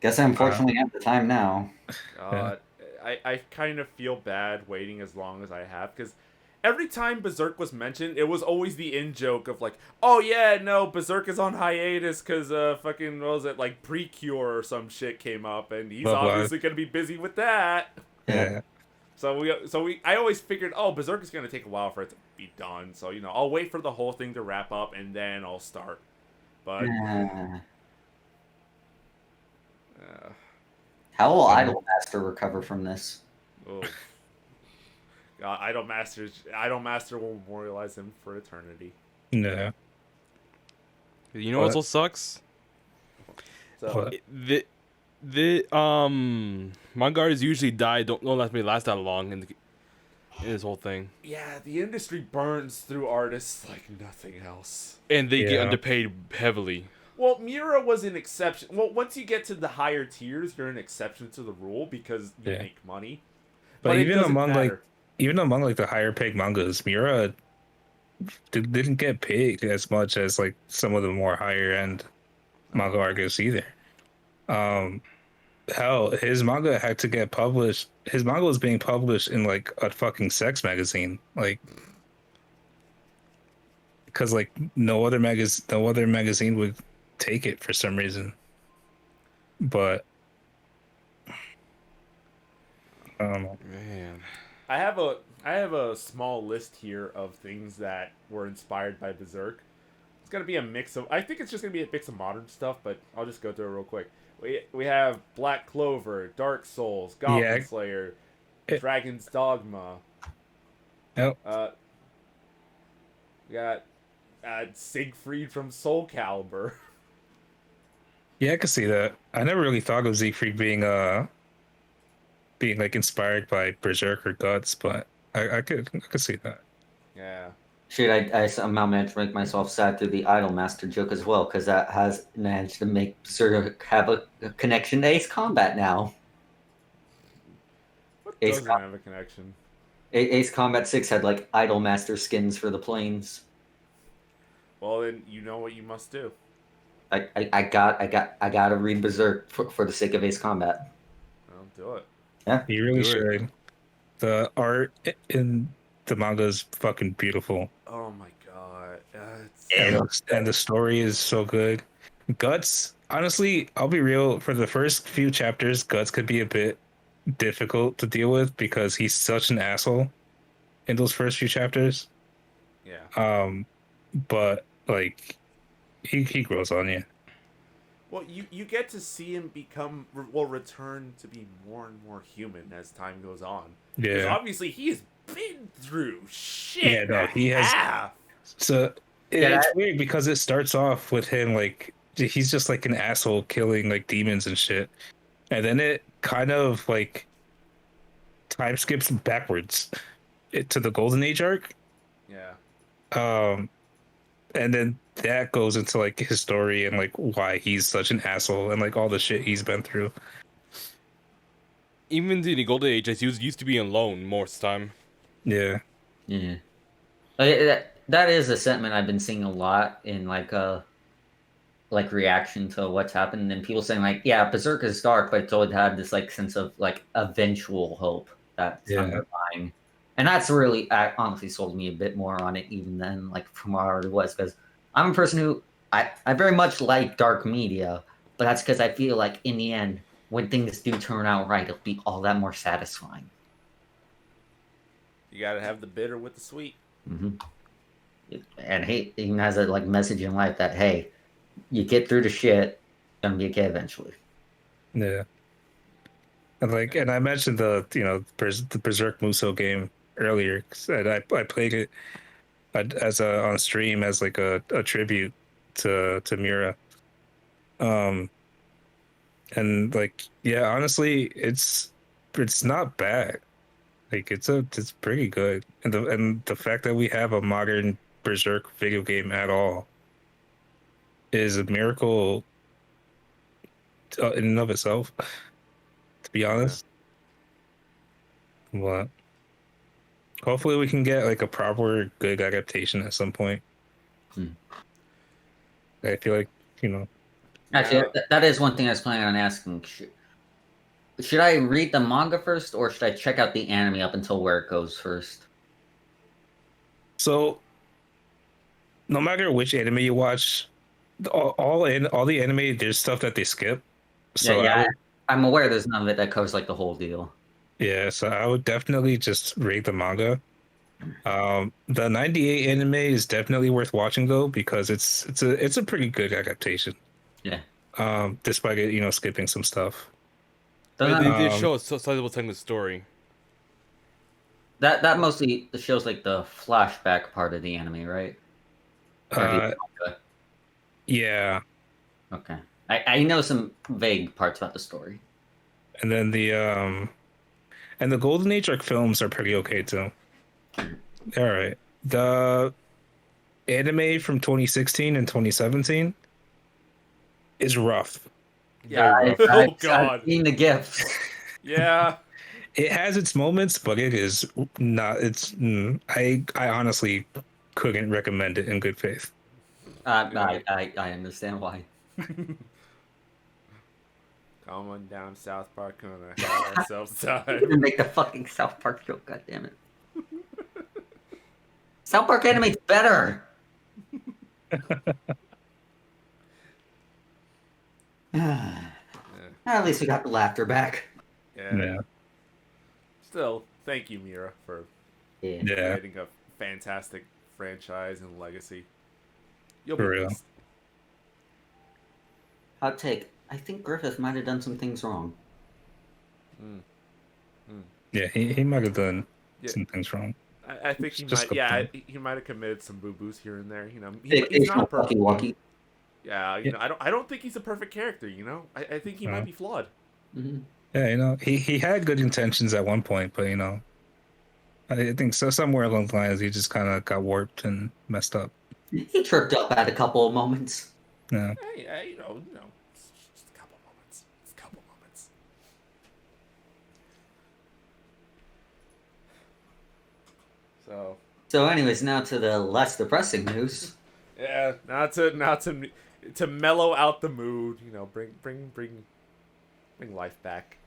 Guess I unfortunately have the time now. God, I kind of feel bad waiting as long as I have because every time Berserk was mentioned, it was always the in joke of like, oh yeah, no, Berserk is on hiatus because fucking what was it like Precure or some shit came up and he's Blah, blah. obviously gonna be busy with that. yeah, I always figured, oh, Berserk is gonna take a while for it to be done, so I'll wait for the whole thing to wrap up and then I'll start. But How will Idolmaster recover from this? oh. God, Idolmaster will memorialize him for eternity. no. You know what What? also sucks? So What? Manga artists usually die. Don't let me last that long in this whole thing, yeah, the industry burns through artists like nothing else. and they get Yeah. underpaid heavily. Well, Miura was an exception. Well, once you get to the higher tiers, you're an exception to the rule because you Yeah. make money. But it even doesn't among matter. like the higher paid mangas, Miura didn't get paid as much as like some of the more higher end manga artists either. Um, hell, his manga had to get published. His manga was being published in like a fucking sex magazine, like because like no other magazine would take it for some reason. But I don't know. Man, I have a small list here of things that were inspired by Berserk. It's gonna be a mix of. I think it's just gonna be a mix of modern stuff, but I'll just go through it real quick. We have Black Clover, Dark Souls, Goblin Yeah. Slayer, It- Dragon's Dogma. Yep. We got Siegfried from Soul Calibur. Yeah, I could see that. I never really thought of Siegfried being like inspired by Berserk or Guts, but I could see that. Yeah. Shit, I somehow managed to make myself sad through the Idolmaster joke as well, because that has managed to make Berserk have a connection to Ace Combat now. What Ace doesn't Com- have a connection? Ace Combat 6 had like Idolmaster skins for the planes. Well, then you know what you must do. I gotta read Berserk for the sake of Ace Combat. Well, do it. You really Do it. should. The art in the manga is fucking beautiful, Oh my god. and the story is so good. Guts, honestly, I'll be real. For the first few chapters, Guts could be a bit difficult to deal with because he's such an asshole in those first few chapters. Yeah. But like he grows on you. Well, you get to see him return to be more and more human as time goes on. 'Cause Yeah. obviously he has been through shit. Yeah, no, he has- has. So Yeah, it's weird because it starts off with him like he's just like an asshole killing like demons and shit, and then it kind of like time skips backwards to the Golden Age arc. Yeah. And then that goes into like his story and like why he's such an asshole and like all the shit he's been through. even in the Golden Age, he was used to be alone most time. Yeah. Yeah. That is a sentiment I've been seeing a lot in like reaction to what's happened, and people saying like, yeah, Berserk is dark, but it's always had this like sense of like eventual hope that's Yeah. underlying. And that's really honestly sold me a bit more on it even than like from what I already was, because I'm a person who I very much like dark media, but that's because I feel like in the end, when things do turn out right, it'll be all that more satisfying. You gotta have the bitter with the sweet. Mm-hmm. And he even has a like message in life that hey, you get through the shit, it's gonna be okay eventually. Yeah. And I mentioned the Berserk Musou game earlier. 'Cause I played it as on stream as like a tribute to Miura. Um, and like yeah, honestly, it's not bad. Like it's pretty good, and the fact that we have a modern Berserk video game at all is a miracle in and of itself. To be honest, but hopefully we can get like a proper good adaptation at some point. I feel like you know. Actually, that is one thing I was planning on asking. Should I read the manga first, or should I check out the anime up until where it goes first? So no matter which anime you watch, all the anime, there's stuff that they skip. So I'm aware there's none of it that covers like the whole deal. Yeah, so I would definitely just read the manga. The 98 anime is definitely worth watching though, because it's a pretty good adaptation. Yeah. Despite it, skipping some stuff. But they did show a sizable segment of the story. That mostly shows like the flashback part of the anime, right? Yeah. Okay. I know some vague parts about the story. And then the Golden Age arc films are pretty okay too. All right. The anime from 2016 and 2017 is rough. Yeah. Oh God. I've seen the gifts. Yeah. It has its moments, but it is not. I honestly couldn't recommend it in good faith. I understand why. Come on down South Park, gonna have ourselves time. Make the fucking South Park joke, goddammit. South Park anime's better. At least we got the laughter back. Yeah. Still, thank you, Miura, for creating a fantastic franchise and legacy. You'll be missed. Hot take. I think Griffith might have done some things wrong. Yeah, he might have done some things wrong. I think he might. Yeah, he might have committed some boo boos here and there. He's not perfect. Yeah, I don't think he's a perfect character. I think he might be flawed. Mm-hmm. Yeah, he had good intentions at one point, but I think so. Somewhere along the lines, he just kind of got warped and messed up. He tripped up at a couple of moments. Yeah. Hey, it's just a couple moments. It's a couple moments. So, anyways, now to the less depressing news. Yeah, not to mellow out the mood. Bring life back.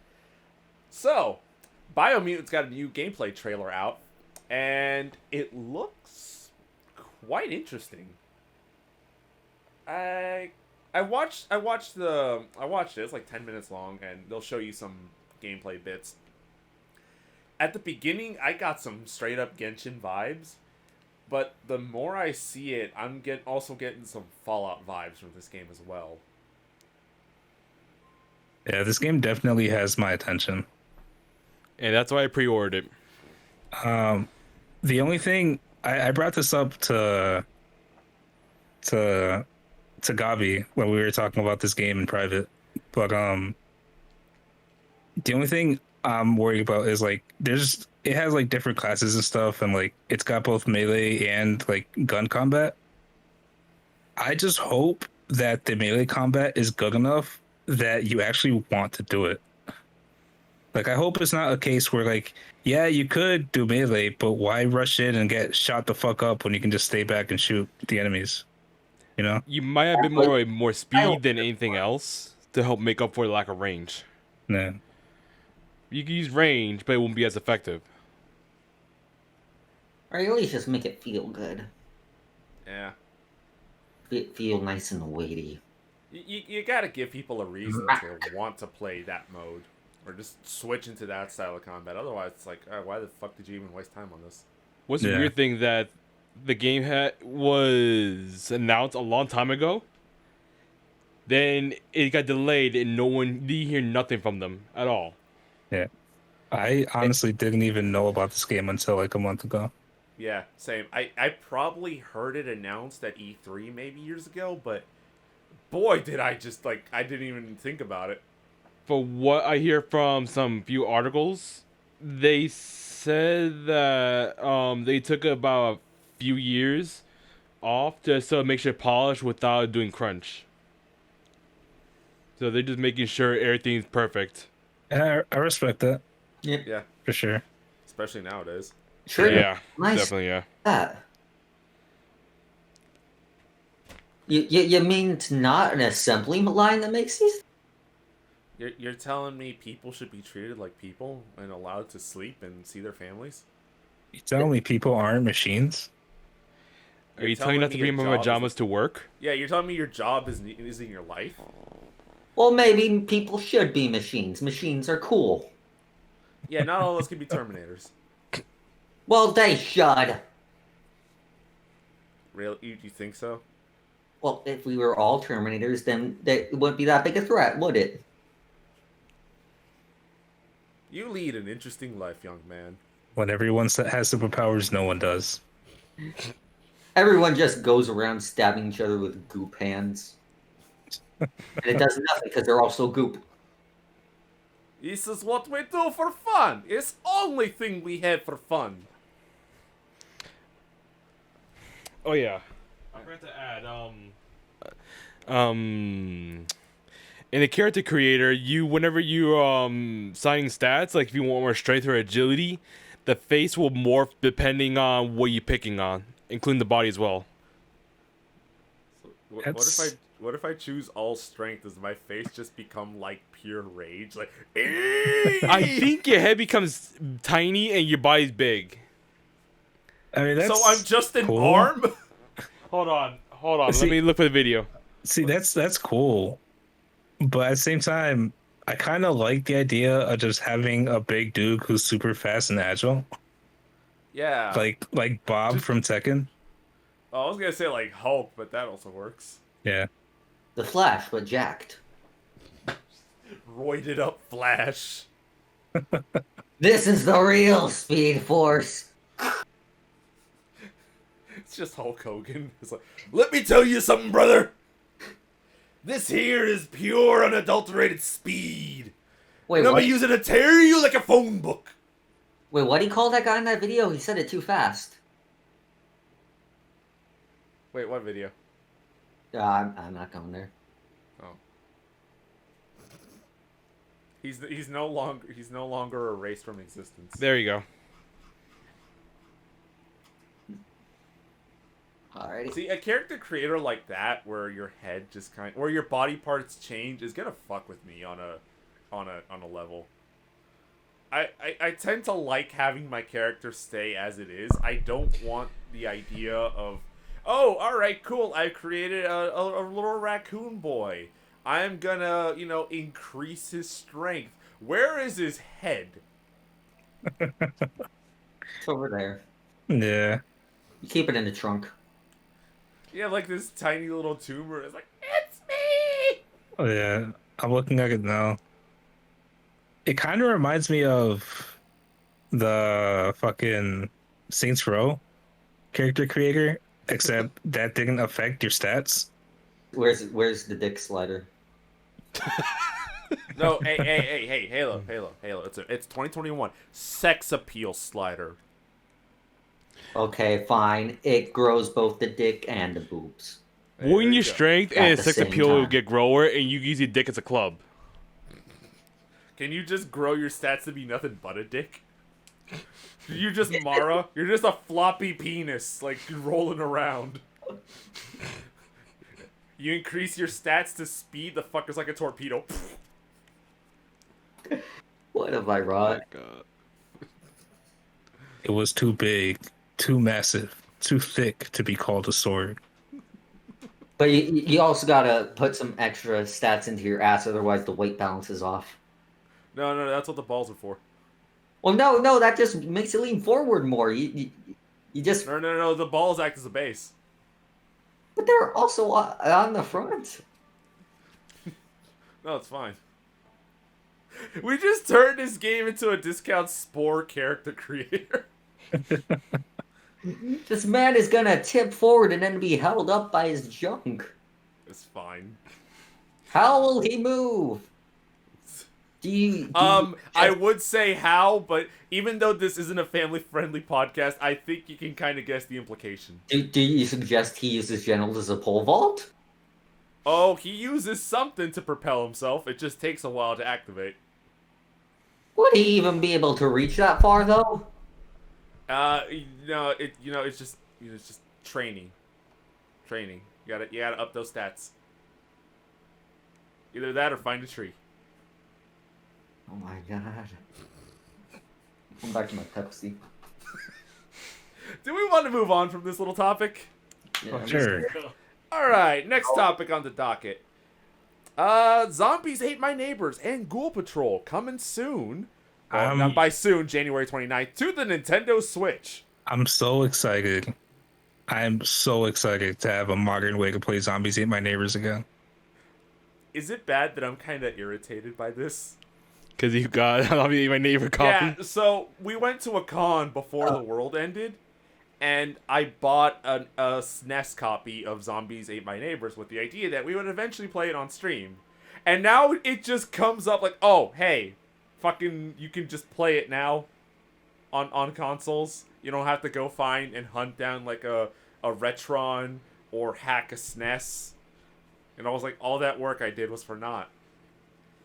So, Biomutant's got a new gameplay trailer out, and it looks quite interesting. I watched it. It's like 10 minutes long, and they'll show you some gameplay bits. At the beginning, I got some straight up Genshin vibes, but the more I see it, I'm also getting some Fallout vibes from this game as well. Yeah, this game definitely has my attention. And that's why I pre-ordered it. The only thing I brought this up to Gobby when we were talking about this game in private, but the only thing I'm worried about is like it has like different classes and stuff, and like it's got both melee and like gun combat. I just hope that the melee combat is good enough that you actually want to do it. Like, I hope it's not a case where, like, yeah, you could do melee, but why rush in and get shot the fuck up when you can just stay back and shoot the enemies? You might have been more speed than anything else to help make up for the lack of range. Yeah. You can use range, but it won't be as effective. Or at least just make it feel good. Yeah. Feel nice and weighty. You gotta give people a reason to want to play that mode. Or just switch into that style of combat. Otherwise, it's like, why the fuck did you even waste time on this? What's the weird thing that the game was announced a long time ago? Then it got delayed and you hear nothing from them at all. Yeah. I honestly didn't even know about this game until like a month ago. Yeah, same. I probably heard it announced at E3 maybe years ago, but boy, did I just like I didn't even think about it. For what I hear from some few articles, they said that they took about a few years off just so it makes it polished without doing crunch. So they're just making sure everything's perfect. And I respect that Yep. Yeah, for sure. especially nowadays. Sure. Yeah, Nice. definitely, yeah. That. You mean it's not an assembly line that makes these? You're telling me people should be treated like people and allowed to sleep and see their families? You telling me people aren't machines? Are You're you telling us to me bring your my job pajamas isn't- to work? Yeah, you're telling me your job isn't your life? Well, maybe people should be machines. Machines are cool. Yeah, not all of us can be Terminators. Well, they should. Really? You think so? Well, if we were all Terminators, then it wouldn't be that big a threat, would it? You lead an interesting life, young man. When everyone has superpowers, no one does. Everyone just goes around stabbing each other with goop hands. And it does nothing because they're also goop. This is what we do for fun. It's only thing we have for fun. Oh yeah. I forgot to add, in the character creator, whenever you signing stats, like if you want more strength or agility, the face will morph depending on what you're picking on, including the body as well. So, what That's- if I choose all strength? Does my face just become like pure rage? Like, I think your head becomes tiny and your body's big. I mean, that's so I'm just an cool. arm. Hold on. See- Let me look for the video. See, that's cool, but at the same time, I kind of like the idea of just having a big dude who's super fast and agile, Yeah. like Bob Just- from Tekken. Oh, I was gonna say like Hulk, but that also works. Yeah, The Flash, but jacked. Roided up Flash. This is the real Speed Force. It's just Hulk Hogan. It's like, let me tell you something, brother. This here is pure, unadulterated speed. Wait, And I'm what? gonna use it to tear you like a phone book. Wait, what did he call that guy in that video? He said it too fast. Wait, what video? I'm not going there. Oh. He's no longer erased from existence. There you go. Alrighty. See, a character creator like that, where your head just where your body parts change, is gonna fuck with me on a level. I tend to like having my character stay as it is. I don't want the idea of, oh, all right, cool. I created a little raccoon boy. I'm gonna, increase his strength. Where is his head? It's over there. yeah. You keep it in the trunk. Yeah, like this tiny little tumor. It's like, it's me. Oh yeah, I'm looking at it now. It kind of reminds me of the fucking Saints Row character creator, except that didn't affect your stats. Where's the dick slider? No, hey, Halo. It's 2021. Sex appeal slider. Okay, fine. It grows both the dick and the boobs. Hey, there When you your go. strength At and the sex same appeal will time. get grower, and you use your dick as a club. Can you just grow your stats to be nothing but a dick? You just Mara? You're just a floppy penis, like rolling around. You increase your stats to speed, the fucker's like a torpedo. What have I wrought? It was too big, too massive, too thick to be called a sword. But you also gotta put some extra stats into your ass, otherwise the weight balance is off. No, that's what the balls are for. Well, no, that just makes it lean forward more. You just, No, the balls act as a base. but they're also on the front. No, it's fine. We just turned this game into a discount Spore character creator. This man is gonna tip forward and then be held up by his junk. It's fine. How will he move? I would say how, but even though this isn't a family-friendly podcast, I think you can kind of guess the implication. Do you suggest he uses genitals as a pole vault? Oh, he uses something to propel himself. It just takes a while to activate. Would he even be able to reach that far, though? It's just training. Training. You gotta up those stats. Either that or find a tree. Oh my god. I'm back to my Pepsi. Do we want to move on from this little topic? Yeah, Sure. Alright, next topic on the docket. Zombies Ate My Neighbors and Ghoul Patrol coming soon. Well, not by soon, January 29th, to the Nintendo Switch. I'm so excited. I'm so excited to have a modern way to play Zombies Ate My Neighbors again. Is it bad that I'm kind of irritated by this? Because you got my neighbor copy. Yeah, so we went to a con before the world ended, and I bought a SNES copy of Zombies Ate My Neighbors with the idea that we would eventually play it on stream. And now it just comes up like, oh, hey, fucking, you can just play it now on consoles. You don't have to go find and hunt down like a Retron or hack a SNES. And I was like, all that work I did was for naught.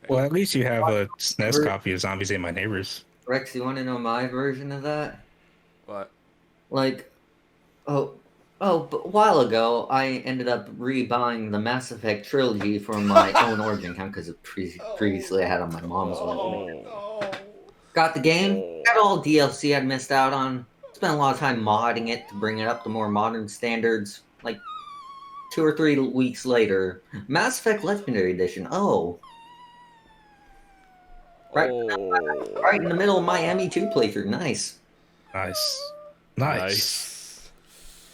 Well, at least you have a SNES copy of Zombies Ate My Neighbors. Rex, you want to know my version of that? What? Like, but a while ago, I ended up re-buying the Mass Effect trilogy from my own Origin account because previously I had on my mom's one. Got the game, got all DLC I'd missed out on. Spent a lot of time modding it to bring it up to more modern standards. Like 2 or 3 weeks later, Mass Effect Legendary Edition. Right in the middle of my ME2 playthrough. Nice. Nice.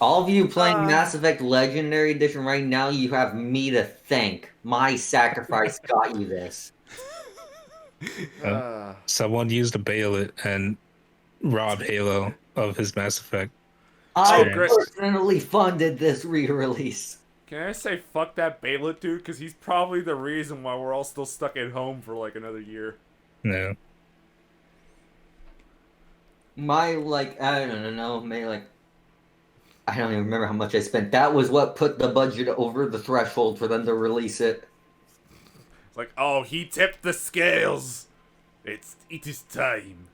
All of you playing Mass Effect Legendary Edition right now, you have me to thank. My sacrifice got you this. Someone used to bail it and rob Halo of his Mass Effect. I great. personally funded this re-release. Can I say fuck that Baylet dude? Because he's probably the reason why we're all still stuck at home for like another year. No. I don't know, maybe I don't even remember how much I spent. That was what put the budget over the threshold for them to release it. It's like, oh, he tipped the scales. It is time.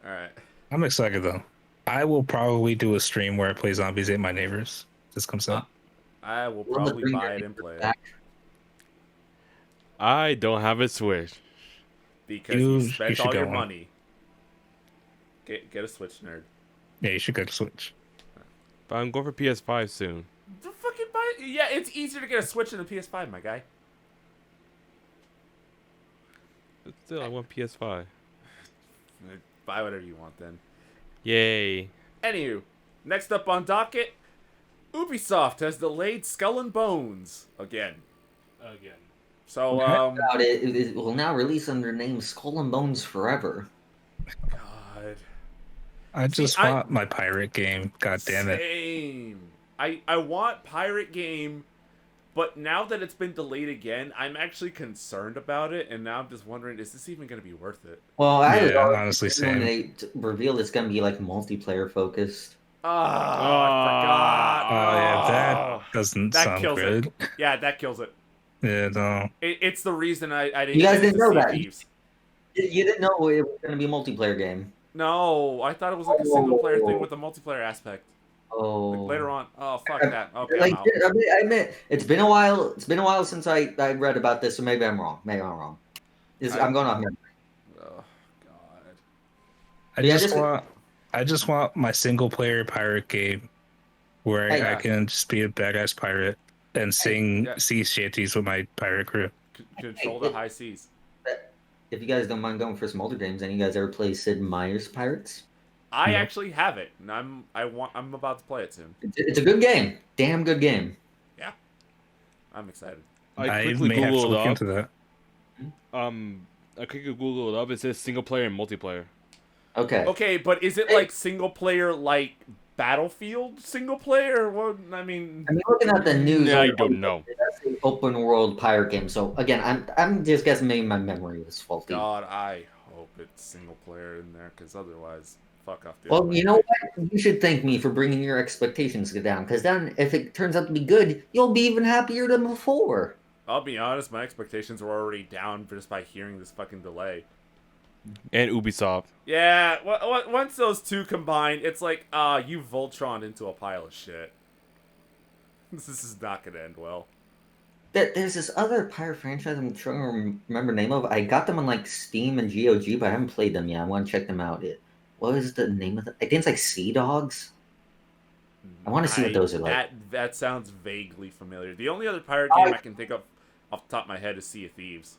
Alright. I'm excited though. I will probably do a stream where I play Zombies Ate My Neighbors. This comes out. I will probably buy it and play it. I don't have a Switch. Because you spent all your money. Get a Switch, nerd. Yeah, you should get a Switch. But I'm going for PS5 soon. Fucking buy it. Yeah, it's easier to get a Switch than a PS5, my guy. But still, I want PS5. Buy whatever you want then. Yay. Anywho, next up on docket, Ubisoft has delayed Skull and Bones again. So, it will now release under the name Skull and Bones Forever. God. I just want my pirate game. God damn it. Same. I want pirate game, but now that it's been delayed again, I'm actually concerned about it, and now I'm just wondering, is this even going to be worth it? Well, honestly, when they revealed it's going to be multiplayer focused. I forgot. Oh, yeah, that doesn't sound good. It. Yeah, that kills it. Yeah, no. It's the reason I didn't. You guys didn't know that. Thieves. You didn't know it was going to be a multiplayer game. No, I thought it was like a single player thing with a multiplayer aspect. Oh. Later on. Oh, fuck that. Okay. I admit, it's been a while. It's been a while since I read about this, so maybe I'm wrong. I'm going off memory. Oh God. I just want my single player pirate game where I can just be a badass pirate and sing sea shanties with my pirate crew. Control the high seas. If you guys don't mind going for some older games, any you guys ever play Sid Meier's Pirates? I actually have it, and I'm about to play it soon. It's a good game. Damn good game. Yeah. I'm excited. I quickly may have to Googled look up. into that. I quickly Googled it up. It says single player and multiplayer. Okay. Okay, but is it like single player, like Battlefield single player? What I mean, I mean, looking at the news, I don't know. That's an open world pirate game. So again, I'm just guessing maybe my memory was faulty. God, I hope it's single player in there, because otherwise, fuck off. The Well, other you way. know what? You should thank me for bringing your expectations down, because then if it turns out to be good, you'll be even happier than before. I'll be honest, my expectations were already down just by hearing this fucking delay. And Ubisoft. Yeah, once those two combine, it's like, you Voltron into a pile of shit. This is not gonna end well. There's this other pirate franchise I'm trying to remember the name of. I got them on like Steam and GOG, but I haven't played them yet. I want to check them out. What was the name of it? I think it's like Sea Dogs. I want to see what those are like. That sounds vaguely familiar. The only other pirate game I can think of off the top of my head is Sea of Thieves.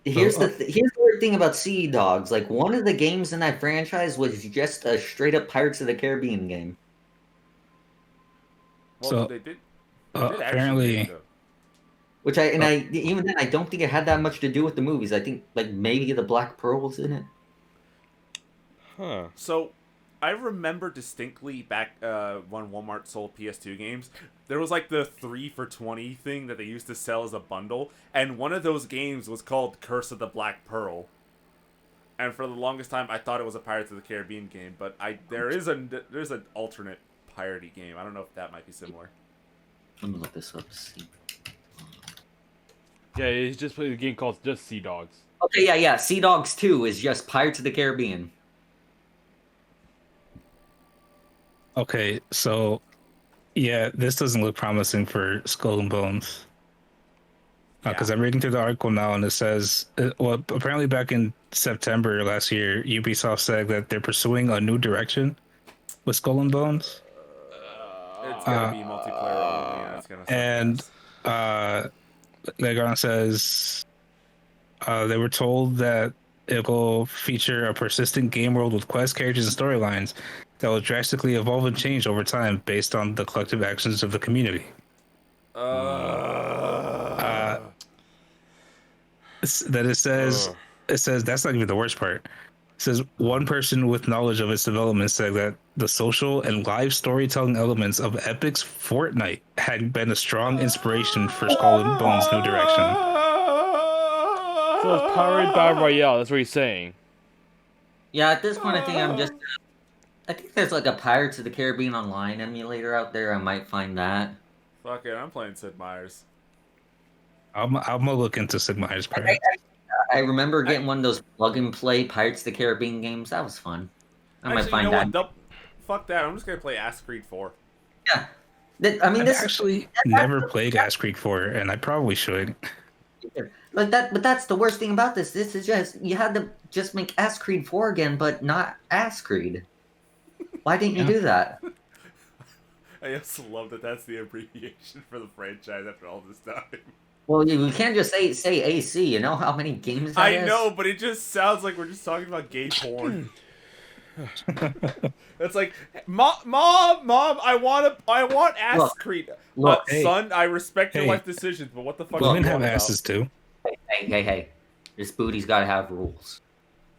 Here's the weird thing about Sea Dogs. Like one of the games in that franchise was just a straight up Pirates of the Caribbean game. Well, So, they did apparently, actually, Which even then I don't think it had that much to do with the movies. I think like maybe the Black Pearl was in it. Huh. So, I remember distinctly back when Walmart sold PS2 games, there was like the 3 for $20 thing that they used to sell as a bundle, and one of those games was called Curse of the Black Pearl. And for the longest time, I thought it was a Pirates of the Caribbean game, but there's an alternate piratey game. I don't know if that might be similar. Let me look this up. See. Yeah, he's just played a game called just Sea Dogs. Okay, yeah. Sea Dogs 2 is just Pirates of the Caribbean. okay, so yeah, this doesn't look promising for Skull and Bones. Because I'm reading through the article now, and it says, well, apparently back in September last year, Ubisoft said that they're pursuing a new direction with Skull and Bones. It's gonna be multiplayer only. Yeah, it's gonna suck And ass. Legon says they were told that it will feature a persistent game world with quest characters and storylines that will drastically evolve and change over time based on the collective actions of the community. That it says that's not even the worst part. It says one person with knowledge of its development said that the social and live storytelling elements of Epic's Fortnite had been a strong inspiration for Skull and Bones' new direction. So it's Pirate Battle Royale, that's what he's saying. Yeah, at this point, I think there's like a Pirates of the Caribbean Online emulator out there. I might find that. Fuck it, I'm playing Sid Meier's. I'm gonna look into Sid Meier's Pirates. I remember getting one of those plug and play Pirates of the Caribbean games. That was fun. I might find that. Fuck that. I'm just gonna play Ass Creed 4. Yeah. I mean, I've this actually never played Ass Creek 4, and I probably should. like that. But that's the worst thing about this. This is just you had to just make Ass Creed 4 again, but not Ass Creed. Why didn't you do that? I also love that that's the abbreviation for the franchise after all this time. Well, you can't just say AC. You know how many games that is? I know, but it just sounds like we're just talking about gay porn. It's like, mom, I want Ass Creed. Look, son, I respect your hey. life decisions, but what the fuck? Women are you have talking asses too. Hey. This booty's got to have rules.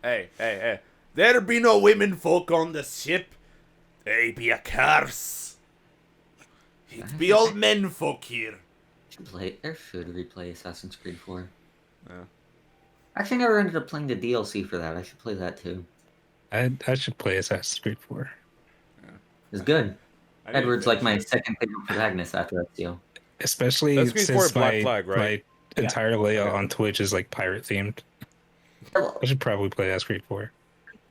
Hey. There be no women folk on the ship. They be a curse. It be all men folk here. There should replay Assassin's Creed 4. Yeah. Actually, I never ended up playing the DLC for that. I should play that too. I should play Assassin's Creed 4. Yeah. It's good. I need to Edward's like finish my it. second favorite protagonist after Ezio. Especially That's Creed 4 since Black Flag, right? my entire layout on Twitch is like pirate themed. Well, I should probably play Assassin's Creed 4.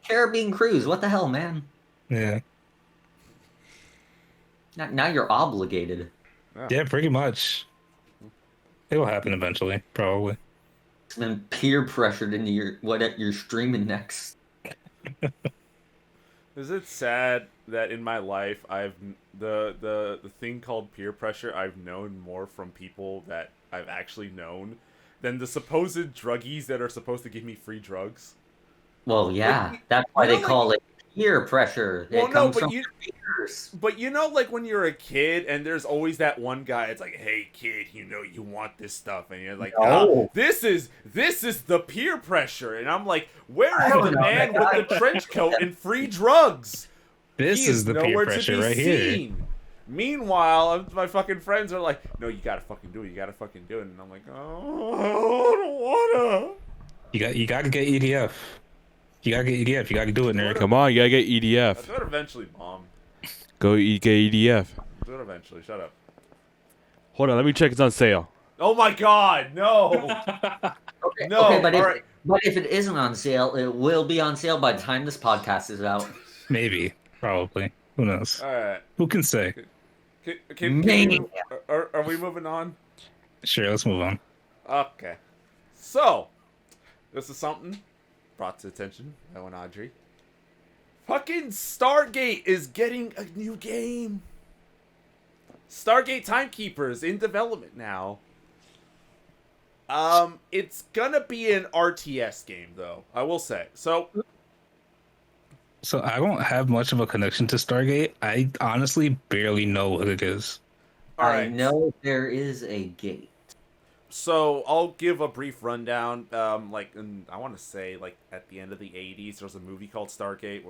Caribbean Cruise, what the hell, man? Yeah. Now you're obligated. Yeah, pretty much. It will happen eventually, probably. It's been peer pressured into you're streaming next. Is it sad that in my life I've the thing called peer pressure I've known more from people that I've actually known than the supposed druggies that are supposed to give me free drugs? Well, yeah, Like, that's why you know, they call it peer pressure. Well, It no, comes from your peers. but you know, like when you're a kid and there's always that one guy. It's like, hey kid, you know you want this stuff, and you're like, No. this is the peer pressure, and I'm like, where is I don't the know man that with guy. the trench coat and free drugs? This He is the peer nowhere pressure to be right here. seen. Meanwhile, my fucking friends are like, no, you gotta fucking do it. You gotta fucking do it. And I'm like, oh, I don't wanna. You gotta get EDF. You gotta get EDF. You gotta do it, nerd. Come on, you gotta get I'll EDF. do it eventually, Mom. Go get EDF. I'll do it eventually. Shut up. Hold on, let me check. It's on sale. Oh my god, no. Okay, No, okay, but all if, right. but if it isn't on sale, it will be on sale by the time this podcast is out. Maybe, probably. Who knows? All right. Who can say? Can Mania. are we moving on? Sure, let's move on. Okay. So, this is something brought to attention by one Audrey. Fucking Stargate is getting a new game. Stargate Timekeepers in development now. It's gonna be an RTS game though, I will say. So I don't have much of a connection to Stargate. I honestly barely know what it is. all I right. know there is a gate. So I'll give a brief rundown. I want to say like at the end of the '80s, there was a movie called Stargate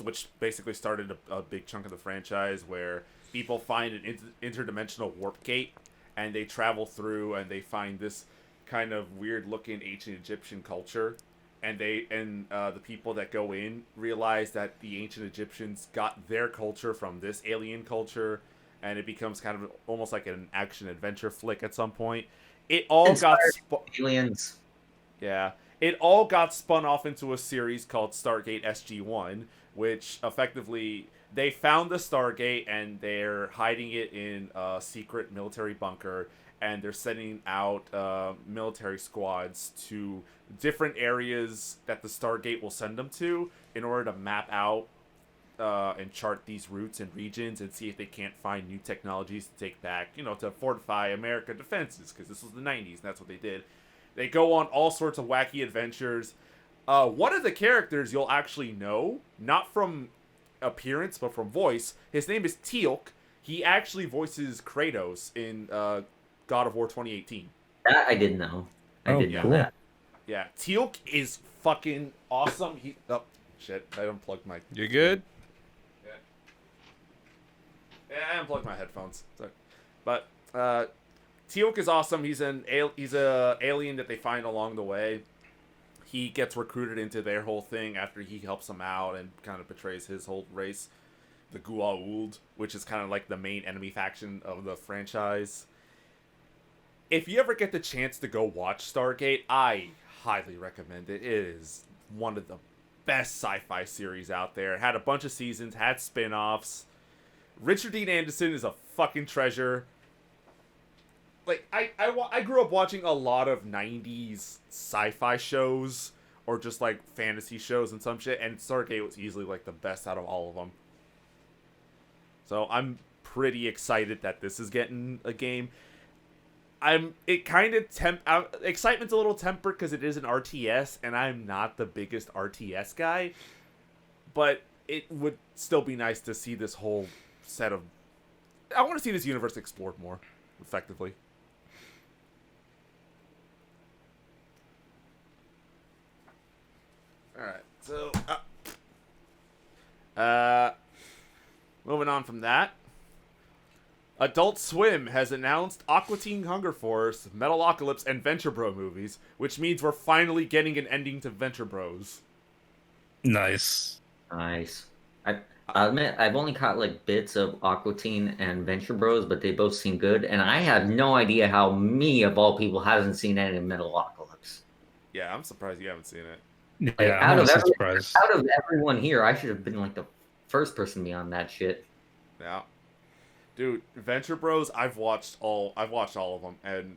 which basically started a big chunk of the franchise where people find an interdimensional warp gate and they travel through and they find this kind of weird looking ancient Egyptian culture. And the people that go in realize that the ancient Egyptians got their culture from this alien culture, and it becomes kind of almost like an action adventure flick at some point. It all got Aliens. yeah, it all got spun off into a series called Stargate SG-1, which effectively they found the Stargate and they're hiding it in a secret military bunker, and they're sending out military squads to different areas that the Stargate will send them to in order to map out and chart these routes and regions and see if they can't find new technologies to take back, to fortify American defenses, because this was the 90s and that's what they did. They go on all sorts of wacky adventures. One of the characters you'll actually know, not from appearance but from voice, his name is Teal'c. He actually voices Kratos in God of War 2018. That I didn't know. I didn't know that. Yeah, Teal'c is fucking awesome. Shit, I unplugged my... You good? Yeah, I unplugged my headphones. Sorry. But Teal'c is awesome. He's a alien that they find along the way. He gets recruited into their whole thing after he helps them out and kind of betrays his whole race, the Goa'uld, which is kind of like the main enemy faction of the franchise. If you ever get the chance to go watch Stargate, I highly recommend it. It is one of the best sci-fi series out there. It had a bunch of seasons, had spin-offs. Richard Dean Anderson is a fucking treasure. Like, I grew up watching a lot of 90s sci-fi shows, or just like fantasy shows and some shit, and Stargate was easily like the best out of all of them. So I'm pretty excited that this is getting a game. Excitement's a little tempered because it is an RTS, and I'm not the biggest RTS guy, but it would still be nice to see this whole set of... I want to see this universe explored more effectively. Alright, so... moving on from that. Adult Swim has announced Aqua Teen Hunger Force, Metalocalypse, and Venture Bro movies, which means we're finally getting an ending to Venture Bros. Nice. Nice. I'll admit, I've only caught like bits of Aqua Teen and Venture Bros, but they both seem good, and I have no idea how me, of all people, hasn't seen any of Metalocalypse. Yeah, I'm surprised you haven't seen it. Yeah, Like, I'm honestly surprised. out of everyone here, I should have been like the first person to be on that shit. Yeah. Dude, Venture Bros, I've watched all of them, and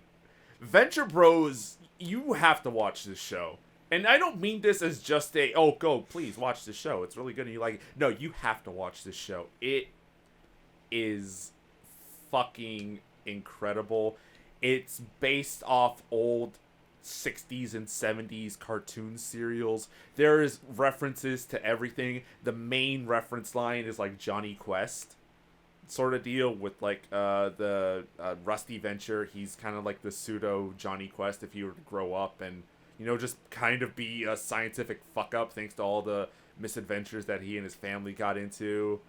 Venture Bros, you have to watch this show. And I don't mean this as just please watch this show. It's really good and you like it. No, you have to watch this show. It is fucking incredible. It's based off old 60s and 70s cartoon serials. There is references to everything. The main reference line is like Johnny Quest sort of deal with like the Rusty Venture. He's kind of like the pseudo Johnny Quest if he were to grow up and, you know, just kind of be a scientific fuck up thanks to all the misadventures that he and his family got into.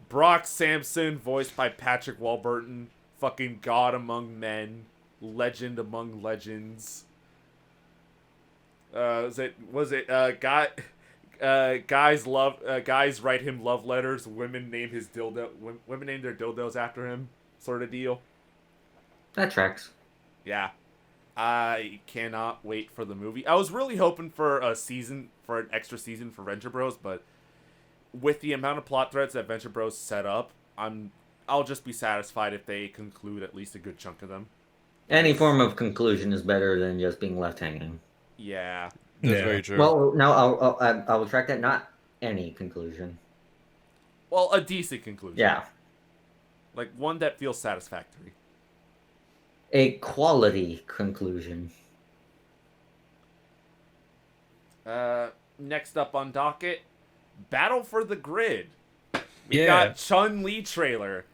Brock Sampson, voiced by Patrick Warburton, fucking god among men, legend among legends. Guys write him love letters, women name their dildos after him, sort of deal. That tracks. Yeah. I cannot wait for the movie. I was really hoping for an extra season for Venture Bros, but with the amount of plot threads that Venture Bros set up, I'll just be satisfied if they conclude at least a good chunk of them. Any form of conclusion is better than just being left hanging. Yeah. That's Yeah. very true. Well, no, I will track that. Not any conclusion. Well, a decent conclusion. Yeah, Like one that feels satisfactory. a quality conclusion. Next up on docket, Battle for the Grid. We Yeah. got Chun-Li trailer.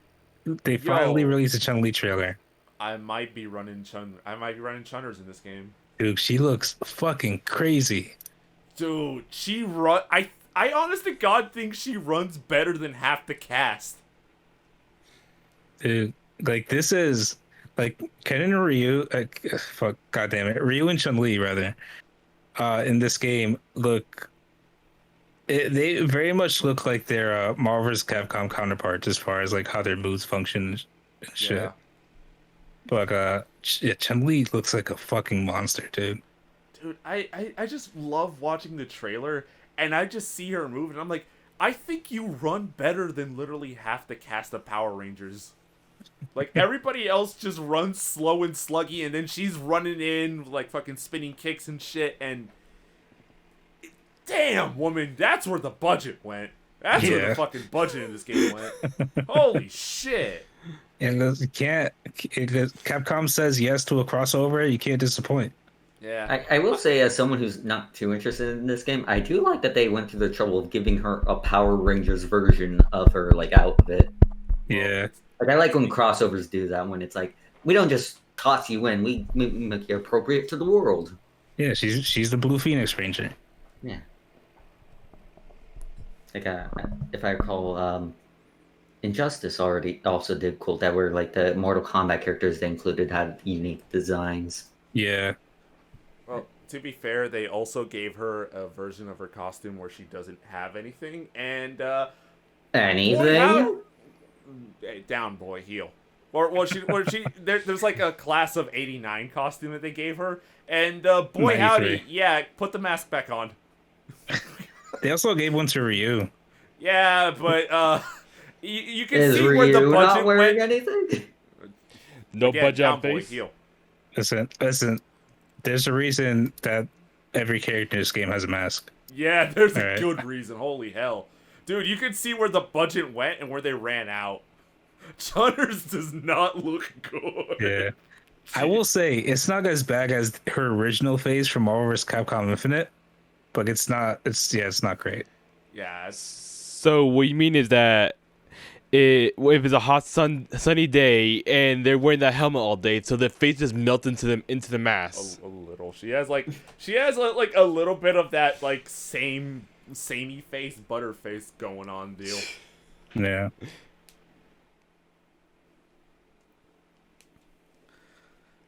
They finally released a Chun-Li trailer. I might be running Chunners in this game. Dude, she looks fucking crazy. Dude, I honest to God think she runs better than half the cast. Dude, like this is like Ken and Ryu. Goddamn it, Ryu and Chun-Li rather. In this game, they very much look like their Marvel vs. Capcom counterparts as far as like how their moves function and shit. Yeah. But Chun-Li looks like a fucking monster, dude. Dude, I just love watching the trailer and I just see her move and I'm like, I think you run better than literally half the cast of Power Rangers. Like everybody else just runs slow and sluggy and then she's running in like fucking spinning kicks and shit and damn woman, that's where the budget went. That's where the fucking budget in this game went. Holy shit. And Capcom says yes to a crossover, you can't disappoint. Yeah. I will say, as someone who's not too interested in this game, I do like that they went through the trouble of giving her a Power Rangers version of her like outfit. Yeah. Like I like when crossovers do that, when it's like we don't just toss you in, we make you appropriate to the world. Yeah, she's the Blue Phoenix Ranger. Yeah. Like if I recall, Injustice also did cool that were like the Mortal Kombat characters they included had unique designs. Yeah. Well, to be fair, they also gave her a version of her costume where she doesn't have anything, and Anything? Hey, down boy, heel. There's like a class of '89 costume that they gave her, and boy 93. howdy, yeah, put the mask back on. They also gave one to Ryu. Yeah, but you can Is see Ryu where the budget not wearing went. anything? No Again, budget down on boy, face. heel. Listen. There's a reason that every character in this game has a mask. Yeah, there's a Alright. good reason. Holy hell. Dude, you can see where the budget went and where they ran out. Chunners does not look good. Yeah. I will say it's not as bad as her original phase from Marvel vs. Capcom Infinite, but it's not great. Yeah, So what you mean is that if it's a hot sunny day and they're wearing that helmet all day, so their face just melts into the mask. a little. She has like a little bit of that like samey face, butter face going on deal. Yeah.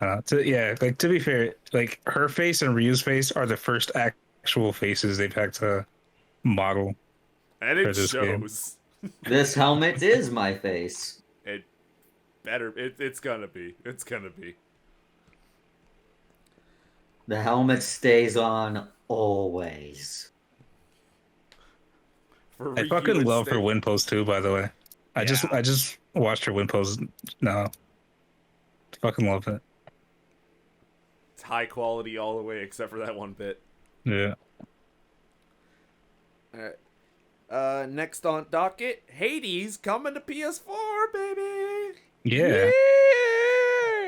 To be fair, like her face and Ryu's face are the first actual faces they've had to model. And For it this game. shows. This helmet is my face. It's gonna be. It's gonna be. The helmet stays on always. For I Ryu, fucking it's love her the- win pose too, by the way. I just watched her win pose now. Fucking love it. It's high quality all the way except for that one bit. Yeah. Alright. Next on docket, Hades coming to PS4, baby. Yeah.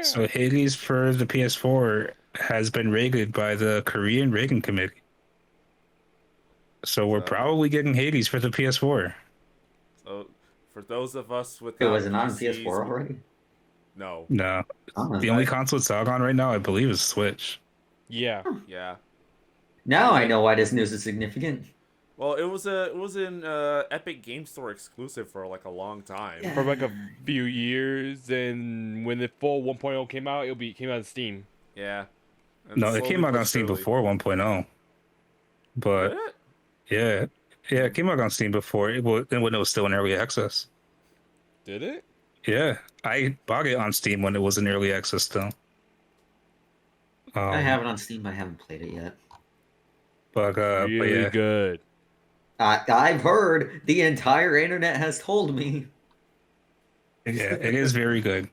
So Hades for the PS4 has been rated by the Korean rating committee. So we're probably getting Hades for the PS4. So for those of us It without wasn't on PCs, PS4 already. no, No, Oh. the only console it's out on right now, I believe, is Switch. Yeah. yeah. Now I know why this news is significant. Well, it was an Epic Game Store exclusive for like a long time. Yeah. For like a few years, and when the full 1.0 came out, came out on Steam. Yeah. And No, it slowly came out but on Steam surely- before 1.0. But Did it? yeah, it came out on Steam before when it was still in early access. Did it? Yeah, I bought it on Steam when it was in early access still. I have it on Steam, but I haven't played it yet. But Really yeah, good. I've heard, the entire internet has told me. yeah, it is very good.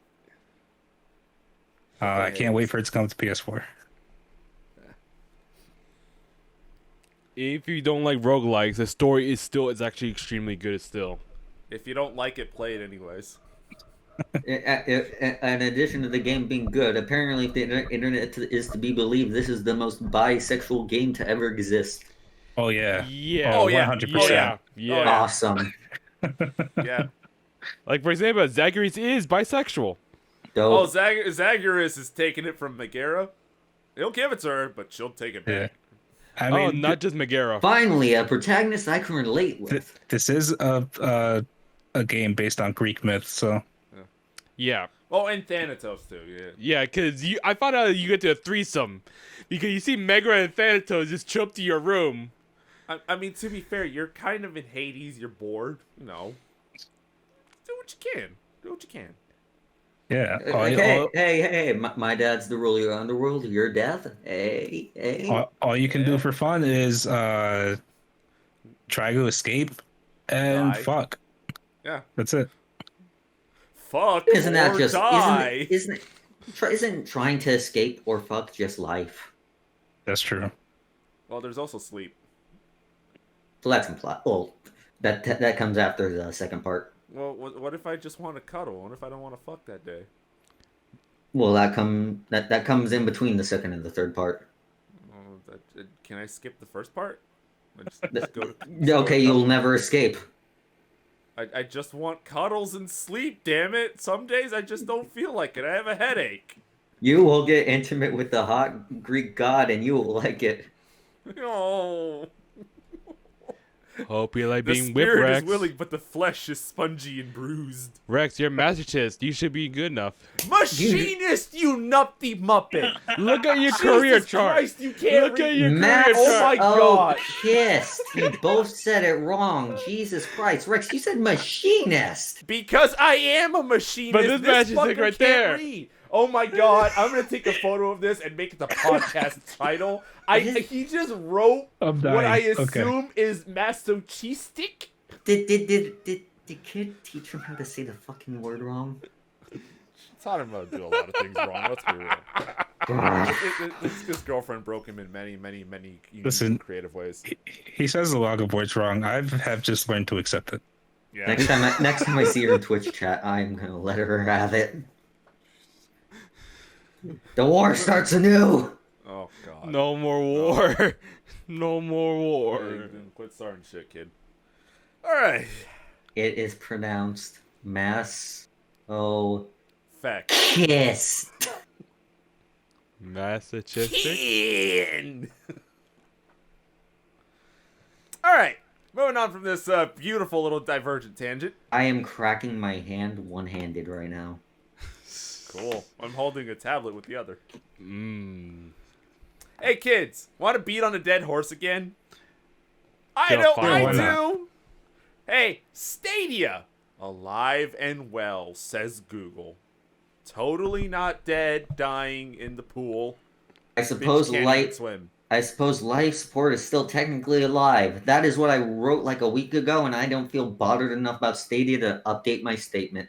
I can't wait for it to come to PS4. If you don't like roguelikes, the story is actually extremely good still. If you don't like it, play it anyways. In addition to the game being good, apparently, if the internet is to be believed, this is the most bisexual game to ever exist. Oh yeah, Yeah. Oh, yeah. 100%. Oh, yeah. Yeah. Oh, yeah. Awesome. Yeah. Like for example, Zagreus is bisexual. Oh, Dope. Zagreus is taking it from Megara. He'll give it to her, but she'll take it Yeah. back. I mean, Oh, not just Megara. Finally, a protagonist I can relate with. this is a game based on Greek myth, so Yeah. Oh, and Thanatos too. Yeah. Yeah, because I found out you get to a threesome. Because you see Megara and Thanatos just show up to your room. I mean, to be fair, you're kind of in Hades. You're bored. You know. Do what you can. Do what you can. yeah. Hey, my dad's the ruler of the underworld, your death. Hey. All you can Yeah. do for fun is try to escape and Die. fuck. Yeah. That's it. Fuck Isn't that or just die. isn't trying to escape or fuck just life? That's true. Well, there's also sleep. So that's implied. Well, that comes after the second part. Well, what if I just want to cuddle? What if I don't want to fuck that day? Well, that comes in between the second and the third part. Oh, can I skip the first part? I just go to, Okay, you'll never escape. I just want cuddles and sleep, damn it. Some days I just don't feel like it. I have a headache. You will get intimate with the hot Greek god, and you will like it. Oh. Hope you like The being whipped, spirit Rex. is willing, but the flesh is spongy and bruised. Rex, you're a masochist. You should be good enough. Machinist, you nutty muppet! Look at your career Jesus chart. Christ, you can't Look at read- your Matt, career oh chart. my God. pissed. You both said it wrong. Jesus Christ, Rex, you said machinist. Because I am a machinist. But this match is fucker like right can't there. read. Oh my god, I'm gonna take a photo of this and make it the podcast title. He just wrote I'm what I dying. Okay. assume is masochistic. Did kid teach him how to say the fucking word wrong? Taught him how to do a lot of things wrong. Let's be real. His girlfriend broke him in many unique, Listen. creative ways. He says a lot of words wrong. I have just learned to accept it. Yeah. Next time I see her in Twitch chat, I'm gonna let her have it. The war starts anew. Oh god. No more war. No more Hey, war. then quit starting shit, kid. All right. It is pronounced mass. Oh, Fact. kiss. Massachusetts. All right, moving on from this beautiful little divergent tangent. I am cracking my hand one-handed right now. Cool. I'm holding a tablet with the other. Mmm. Hey kids, want to beat on a dead horse again? I Go know fire I one do. up. Hey, Stadia, alive and well, says Google. Totally not dead, dying in the pool. I suppose Bitch can't even swim. life support is still technically alive. That is what I wrote like a week ago, and I don't feel bothered enough about Stadia to update my statement.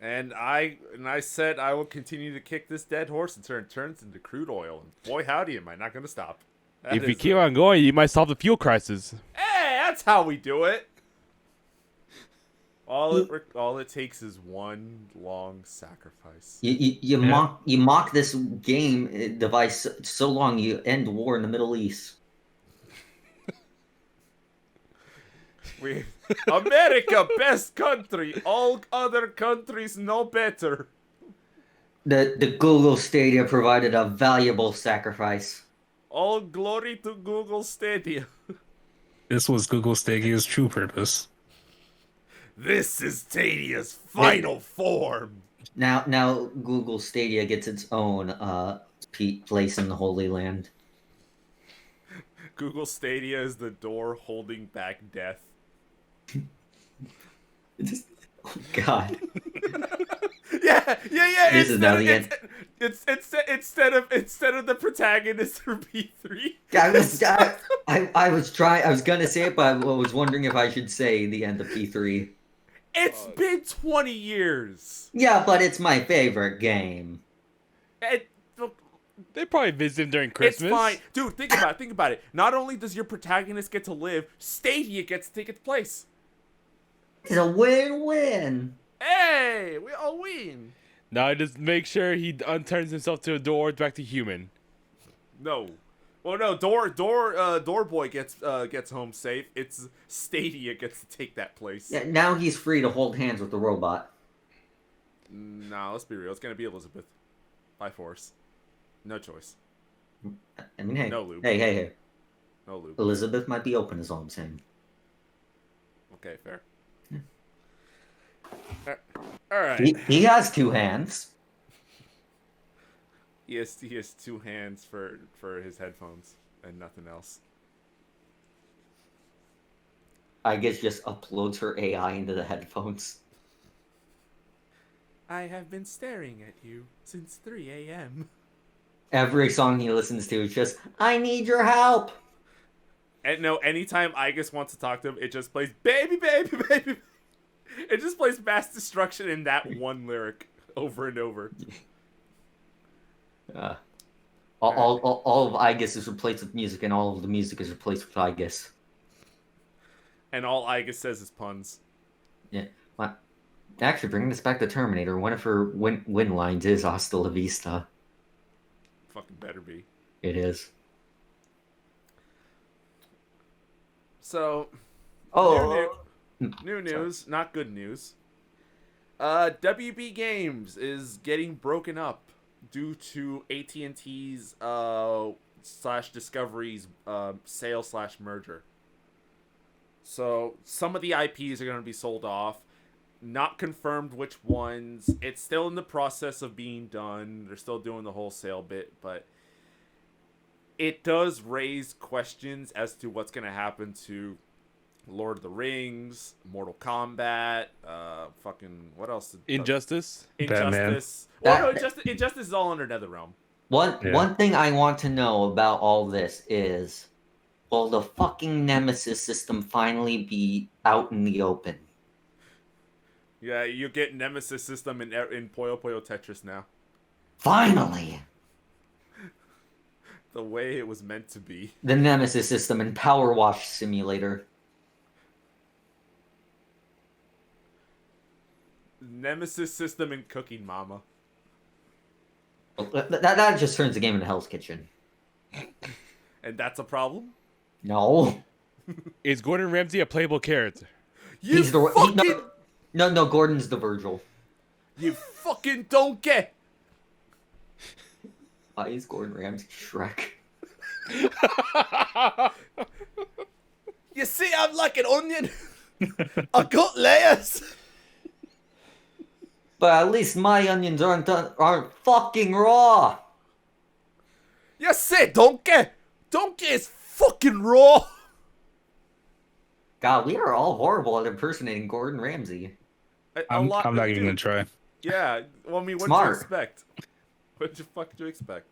And I said I will continue to kick this dead horse until it turns into crude oil. And boy, howdy, am I not going to stop. That If you is keep on going, you might solve the fuel crisis. Hey, that's how we do it. All it takes is one long sacrifice. You Yeah. mock this game device so long you end war in the Middle East. We America, best country. All other countries no better. The Google Stadia provided a valuable sacrifice. All glory to Google Stadia. This was Google Stadia's true purpose. This is Stadia's final form. Now Google Stadia gets its own place in the Holy Land. Google Stadia is the door holding back death. Oh God. Yeah. This is now the end. It's instead of the protagonist for P3. I was gonna say it, but I was wondering if I should say the end of P3. It's been 20 years. Yeah, but it's my favorite game. They probably visit him during Christmas. It's fine, dude. Think about it. Not only does your protagonist get to live, Stadia gets to take its place. It's a win-win. Hey, we all win. Now just make sure he unturns himself to a door back to human. No. Well, no. Door boy gets home safe. It's Stadia gets to take that place. Yeah, now he's free to hold hands with the robot. Nah, let's be real. It's gonna be Elizabeth, by force. No choice. I mean, hey, No lube. hey. No lube. Elizabeth might be open, is all I'm saying. Okay, fair. All right. He has two hands. He has 2 hands for his headphones and nothing else. I guess just uploads her AI into the headphones. I have been staring at you since 3 a.m. Every song he listens to is just, I need your help. And no, anytime Igus wants to talk to him, it just plays baby, baby, baby. It just plays mass destruction in that one lyric over and over. All of Igus is replaced with music, and all of the music is replaced with Igus. And all Igus says is puns. Yeah. Well, actually, bringing this back to Terminator, one of her win lines is Hasta la Vista. Fucking better be. It is. So, new news, not good news. WB Games is getting broken up due to AT&T's / Discovery's sale / merger. So some of the IPs are going to be sold off. Not confirmed which ones. It's still in the process of being done. They're still doing the wholesale bit, but it does raise questions as to what's going to happen to Lord of the Rings, Mortal Kombat, fucking what else? Injustice. Injustice. Well, no, Injustice is all under NetherRealm. One thing I want to know about all this is, will the fucking Nemesis system finally be out in the open? Yeah, you get Nemesis system in Puyo Puyo Tetris now. Finally! The way it was meant to be. The Nemesis system in Power Wash Simulator. Nemesis system in Cooking Mama. That just turns the game into Hell's Kitchen. And that's a problem? No. Is Gordon Ramsay a playable character? He's No, Gordon's the Virgil. You fucking don't get. Why is Gordon Ramsay Shrek? You see, I'm like an onion. I got layers. But at least my onions aren't fucking raw. You see, Donkey. Donkey is fucking raw. God, we are all horrible at impersonating Gordon Ramsay. I'm not even gonna try. Yeah, well, I mean, what did you expect? What the fuck did you expect?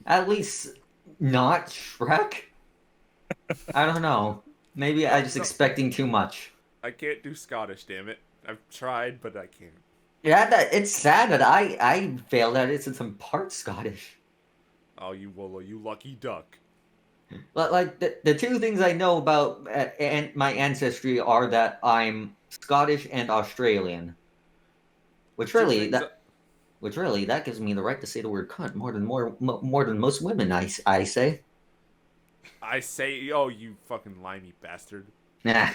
At least not Shrek? I don't know. Maybe I'm just expecting too much. I can't do Scottish, damn it. I've tried, but I can't. Yeah, it's sad that I failed at it since I'm part Scottish. Oh, you lucky duck. Like the two things I know about my ancestry are that I'm Scottish, and Australian. Which Two really things that gives me the right to say the word cunt more than most women. I say. I say, oh, you fucking limey bastard. Nah.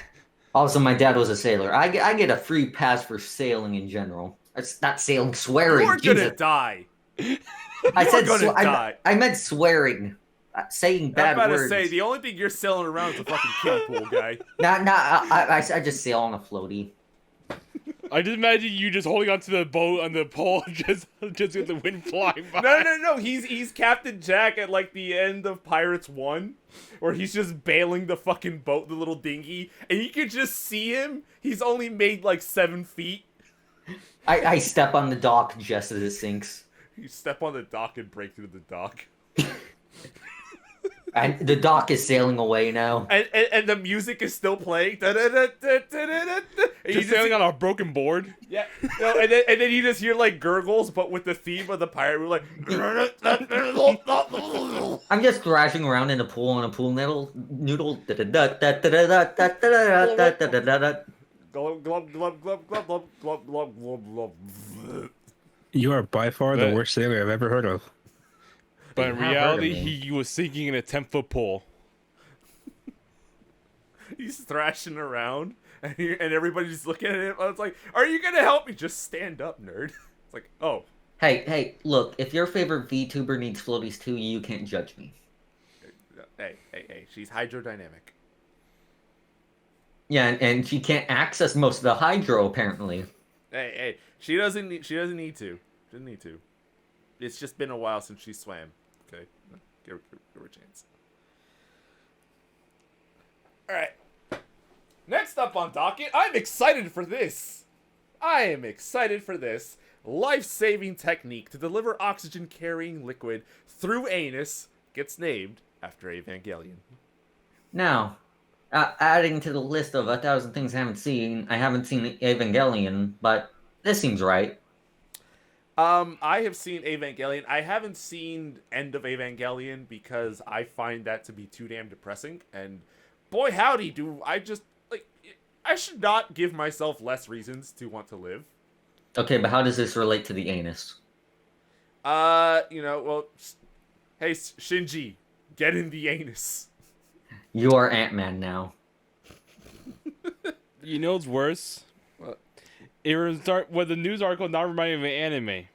Also, my dad was a sailor. I get a free pass for sailing in general. It's not sailing, swearing. You're gonna Jesus. die. I You're said gonna die. I meant swearing. Saying I'm bad about words. to say, the only thing you're sailing around is a fucking kiddie pool, guy. I just sail on a floaty. I just imagine you just holding onto the boat on the pole, just with the wind flying by. No. He's Captain Jack at like the end of Pirates 1, where he's just bailing the fucking boat, the little dinghy, and you can just see him. He's only made like 7 feet. I step on the dock just as it sinks. You step on the dock and break through the dock. And the dock is sailing away now. And the music is still playing. Just sailing on a broken board. Yeah. No, and then you just hear like gurgles, but with the theme of the pirate. We're like. I'm just thrashing around in a pool on a pool noodle. Glub, glub, glub, glub, glub, glub, glub, glub, glub, glub. You are by far the worst sailor I've ever heard of. But in reality, he was sinking in a 10-foot pool. He's thrashing around, and everybody's looking at him. It's like, are you gonna help me? Just stand up, nerd. It's like, oh. Hey, look, if your favorite VTuber needs floaties too, you can't judge me. Hey, she's hydrodynamic. Yeah, and she can't access most of the hydro, apparently. Hey, she doesn't need to. Doesn't need to. It's just been a while since she swam. Okay, give her a chance. All right. Next up on docket, I'm excited for this. I am excited for this life-saving technique to deliver oxygen-carrying liquid through anus gets named after Evangelion. Now, adding to the list of 1,000 things I haven't seen Evangelion, but this seems right. I have seen Evangelion. I haven't seen End of Evangelion because I find that to be too damn depressing. And boy, howdy, do I just like I should not give myself less reasons to want to live. Okay, but how does this relate to the anus? Well, hey Shinji, get in the anus. You are Ant-Man now. You know what's worse? What? It was the news article not reminding me of an anime.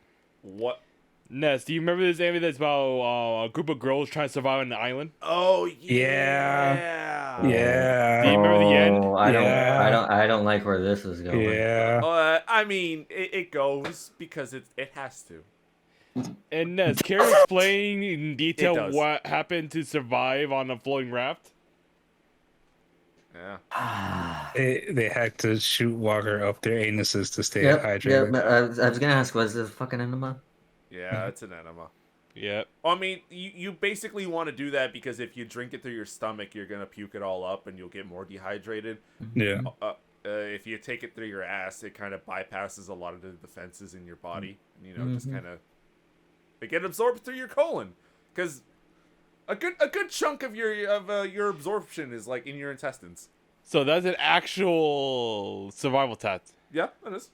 What? Ness, do you remember this anime that's about a group of girls trying to survive on an island? Oh Yeah. Do you remember the end? I don't like where this is going. Yeah. I mean, it goes because it has to. And Ness, can you explain in It detail does. what happened to survive on a floating raft? Yeah. They had to shoot water up their anuses to stay Yep, hydrated. but I was gonna ask, was this a fucking enema? Yeah, it's an enema. Yep. I mean, you basically want to do that because if you drink it through your stomach, you're gonna puke it all up and you'll get more dehydrated. Yeah. If you take it through your ass, it kind of bypasses a lot of the defenses in your body. Just kind of they get absorbed through your colon, because a good chunk of your absorption is like in your intestines. So that's an actual survival tactic. Yeah, that is.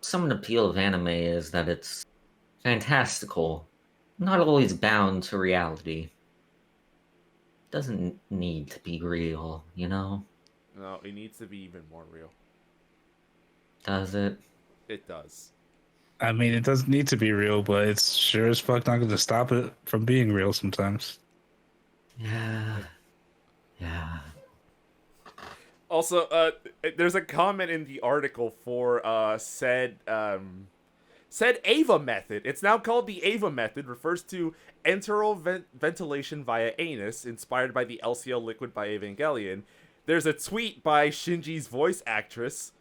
Some of the appeal of anime is that it's fantastical, not always bound to reality. Doesn't need to be real, No, it needs to be even more real. Does it? It does. I mean, it doesn't need to be real, but it's sure as fuck not going to stop it from being real sometimes. Yeah. Also, there's a comment in the article for said Ava method. It's now called the Ava method. Refers to enteral ventilation via anus, inspired by the LCL liquid by Evangelion. There's a tweet by Shinji's voice actress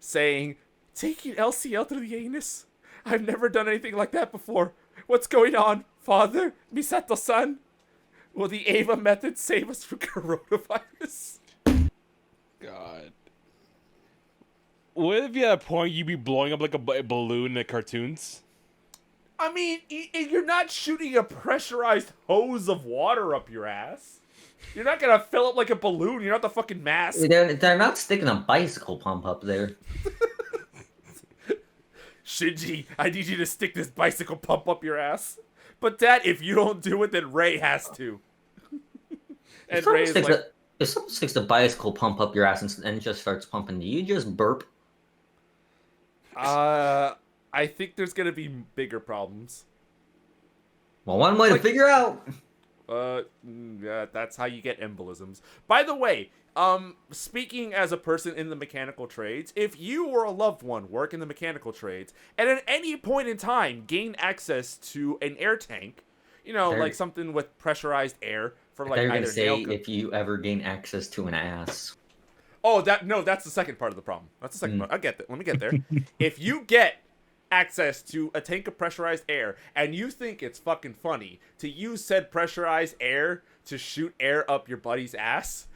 saying, "Taking LCL through the anus? I've never done anything like that before. What's going on, father? Misato-san? Will the Ava method save us from coronavirus?" God. What if at a point you'd be blowing up like a balloon in the cartoons? I mean, you're not shooting a pressurized hose of water up your ass. You're not gonna fill up like a balloon. You're not the fucking mask. They're not sticking a bicycle pump up there. Shinji, I need you to stick this bicycle pump up your ass. But Dad, if you don't do it, then Ray has to. And Ray is like, if someone sticks a bicycle pump up your ass and just starts pumping, do you just burp? I think there's gonna be bigger problems. Well, one way to figure out. Yeah, that's how you get embolisms. By the way, speaking as a person in the mechanical trades, if you or a loved one work in the mechanical trades, and at any point in time gain access to an air tank, like something with pressurized air for like They're either gonna say nail if you ever gain access to an ass. Oh, that's the second part of the problem. That's the second part. I get that. Let me get there. If you get access to a tank of pressurized air and you think it's fucking funny to use said pressurized air to shoot air up your buddy's ass,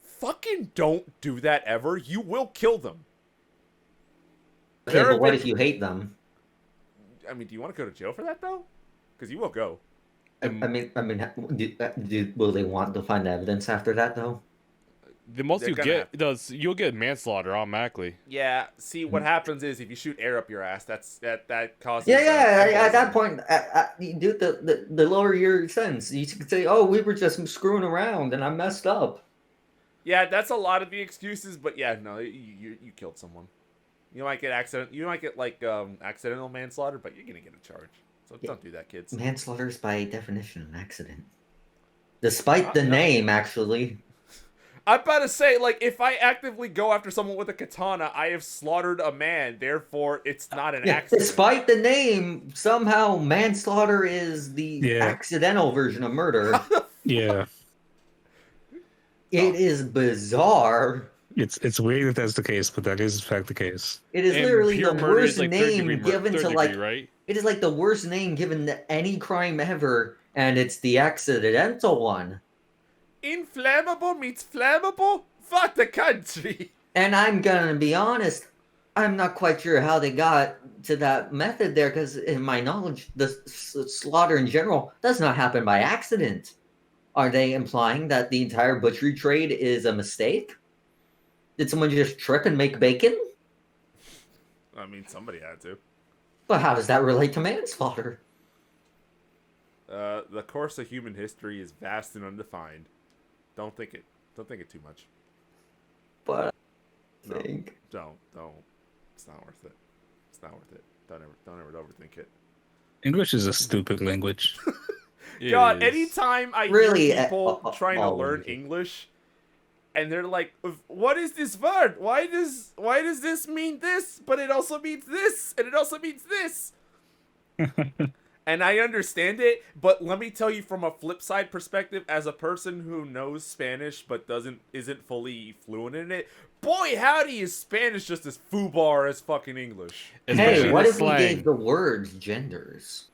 fucking don't do that ever. You will kill them. Okay, but what if you hate them? I mean, do you want to go to jail for that though? Because you will go. I mean, will they want to find evidence after that though? The most They're you gonna get have you'll get manslaughter automatically. Yeah. See, what happens is if you shoot air up your ass, that causes. Yeah. At that embolism. point, you do the lower your sentence. You could say, "Oh, we were just screwing around, and I messed up." Yeah, that's a lot of the excuses, but yeah, no, you killed someone. You might get accidental manslaughter, but you're gonna get a charge. So don't do that, kids. Manslaughter is by definition an accident, despite the name. Actually, I'm about to say, like, if I actively go after someone with a katana, I have slaughtered a man. Therefore, it's not an accident. Despite the name, somehow manslaughter is the accidental version of murder. Yeah. It is bizarre. It's weird that that's the case, but that is in fact the case. It is And literally pure the murder worst is like name given to like. right? It is like the worst name given to any crime ever, and it's the accidental one. Inflammable meets flammable? Fuck the country! And I'm gonna be honest, I'm not quite sure how they got to that method there, because in my knowledge, the slaughter in general does not happen by accident. Are they implying that the entire butchery trade is a mistake? Did someone just trip and make bacon? I mean, somebody had to. But how does that relate to manslaughter? The course of human history is vast and undefined. Don't think it too much. But No, I think don't. It's not worth it. It's not worth it. Don't ever overthink it. English is a stupid language. God, anytime I Really, hear people trying to learn always. English, and they're like, "What is this word? Why does this mean this? But it also means this, and it also means this." And I understand it, but let me tell you from a flip side perspective, as a person who knows Spanish but isn't fully fluent in it, boy howdy is Spanish just as foobar as fucking English. Hey, what if we slang. gave the words genders?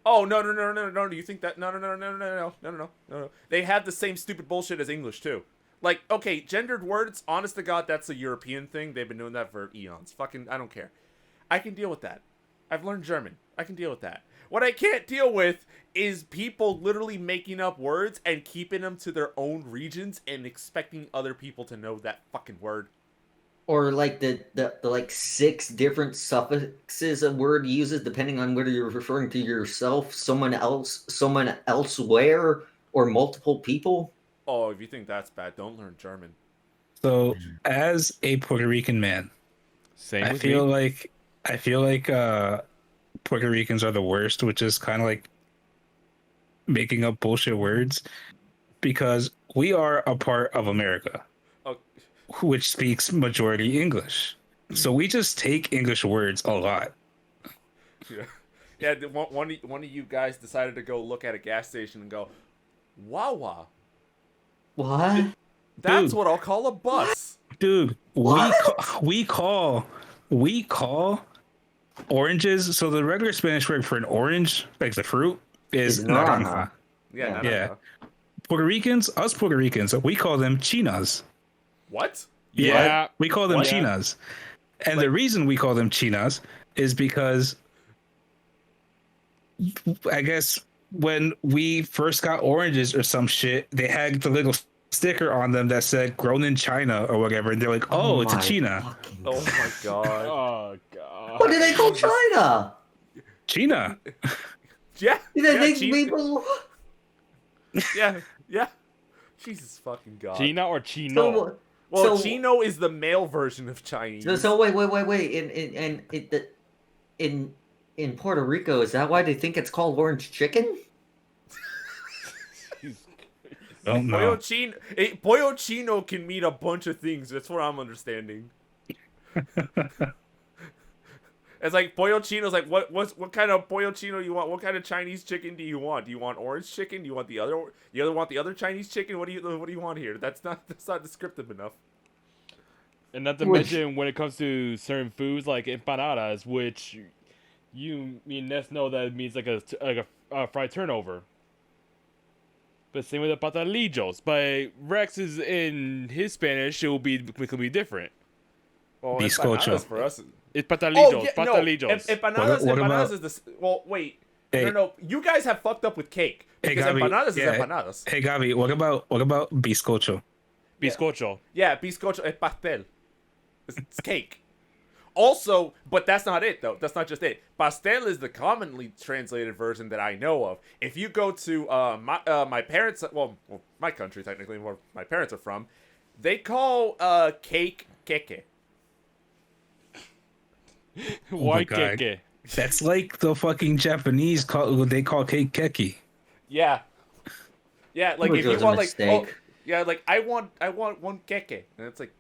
Oh no! Do you think that? No. They have the same stupid bullshit as English too. Like, okay, gendered words, honest to God, that's a European thing. They've been doing that for eons. Fucking, I don't care. I can deal with that. I've learned German. I can deal with that. What I can't deal with is people literally making up words and keeping them to their own regions and expecting other people to know that fucking word. Or like the like 6 different suffixes a word uses depending on whether you're referring to yourself, someone else, someone elsewhere, or multiple people. Oh, if you think that's bad, don't learn German. So, as a Puerto Rican man, Same I with feel me. like Puerto Ricans are the worst, which is kind of like making up bullshit words, because we are a part of America, Oh, which speaks majority English. So we just take English words a lot. yeah. One of you guys decided to go look at a gas station and go, "Wawa." What? That's Dude. what I'll call a bus. Dude, What? we call oranges. So the regular Spanish word for an orange, like the fruit, is Is naranja. naranja. Yeah. Yeah. Puerto Ricans, we call them chinas. What? Yeah. We call them What? chinas. And the reason we call them chinas is because I guess when we first got oranges or some shit, they had the little sticker on them that said "grown in China" or whatever, and they're like, "Oh, it's a my China." fucking Oh God. my god. Oh god. What do they call Jesus. China? China. Yeah. Do they Yeah, think Chi- people? yeah. Yeah. Jesus fucking god. China or Chino? Well, so- Chino is the male version of Chinese. So wait. In Puerto Rico, is that why they think it's called orange chicken? Don't Pollo know. Chino, Pollo Chino can mean a bunch of things. That's what I'm understanding. It's like Pollo Chino's like what kind of Pollo Chino you want? What kind of Chinese chicken do you want? Do you want orange chicken? Do you want the other? You want the other Chinese chicken? What do you want here? That's not descriptive enough. And not to Which- mention when it comes to certain foods like empanadas, which me and Ness know that it means like a fried turnover. But same with the patalillos. But Rex is in his Spanish, it will be completely different. Well, Bizcocho. empanadas for us. It's patalillos, no. patalillos. Empanadas, What empanadas about- is this. Well, wait. Hey. No. You guys have fucked up with cake Hey, because Gabby, empanadas yeah. is empanadas. Hey, Gabby, what about bizcocho? Bizcocho. Yeah, bizcocho es pastel. It's cake. Also, but that's not it though. That's not just it. Pastel is the commonly translated version that I know of. If you go to my parents, well, my country technically, where my parents are from, they call cake keke. Why God. keke? That's like the fucking Japanese what they call cake keki. Yeah. Yeah, like Which if you was a want like mistake. yeah, like I want one keke. And it's like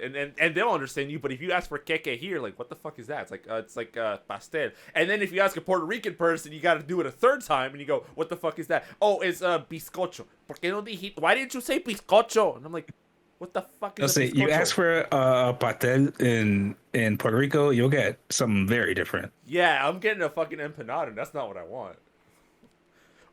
and they'll understand you, but if you ask for keke here, like what the fuck is that? It's like pastel. And then if you ask a Puerto Rican person, you got to do it a third time and you go, "What the fuck is that?" "Oh, it's bizcocho." "¿Por qué no dijiste? Why didn't you say bizcocho?" And I'm like, "What the fuck I'll is a say bizcocho?" you ask for a patel in Puerto Rico, you'll get something very different. Yeah, I'm getting a fucking empanada, and that's not what I want.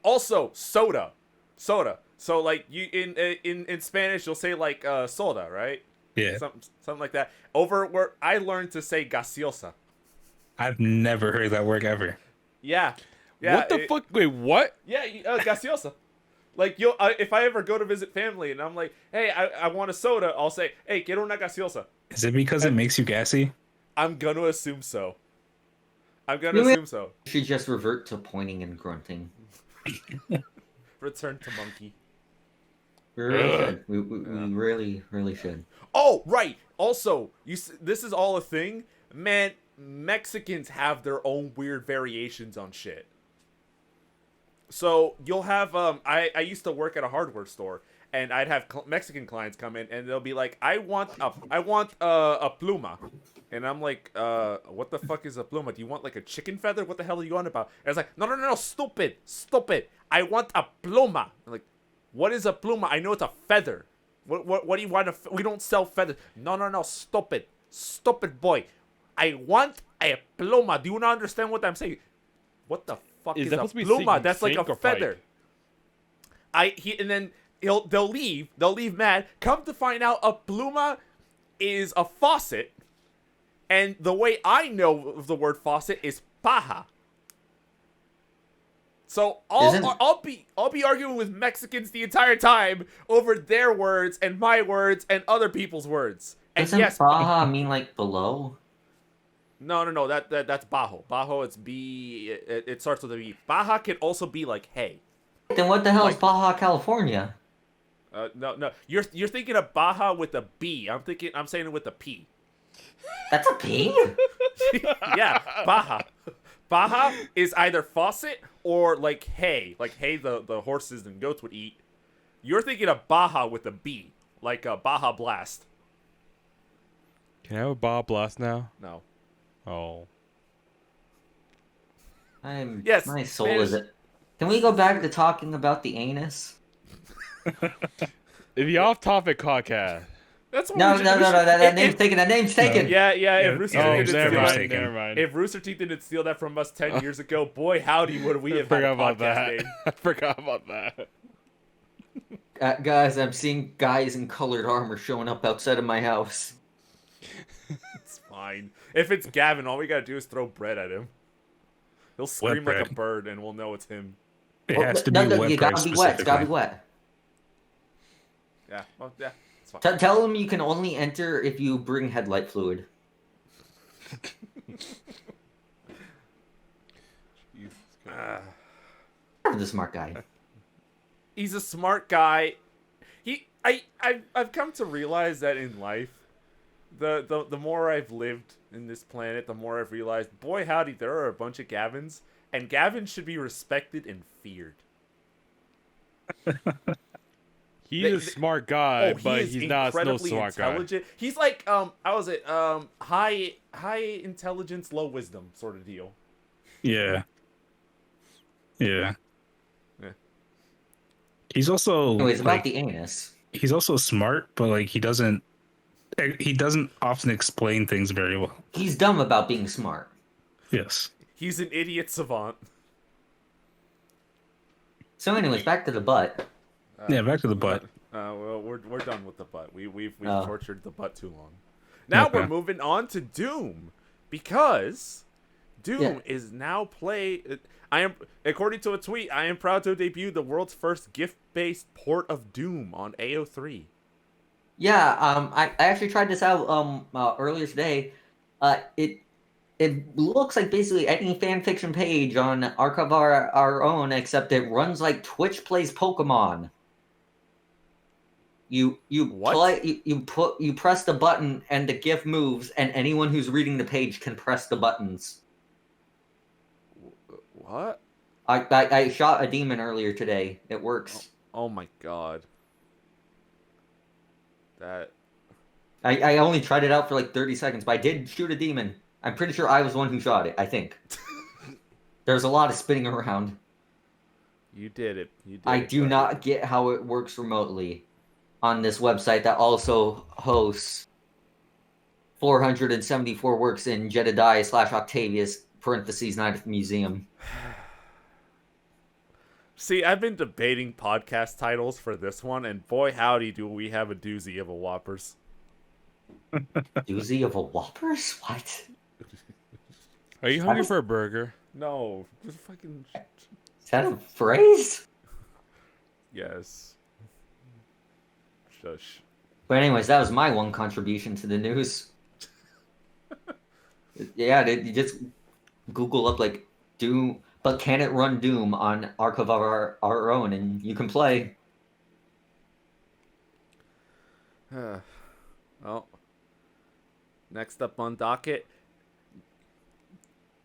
Also, soda. So like you in Spanish, you'll say like soda, right? Yeah, Something like that. Over where I learned to say gaseosa. I've never heard that word ever. Yeah. What the fuck? Wait, what? Yeah, gaseosa. Like if I ever go to visit family and I'm like, "Hey, I want a soda," I'll say, "Hey, quiero una gaseosa." Is it because it makes you gassy? I'm gonna assume so. You should just revert to pointing and grunting. Return to monkey. We really should. We really should. Oh, right. Also, this is all a thing. Man, Mexicans have their own weird variations on shit. So you'll have I used to work at a hardware store, and I'd have Mexican clients come in, and they'll be like, I want a pluma," and I'm like, what the fuck is a pluma? Do you want like a chicken feather? What the hell are you on about? And it's like, no, stupid. I want a pluma. I'm like, what is a pluma? I know it's a feather. What do you want? We don't sell feathers. No, stupid boy. I want a pluma. Do you not understand what I'm saying? What the fuck is that a supposed to be pluma? sink- That's like sink a or pipe? feather. And then they'll leave mad. Come to find out, a pluma is a faucet, and the way I know of the word faucet is paja. So I'll be arguing with Mexicans the entire time over their words and my words and other people's words. And Doesn't yes, Baja mean like below? no, that's bajo. Bajo, it's B. It starts with a B. Baja can also be like hey. Then what the hell is Like- Baja California? No, you're thinking of Baja with a B. I'm saying it with a P. That's a P? Yeah, Baja. Baja is either faucet or like hay the horses and goats would eat. You're thinking of Baja with a B, like a Baja Blast. Can I have a Bob Blast now? No. Oh. Yes, My soul Spanish- is it. Can we go back to talking about the anus? The off-topic podcast. That's what No, we no, should- no, we no, should- that name's taken. That name's taken. Yeah. Yeah, If Rooster yeah, Oh, Teeth didn't never steal Rooster that, Teeth. mind. Never mind. if Rooster Teeth didn't steal that from us 10 years ago, boy howdy would we I have had forgot a about podcast that. name. I forgot about that. Guys, I'm seeing guys in colored armor showing up outside of my house. It's fine. If it's Gavin, all we gotta do is throw bread at him. He'll scream like a bread? bird, and we'll know it's him. It Well, has to no, be no, wet you press gotta be wet. It's gotta specifically. be wet. Yeah, well, yeah, it's fine. Tell them you can only enter if you bring headlight fluid. Jesus Christ. I'm the smart guy. He's a smart guy. I've come to realize that in life, the more I've lived in this planet, the more I've realized, boy howdy, there are a bunch of Gavins, and Gavin should be respected and feared. He's a smart guy, He but is he's not no incredibly smart guy. intelligent. He's like how was it? High intelligence, low wisdom sort of deal. Yeah. Yeah. Yeah. He's also Anyways, about like the anus. he's also smart, but like he doesn't often explain things very well. He's dumb about being smart. Yes. He's an idiot savant. So, anyways, back to the butt. Yeah, back to the butt. Well, we're done with the butt. We've Oh. tortured the butt too long. Now Okay. we're moving on to Doom, because Doom Yeah. is now according to a tweet, I am proud to debut the world's first gift-based port of Doom on AO3. Yeah, I actually tried this out earlier today. It looks like basically any fanfiction page on Archive Our Own, except it runs like Twitch plays Pokemon. You What? play you press the button and the GIF moves, and anyone who's reading the page can press the buttons. What? I shot a demon earlier today. It works. Oh my god. That. I only tried it out for like 30 seconds, but I did shoot a demon. I'm pretty sure I was the one who shot it, I think. There's a lot of spinning around. You did it. You did I it, do buddy. not get how it works remotely on this website that also hosts 474 works in Jedediah / Octavius parentheses Night Museum. See, I've been debating podcast titles for this one, and boy howdy do we have a doozy of a whoppers. Doozy of a Whoppers? What? Are you hungry for a burger? No, just fucking. Is that a phrase? Yes. Shush. But anyways, that was my one contribution to the news. Yeah, you just Google up like Doom, but can it run Doom on Archive of Our Own, and you can play. Well, next up on docket.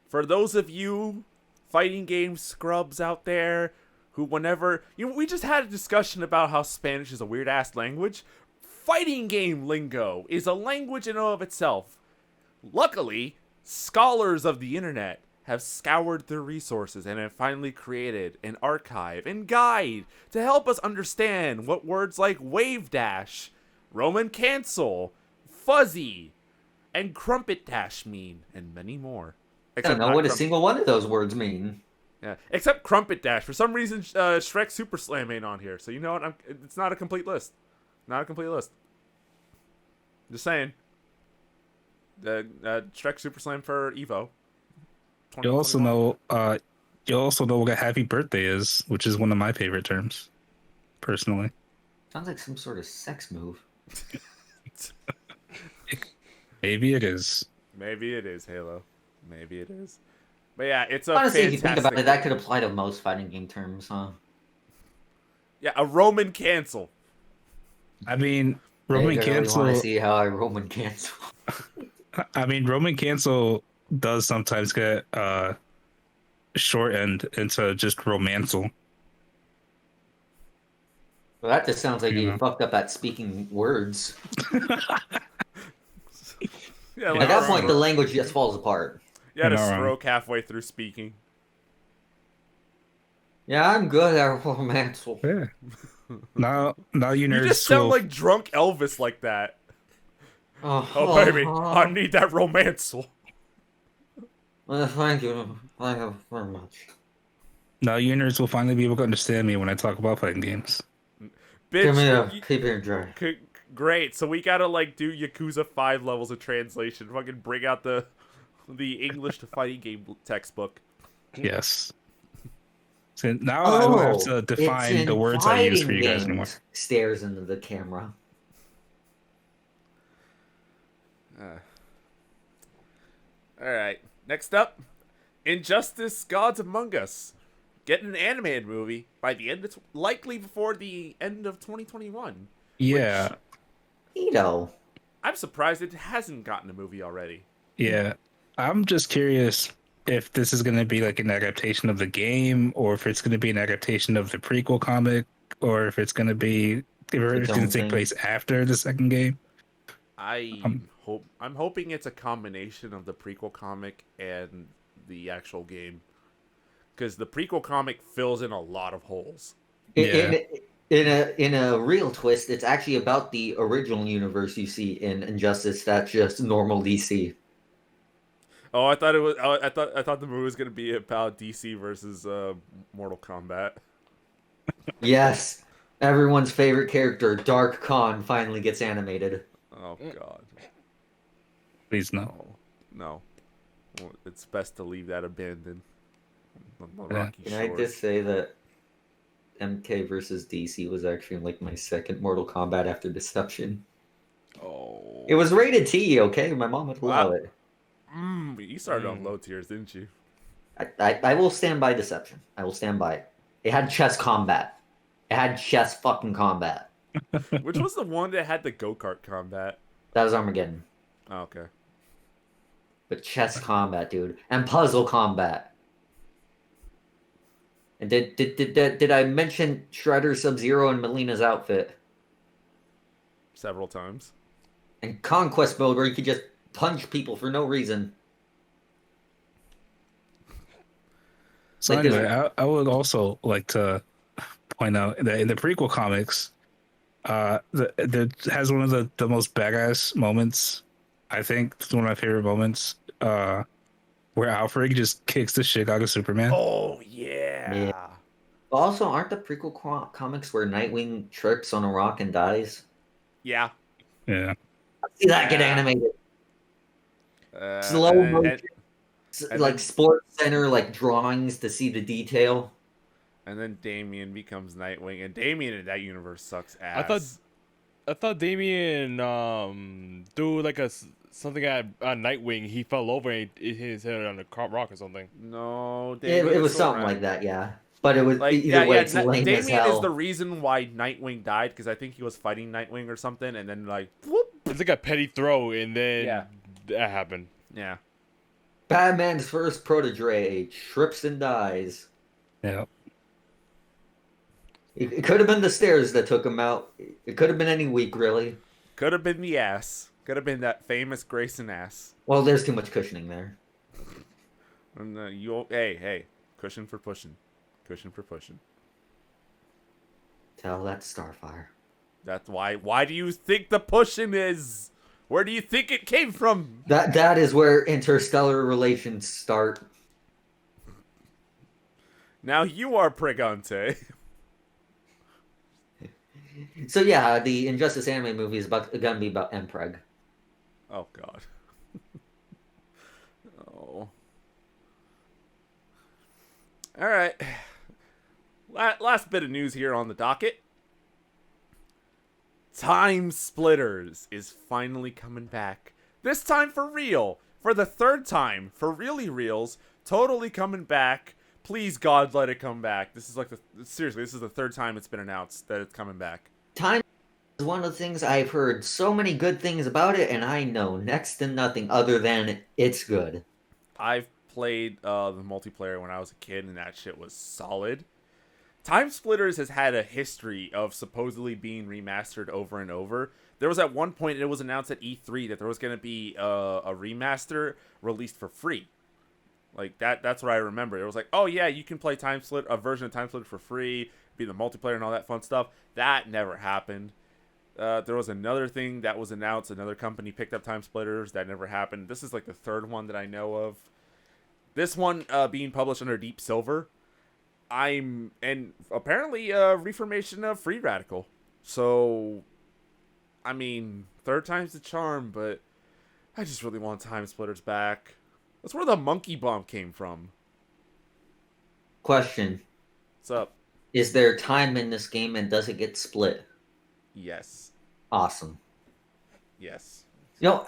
For those of you fighting game scrubs out there who we just had a discussion about how Spanish is a weird ass language. Fighting game lingo is a language in and of itself. Luckily, scholars of the internet have scoured their resources and have finally created an archive and guide to help us understand what words like wave dash, Roman cancel, fuzzy, and crumpet dash mean, and many more. I don't know what a single one of those words mean. Yeah, except crumpet dash. For some reason, Shrek Super Slam ain't on here. So you know what? It's not a complete list. Not a complete list. Just saying. Shrek Super Slam for Evo. You also know what a happy birthday is, which is one of my favorite terms, personally. Sounds like some sort of sex move. Maybe it is. Maybe it is, Halo. Maybe it is. But yeah, it's a Honestly, if you fantastic... think about it, that could apply to most fighting game terms, huh? Yeah, a Roman cancel. I mean, Roman I cancel. want to see how I Roman cancel. I mean, Roman cancel does sometimes get shortened into just romancel. Well, that just sounds like you Yeah. fucked up at speaking words. Yeah, At that point, the language just falls apart. you had a You're not wrong. stroke halfway through speaking. Yeah, I'm good at romancel. Yeah. Now you nerds You just sound will- like drunk Elvis like that. Oh, Baby, I need that romancel. Thank you. Thank you very much. Now you nerds will finally be able to understand me when I talk about fighting games. Give me a Bitch, PB and J. great. So we gotta like do Yakuza 5 levels of translation. Fucking bring out the English to fighting game textbook. Yes. So now I don't have Oh, to it's define the in words I use for fighting you guys anymore. games. Stares into the camera. All right. Next up, Injustice: Gods Among Us. Getting an animated movie by the end of likely before the end of 2021. Yeah, Which Neato. I'm surprised it hasn't gotten a movie already. yeah. I'm just curious if this is going to be like an adaptation of the game, or if it's going to be an adaptation of the prequel comic, or if it's going to be if it's Its going own to take thing. place after the second game. I'm hoping it's a combination of the prequel comic and the actual game, because the prequel comic fills in a lot of holes. Yeah. In a real twist, it's actually about the original universe you see in Injustice. That's just normal DC. Oh, I thought it was. I thought the movie was gonna be about DC versus Mortal Kombat. Yes, everyone's favorite character, Dark Khan, finally gets animated. Oh God, Please no. no. Well, it's best to leave that abandoned on the Yeah. rocky Can I shores. just say that MK versus DC was actually like my second Mortal Kombat after Deception? Oh, It was rated T, okay? My mom would allow Wow. it. You started on low tiers, didn't you? I will stand by Deception. I will stand by it. It had chess combat. It had chess fucking combat. Which was the one that had the go-kart combat? That was Armageddon. Oh, okay. But chess combat, dude. And puzzle combat. And did I mention Shredder, Sub-Zero, and Melina's outfit? Several times. And conquest mode where you could just punch people for no reason. So Like this- anyway, I would also like to point out that in the prequel comics, that has one of the most badass moments. I think it's one of my favorite moments. Where Alfred just kicks the shit out of Superman. Oh yeah. Yeah. Also, aren't the prequel comics where Nightwing trips on a rock and dies? Yeah. Yeah. See that get Yeah. animated. Uh, Slow and- motion. and Like then- Sports Center, like drawings to see the detail. And then Damien becomes Nightwing, and Damien in that universe sucks ass. I thought Damien do like something at Nightwing. He fell over and hit his head on a rock or something. No, It Damien was is something around. like that, yeah. But it was Like, either way, it's Na- lame Damien as hell. is the reason why Nightwing died, because I think he was fighting Nightwing or something, and then like, whoop. It's like a petty throw, and then Yeah. that happened. Yeah. Batman's first protege trips and dies. Yeah. It could have been the stairs that took him out. It could have been any week, really. Could have been the ass. Could have been that famous Grayson ass. Well, there's too much cushioning there. And hey, cushion for pushing. Cushion for pushing. Tell that Starfire. That's why. Why do you think the pushing is? Where do you think it came from? That is where interstellar relations start. Now you are Pregante. So yeah, the Injustice anime movie is gonna be about Mpreg. Oh God. Oh. All right. Last bit of news here on the docket. Time Splitters is finally coming back. This time for real. For the third time. For really reals. Totally coming back. Please, God, let it come back. This is like seriously, this is the third time it's been announced that it's coming back. Time is one of the things I've heard so many good things about it, and I know next to nothing other than it's good. I've played the multiplayer when I was a kid, and that shit was solid. Time Splitters has had a history of supposedly being remastered over and over. There was at one point, it was announced at E3 that there was going to be a remaster released for free. Like, that's what I remember. It was like, oh yeah, you can play a version of Time Splitters for free, be the multiplayer and all that fun stuff. That never happened. There was another thing that was announced. Another company picked up Time Splitters. That never happened. This is like the third one that I know of. This one being published under Deep Silver. And apparently reformation of Free Radical. So, I mean, third time's the charm, but I just really want Time Splitters back. That's where the monkey bomb came from. Question. What's up? Is there time in this game and does it get split? Yes. Awesome. Yes. No,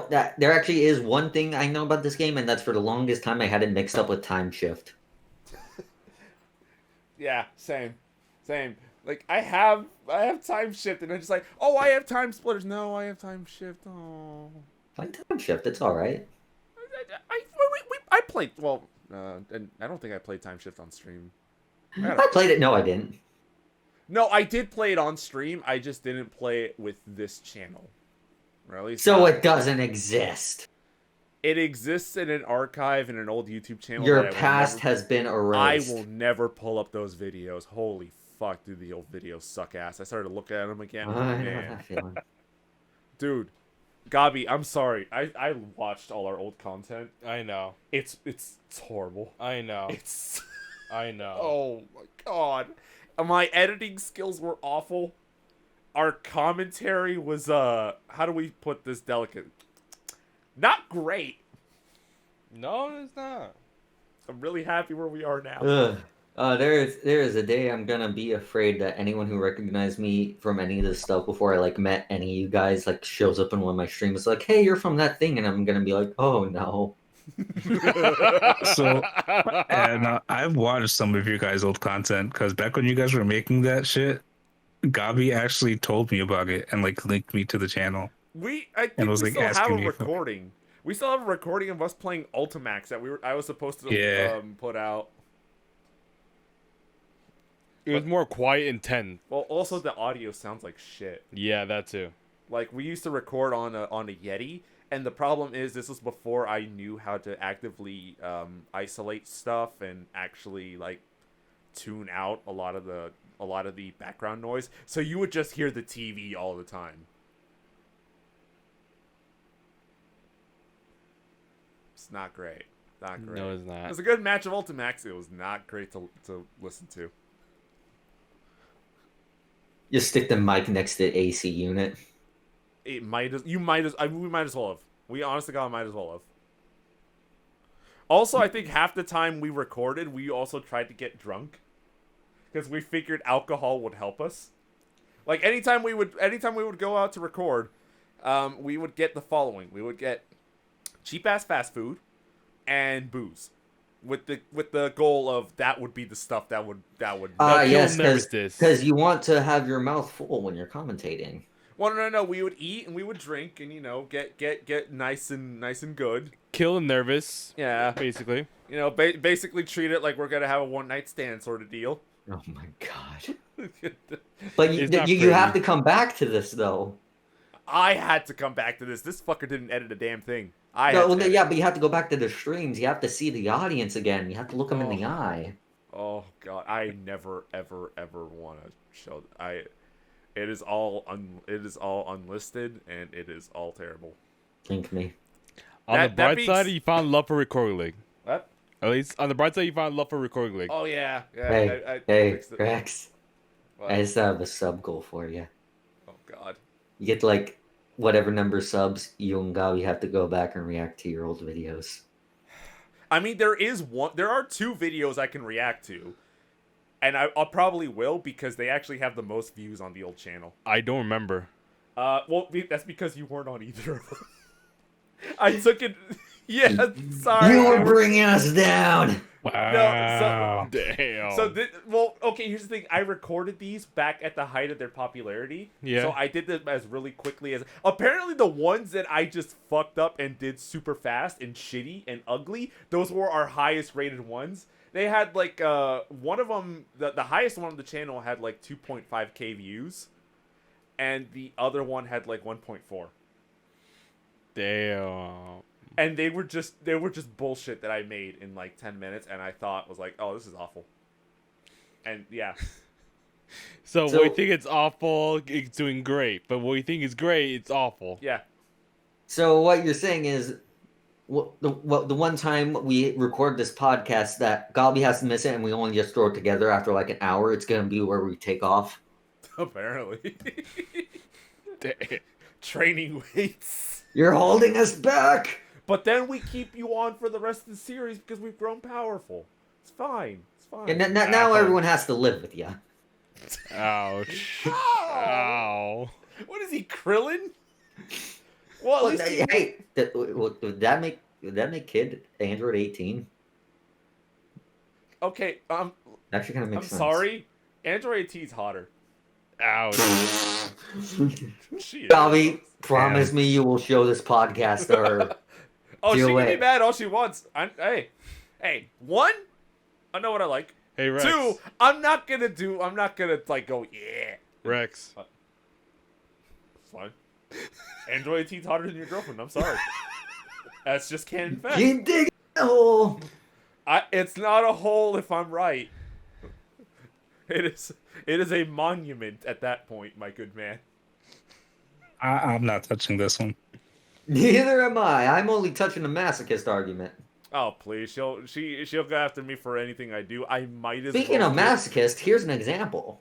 that there actually is one thing I know about this game, and that's for the longest time I had it mixed up with Time Shift. Yeah, same. Like I have time shift, and I'm just like, oh, I have time splitters. No, I have time shift. Oh, Play Time Shift, it's all right. I played. Well, and I don't think I played time shift on stream. I played it. No, I didn't. No, I did play it on stream. I just didn't play it with this channel. Really? So it doesn't exist. It exists in an archive in an old YouTube channel. Your past has been erased. I will never pull up those videos. Holy fuck, dude, the old videos suck ass. I started looking at them again. I know that feeling. Dude, Gobby, I'm sorry. I watched all our old content. I know. It's horrible. I know. It's I know. oh my god. My editing skills were awful. Our commentary was how do we put this delicate? Not great. No, it's not. I'm really happy where we are now. There is a day I'm gonna be afraid that anyone who recognized me from any of this stuff before I like met any of you guys like shows up in one of my streams like, hey, you're from that thing, and I'm gonna be like, oh no. So, and I've watched some of your guys' old content because back when you guys were making that shit, Gobby actually told me about it and like linked me to the channel. I think was, we like, still have asking a me for- recording. We still have a recording of us playing Ultimax that I was supposed to put out. It was more quiet and tense. Well, also the audio sounds like shit. Yeah, that too. Like we used to record on a Yeti, and the problem is this was before I knew how to actively isolate stuff and actually like tune out a lot of the background noise. So you would just hear the TV all the time. It's not great. Not great. No, it's not. It was a good match of Ultimax. It was not great to listen to. Just stick the mic next to the AC unit. We might as well have. We honest to God might as well have. Also, I think half the time we recorded, we also tried to get drunk. Because we figured alcohol would help us. Like anytime we would go out to record, we would get the following. We would get cheap ass fast food and booze. With the goal of that would be the stuff that would Yes, nervousness. because you want to have your mouth full when you're commentating. Well, no. We would eat and we would drink and get nice and good. Kill and nervous. Yeah, Basically. Basically treat it like we're gonna have a one night stand sort of deal. Oh my god! But It's not you have to pretty. come back to this though. I had to come back to this. This fucker didn't edit a damn thing. But you have to go back to the streams. You have to see the audience again. You have to look them in the eye. Oh god, I never ever want to show. It is all unlisted and it is all terrible. Think me. On That- the that bright beats- side, you found love for Recording League. What? At least on the bright side, you found love for Recording League. Oh yeah. Hey, I fixed it. Rex. What? I just have a sub goal for you. Oh god. You get like whatever number of subs, you and Gobby have to go back and react to your old videos. I mean, there are 2 videos I can react to, and I'll probably will because they actually have the most views on the old channel. I don't remember. Well, that's because you weren't on either of them. I took it. Yeah, sorry. You were bringing us down. Wow. Damn. So, okay, here's the thing. I recorded these back at the height of their popularity. Yeah. So I did them as really quickly as... Apparently the ones that I just fucked up and did super fast and shitty and ugly, those were our highest rated ones. They had, like, one of them... The highest one on the channel had, like, 2.5k views. And the other one had, like, 1.4. Damn. And they were just bullshit that I made in like 10 minutes, and I thought was like, oh, this is awful. And yeah. So when you think it's awful, it's doing great. But when you think it's great, it's awful. Yeah. So what you're saying is, the one time we record this podcast that Gobby has to miss it and we only just throw it together after like an hour, it's gonna be where we take off. Apparently. Damn. Training weights. You're holding us back. But then we keep you on for the rest of the series because we've grown powerful. It's fine. It's fine. And now everyone has to live with you. Ouch. Ow! Ow. What is he, Krillin? Well, at least he... Hey, would that make kid Android 18? Okay, Actually, kind of I'm makes sense. sorry. Android 18's hotter. Ouch. She is. Gobby, promise me you will show this podcast or Oh, she do can be it. mad all she wants. Hey, one, I know what I like. Hey, Rex. Two, I'm not gonna like go, yeah. Rex. It's fine. Android 18's hotter than your girlfriend. I'm sorry. That's just canon fact. Keep digging the hole. It's not a hole if I'm right. It is a monument at that point, my good man. I'm not touching this one. Neither am I. I'm only touching the masochist argument. Oh please, she'll go after me for anything I do. I might as Speaking well of masochist, here's an example.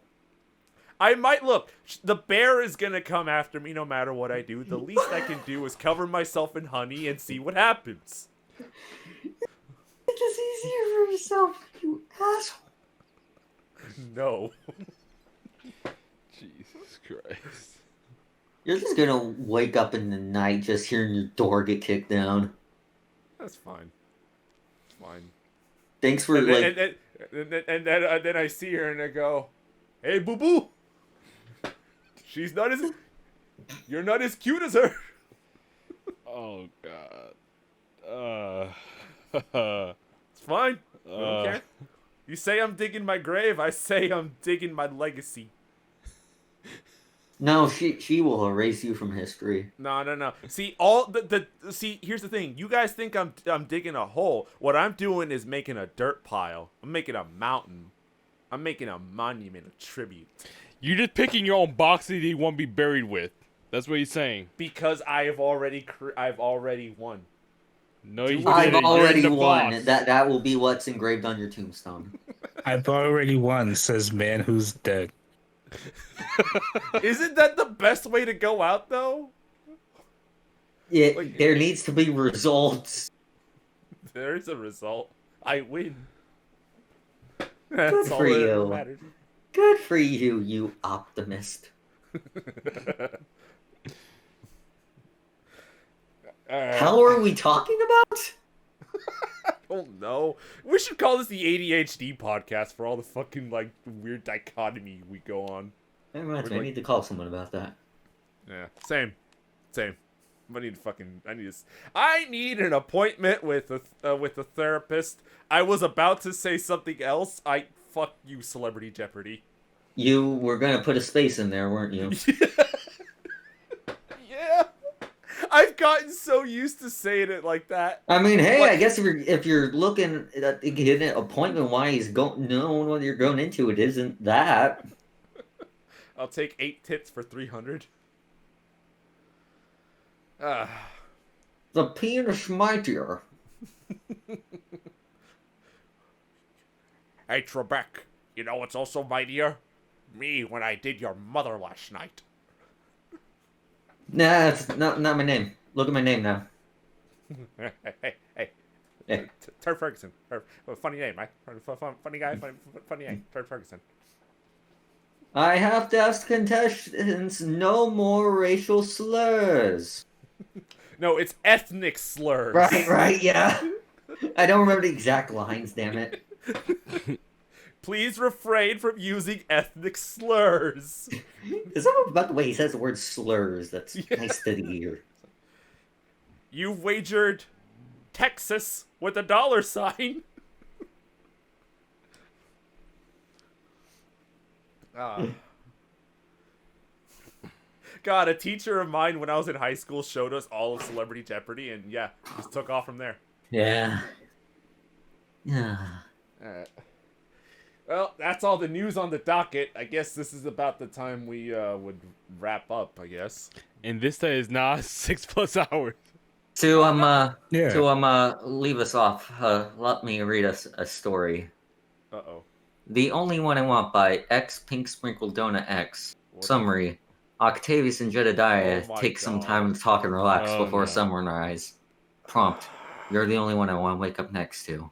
I might look. The bear is gonna come after me no matter what I do. The least I can do is cover myself in honey and see what happens. Make this easier for yourself, you asshole. No. Jesus Christ. You're just gonna wake up in the night just hearing your door get kicked down. That's fine. It's fine. Thanks for And like. then I see her and I go, "Hey, boo boo. You're not as cute as her." Oh, God. It's fine. I don't care. You say I'm digging my grave. I say I'm digging my legacy. No, she will erase you from history. No. See, see, here's the thing. You guys think I'm digging a hole. What I'm doing is making a dirt pile. I'm making a mountain. I'm making a monument, a tribute. You're just picking your own box that you want to be buried with. That's what he's saying. Because I've already won. No, you I've didn't. You're in already the won. box. That will be what's engraved on your tombstone. I've already won, says man who's dead. Isn't that the best way to go out, though? There needs to be results. There is a result. I win. Good That's all for that you. matters. Good for you, you optimist. How are we talking about? Oh no. We should call this the ADHD podcast for all the fucking like weird dichotomy we go on. That reminds me, I need to call someone about that. Yeah. Same. I need an appointment with a therapist. I was about to say something else. Fuck you, Celebrity Jeopardy. You were gonna put a space in there, weren't you? Yeah. I've gotten so used to saying it like that. I mean, hey, What? I guess if you're looking at getting an appointment wise, knowing what you're going into, it isn't that. I'll take 8 tits for 300. The penis mightier. Hey, Trebek, you know what's also mightier? Me when I did your mother last night. Nah, that's not my name. Look at my name now. Hey. Hey. Turd Ferguson. Funny name, right? Funny guy, funny name. Turd Ferguson. I have to ask contestants no more racial slurs. No, it's ethnic slurs. Right, yeah. I don't remember the exact lines, damn it. Please refrain from using ethnic slurs. There's something about the way he says the word slurs that's nice to the ear. You've wagered Texas with a $sign. God, a teacher of mine when I was in high school showed us all of Celebrity Jeopardy, and yeah, just took off from there. Yeah. Well, that's all the news on the docket. I guess this is about the time we would wrap up, I guess. And this day is not 6+ hours. To leave us off, let me read us a story. Uh-oh. The Only One I Want by X Pink Sprinkled Donut X. What? Summary. Octavius and Jedediah Oh my take some God. time to talk and relax Oh, before no. sunrise. Prompt. You're the only one I want to wake up next to.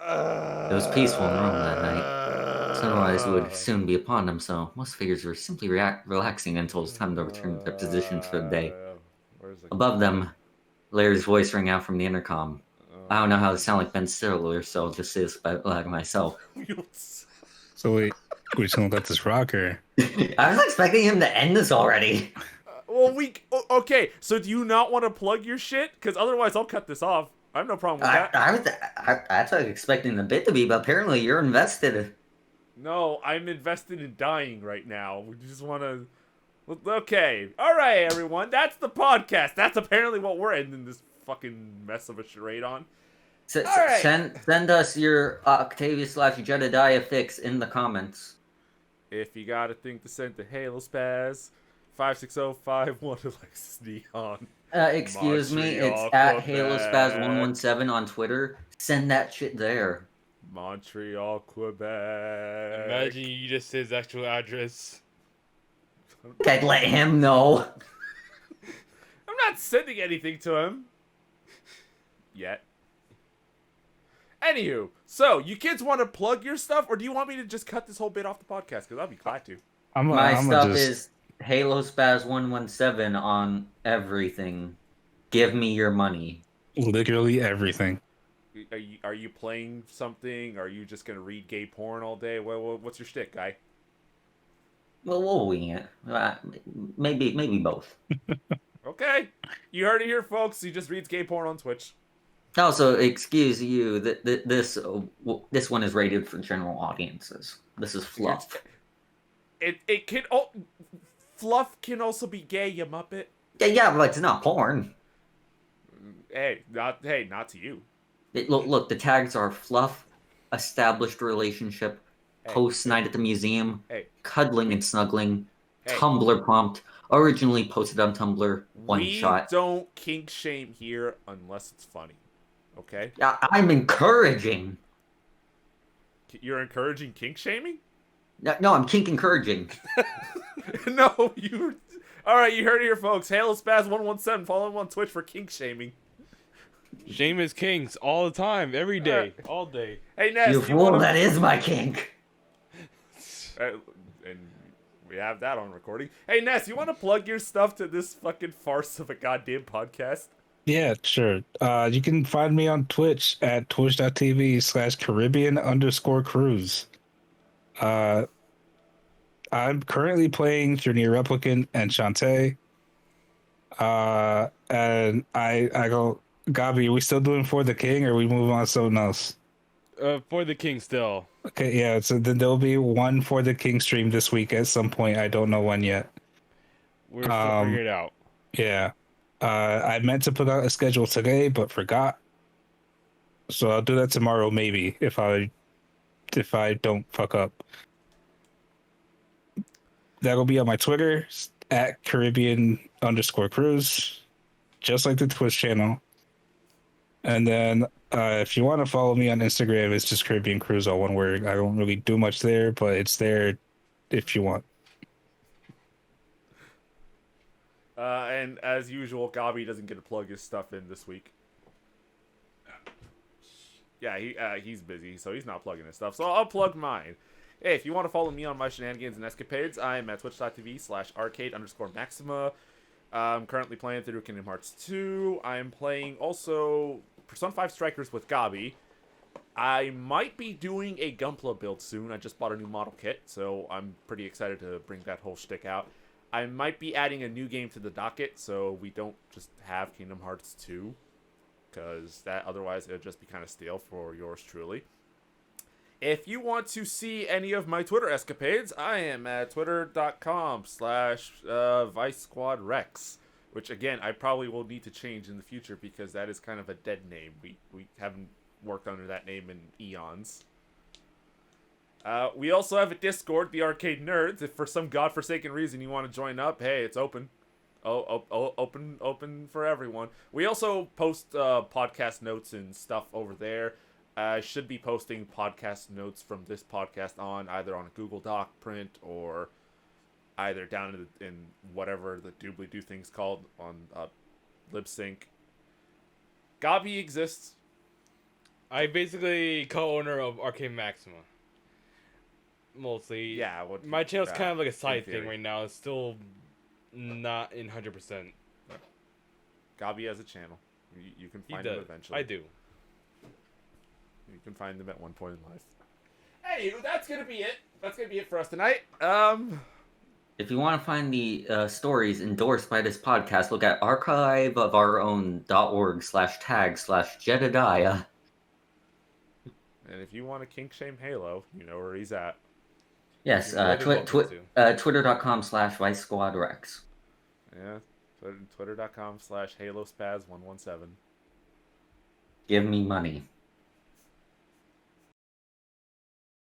It was peaceful in Rome that night. Sunrise would soon be upon them, so most figures were simply relaxing until it was time to return to their positions for the day. Where's the Above them, Larry's voice rang out from the intercom. I don't know how to sound like Ben Stiller, so I'll just say this like myself. So wait, we're just gonna let this rock or? I was expecting him to end this already. Well, okay. So do you not want to plug your shit? Because otherwise, I'll cut this off. I have no problem with that. That's what I was expecting the bit to be, but apparently you're invested. No, I'm invested in dying right now. We just want to. Okay, all right, everyone. That's the podcast. That's apparently what we're ending this fucking mess of a charade on. Right. Send us your Octavius/Jedediah fix in the comments. If you got a thing to send to Halo Spaz, 56051 Alexis Neon. Excuse me, it's at HaloSpaz117 on Twitter. Send that shit there. Montreal, Quebec. Imagine you just say his actual address. I'd let him know. I'm not sending anything to him. Yet. Anywho, so you kids want to plug your stuff, or do you want me to just cut this whole bit off the podcast? Because I'll be glad to. My stuff is HaloSpaz117 on everything. Give me your money. Literally everything. Are you playing something? Are you just gonna read gay porn all day? What's your shtick, guy? Well, we'll wing it. Maybe both. Okay, you heard it here, folks. He just reads gay porn on Twitch. Also, excuse you. This one is rated for general audiences. This is fluff. It can fluff can also be gay, you muppet. Yeah, but it's not porn. Hey, not to you. Look, the tags are fluff, established relationship, post night at the museum, cuddling and snuggling, Tumblr prompt, originally posted on Tumblr, one shot. We don't kink shame here unless it's funny. Okay? I'm encouraging. You're encouraging kink shaming? No, I'm kink encouraging. No, you. All right, you heard it here, folks. HaloSpaz117. Follow him on Twitch for kink shaming. Shame is kings all the time, every day, all day. Hey, Ness, you fool, that is my kink. And we have that on recording. Hey, Ness, you want to plug your stuff to this fucking farce of a goddamn podcast? Yeah, sure. You can find me on Twitch at twitch.tv/Caribbean_cruise. I'm currently playing Through Near Replicant and Shantae. And I go, Gobby, are we still doing For the King, or are we moving on to something else? For the king still. Okay, yeah, so then there'll be one For the King stream this week at some point. I don't know when yet. We're still figuring it out. Yeah. I meant to put out a schedule today, but forgot. So I'll do that tomorrow, maybe, if I don't fuck up. That'll be on my Twitter at Caribbean_cruise, just like the Twitch channel. And then if you want to follow me on Instagram, it's just Caribbean Cruise, all one word. I don't really do much there, but it's there if you want. And as usual, Gobby doesn't get to plug his stuff in this week. Yeah, he's busy, so he's not plugging his stuff. So I'll plug mine. Hey, if you want to follow me on my shenanigans and escapades, I'm at twitch.tv/arcade_maxima. I'm currently playing through Kingdom Hearts 2. I'm playing also Persona 5 Strikers with Gobby. I might be doing a Gunpla build soon. I just bought a new model kit, so I'm pretty excited to bring that whole shtick out. I might be adding a new game to the docket, so we don't just have Kingdom Hearts 2, because that otherwise it would just be kind of stale for yours truly. If you want to see any of my Twitter escapades, I am at twitter.com/ViceSquadRex, which again, I probably will need to change in the future because that is kind of a dead name. We haven't worked under that name in eons. We also have a Discord, the Arcade Nerds. If for some godforsaken reason you want to join up, hey, it's open. Open for everyone. We also post podcast notes and stuff over there. I should be posting podcast notes from this podcast on either on a Google Doc print or either down in whatever the doobly-doo thing's called on LibSync. Gobby exists. I basically co-owner of Arcade Maxima. Mostly. Yeah, what, My channel's kind of like a side theory. thing right now. It's still not in 100%. Gobby has a channel. You can He find him does. eventually. I do. You can find him at one point in life. Anywho, that's gonna be it. That's gonna be it for us tonight. If you want to find the stories endorsed by this podcast, look at archiveofourown.org/tag/Jedediah. And if you want to kink shame Halo, you know where he's at. Yes, You're more than welcome to. Twitter.com/ViceSquadRex. Yeah, Twitter.com/HaloSpaz117. Give me money.